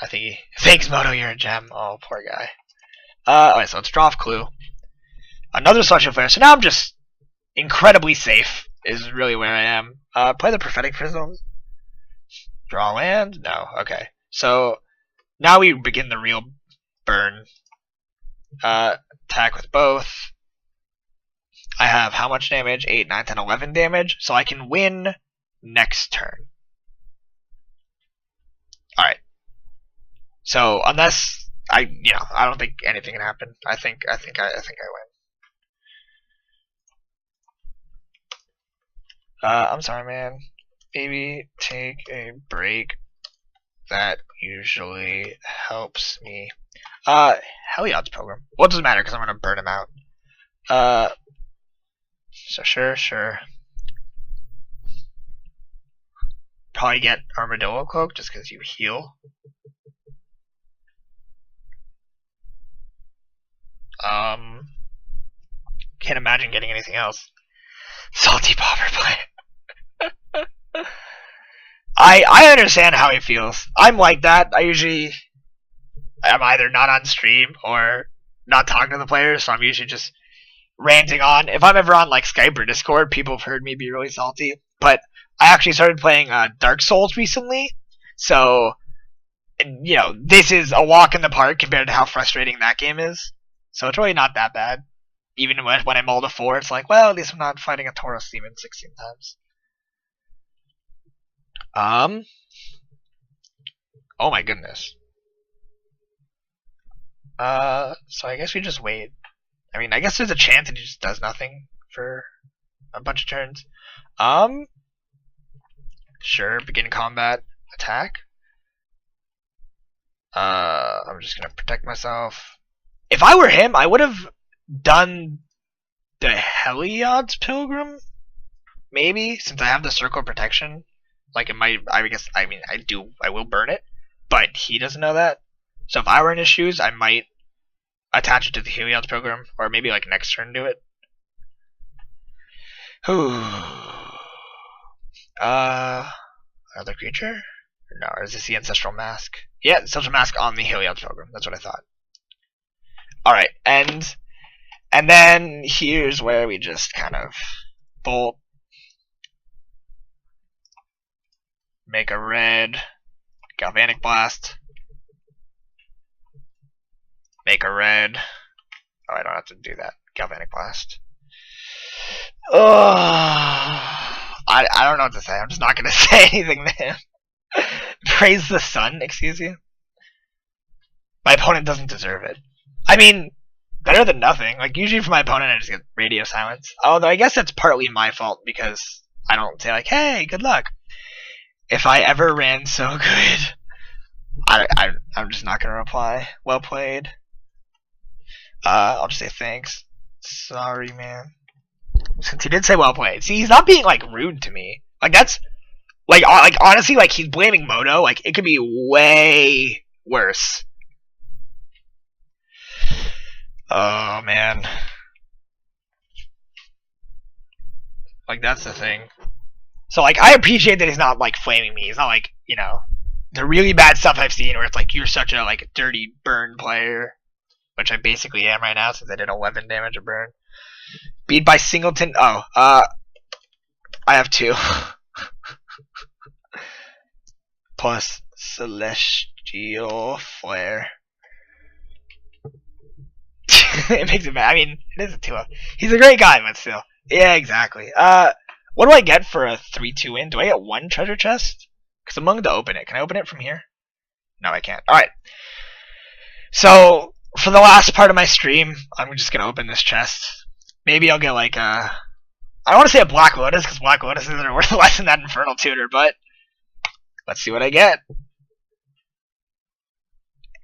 think thanks Moto, you're a gem. Oh, poor guy. Alright, so let's draw off Clue. Another Celestial Flare. So now I'm just incredibly safe. Is really where I am. Play the Prophetic Prism. Draw land? No. Okay. So now we begin the real burn. Attack with both. I have how much damage? 8, 9, 10, 11 damage. So I can win next turn. Alright. So unless I don't think anything can happen. I think I win. I'm sorry, man. Maybe take a break. That usually helps me. Heliod's Pilgrim. Well, it doesn't matter because I'm gonna burn him out. So sure. Probably get Armadillo Cloak just because you heal. Can't imagine getting anything else. Salty Pauper play. I understand how he feels. I'm like that. I'm either not on stream or not talking to the players, so I'm usually just ranting on. If I'm ever on like Skype or Discord, people have heard me be really salty. But I actually started playing Dark Souls recently, so this is a walk in the park compared to how frustrating that game is. So it's really not that bad. Even when I'm all to 4, it's like, well, at least I'm not fighting a Tauros demon 16 times. Oh my goodness. So I guess we just wait. I mean, I guess there's a chance that he just does nothing for a bunch of turns. Sure, begin combat, attack. I'm just gonna protect myself. If I were him, I would have done the Heliod's Pilgrim, maybe, since I have the Circle of Protection. Like, it might, I will burn it, but he doesn't know that. So if I were in his shoes, I might attach it to the Heliod's Pilgrim, or maybe like next turn do it. Another creature? No, or is this the Ancestral Mask? Yeah, Ancestral Mask on the Heliod's Pilgrim, that's what I thought. Alright, and then here's where we just kind of bolt. Make a red. Galvanic Blast. Make a red. Oh, I don't have to do that. Galvanic Blast. I don't know what to say. I'm just not gonna say anything to him. Praise the sun, excuse you. My opponent doesn't deserve it. I mean, better than nothing. Like, usually for my opponent, I just get radio silence. Although I guess that's partly my fault because I don't say like, hey, good luck. If I ever ran so good, I'm just not gonna reply. Well played. I'll just say thanks. Sorry, man. Since he did say well played. See, he's not being like rude to me. Like that's like honestly, like he's blaming Moto. Like it could be way worse. Oh man. Like that's the thing. So like I appreciate that he's not like flaming me. He's not like, you know, the really bad stuff I've seen where it's like you're such a like dirty burn player, which I basically am right now since I did 11 damage of burn. Beat by Singleton. Oh, I have 2. Plus Celestial Flare. It makes it bad. I mean, it is a 2-up. He's a great guy, but still. Yeah, exactly. What do I get for a 3-2 win? Do I get 1 treasure chest? Because I'm willing to open it. Can I open it from here? No, I can't. Alright. So, for the last part of my stream, I'm just going to open this chest. Maybe I'll get like a... I don't want to say a Black Lotus, because Black Lotuses are worth less than that Infernal Tutor, but... Let's see what I get.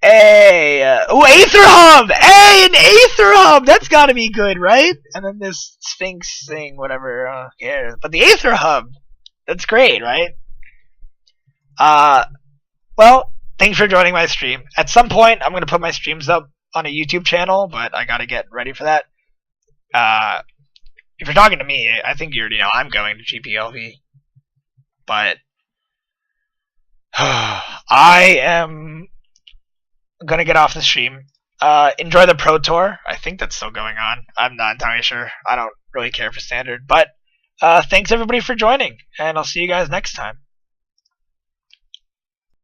Hey! Ooh, Aether Hub! Hey, an Aether Hub! That's gotta be good, right? And then this Sphinx thing, whatever, who cares. But the Aether Hub! That's great, right? Well, thanks for joining my stream. At some point, I'm going to put my streams up on a YouTube channel, but I gotta get ready for that. If you're talking to me, I think you already know I'm going to GPLV. But I am gonna get off the stream. Enjoy the Pro Tour. I think that's still going on. I'm not entirely sure. I don't really care for Standard. But thanks everybody for joining, and I'll see you guys next time.